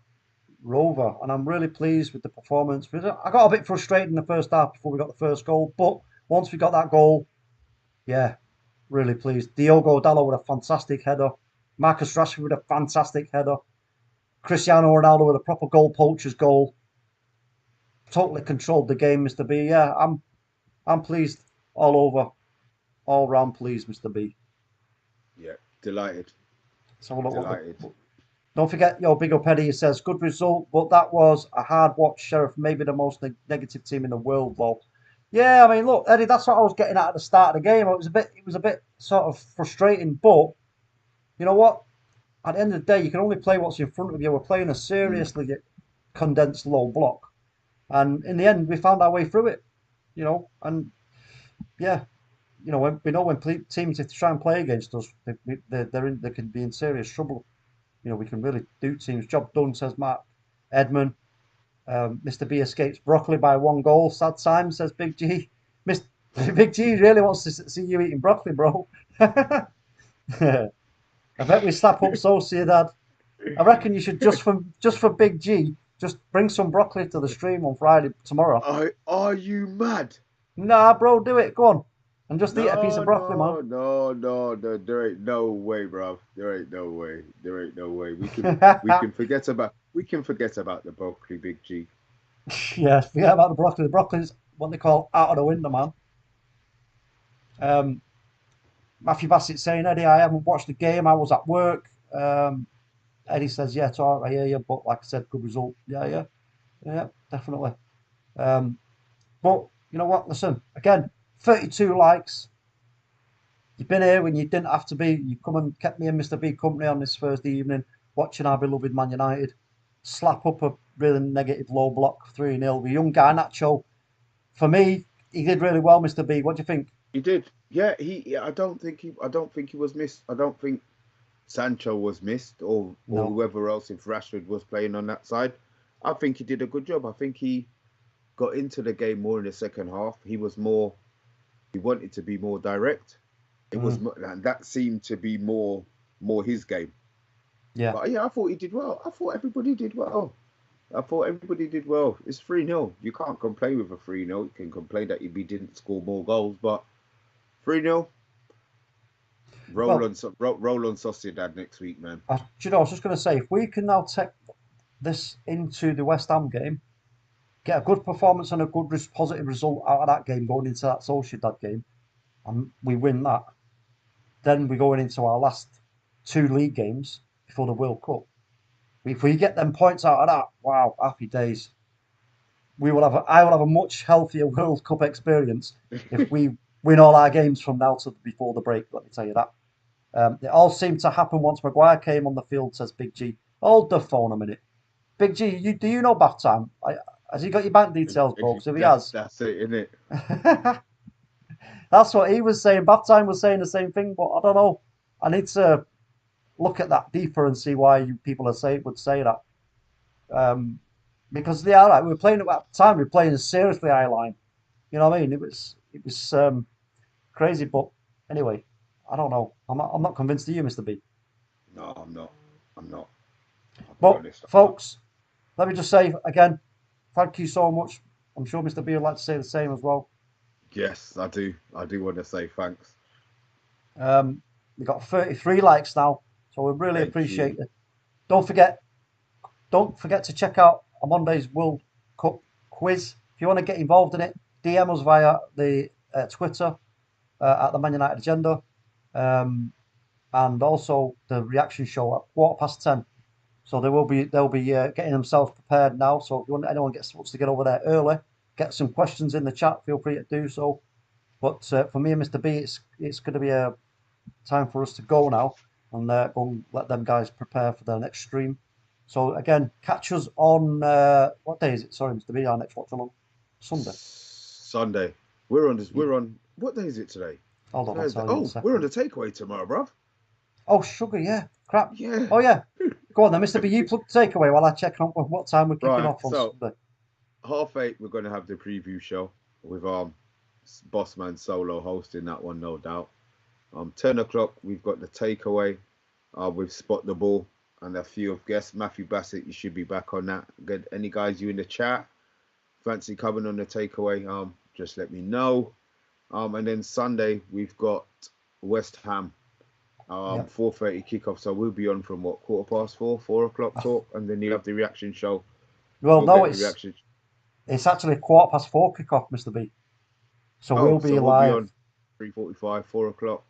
Rover. And I'm really pleased with the performance. I got a bit frustrated in the first half before we got the first goal. But once we got that goal, yeah, really pleased. Diogo Dalot with a fantastic header. Marcus Rashford with a fantastic header. Cristiano Ronaldo with a proper goal poacher's goal. Totally controlled the game, Mr. B. Yeah, I'm pleased all over. All round pleased, Mr. B. Yeah, delighted. So don't forget, your big up Eddie says, good result, but that was a hard watch, Sheriff. Maybe the most negative team in the world, though. Yeah, I mean, look, Eddie, that's what I was getting at the start of the game. It was a bit sort of frustrating, but you know what? At the end of the day, you can only play what's in front of you. We're playing a seriously condensed low block. And in the end, we found our way through it, you know. And yeah, you know, when teams have to try and play against us, they can be in serious trouble. You know, we can really do teams. Job done, says Mark Edmund. Mr. B escapes broccoli by 1 goal. Sad time, says Big G. Big G really wants to see you eating broccoli, bro. I bet we slap up Sociedad. I reckon you should just for Big G. Just bring some broccoli to the stream on Friday tomorrow. Are you mad? Nah, bro, do it. Go on. And just eat a piece of broccoli, man. No. There ain't no way, bro. There ain't no way. We can forget about the broccoli, Big G. Yeah, forget about the broccoli. The broccoli's what they call out of the window, man. Matthew Bassett saying, Eddie, I haven't watched the game. I was at work. Eddie says, yeah, it's all right, I hear you, but like I said, good result. Yeah, definitely. But you know what? Listen, again, 32 likes. You've been here when you didn't have to be. You come and kept me and Mr. B company on this Thursday evening, watching our beloved Man United slap up a really negative low block 3-0 with young Garnacho. For me, he did really well, Mr. B. What do you think? He did. Yeah, I don't think he was missed. I don't think Sancho was missed or whoever else, if Rashford was playing on that side. I think he did a good job. I think he got into the game more in the second half. He wanted to be more direct. It was, and that seemed to be more his game. Yeah. But yeah, I thought he did well. I thought everybody did well. It's 3-0. You can't complain with a 3-0. You can complain that he didn't score more goals, but 3-0. Roll on Sociedad next week, man. Do you know, I was just going to say, if we can now take this into the West Ham game, get a good performance and a good positive result out of that game going into that Sociedad game, and we win that, then we're going into our last 2 league games before the World Cup. If we get them points out of that, wow, happy days. I will have a much healthier World Cup experience if we win all our games from now to before the break, let me tell you that. It all seemed to happen once Maguire came on the field, says Big G. Hold the phone a minute. Big G, do you know bath time? Has he got your bank details, folks? If he has. That's it, isn't it? That's what he was saying. Bath time was saying the same thing, but I don't know. I need to look at that deeper and see why you people would say that. Because we were playing at that time. We were playing seriously high line. You know what I mean? It was crazy, but anyway, I don't know. I'm not convinced of you, Mr. B. No, I'm not. I'm not. I'll be But honest. folks, let me just say again, thank you so much. I'm sure Mr. B would like to say the same as well. Yes, I do. I do want to say thanks. We got 33 likes now, so we really Thank appreciate you. it. Don't forget to check out Monday's World Cup quiz. If you want to get involved in it, DM us via the Twitter at the Man United Agenda, and also the reaction show at 10:15. So they'll be getting themselves prepared now. So if anyone wants to get over there early, get some questions in the chat. Feel free to do so. But for me and Mr. B, it's going to be a time for us to go now and go and let them guys prepare for their next stream. So again, catch us on what day is it? Sorry, Mr. B, our next Watchalong. Sunday. Sunday. We're on this. We're on. What day is it today? Hold on, I'll Thursday. tell you in a Oh, second. we're on the takeaway tomorrow, bruv. Oh, sugar, yeah. Crap. Yeah. Oh, yeah. Go on then, Mr. B, you plug the takeaway while I check on what time we're kicking Right, off on so Sunday. 8:30, we're going to have the preview show with Bossman Solo hosting that one, no doubt. 10 o'clock, we've got the takeaway with Spot the Ball and a few of guests. Matthew Bassett, you should be back on that. Get any guys you in the chat fancy coming on the takeaway? Just let me know. And then Sunday, we've got West Ham. 4:30 kickoff, so we'll be on from what, 4:15, 4 o'clock talk, and then you have the reaction show. Well, We'll no, get the reaction. it's actually 4:15 kickoff, Mr. B. So we'll be so we'll live. be on 3:45, 4 o'clock.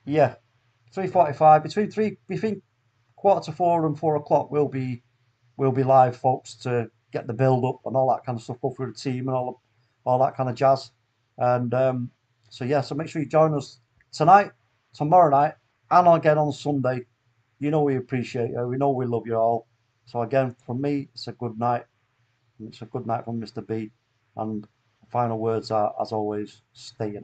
Yeah, 3:45 between 3:45 and 4 o'clock. We'll be live, folks, to get the build up and all that kind of stuff, go through the team and all that kind of jazz. And so make sure you join us tonight, tomorrow night, and again on Sunday. You know we appreciate you. We know we love you all. So again, from me, it's a good night. It's a good night from Mr. B. And final words are, as always, stay in.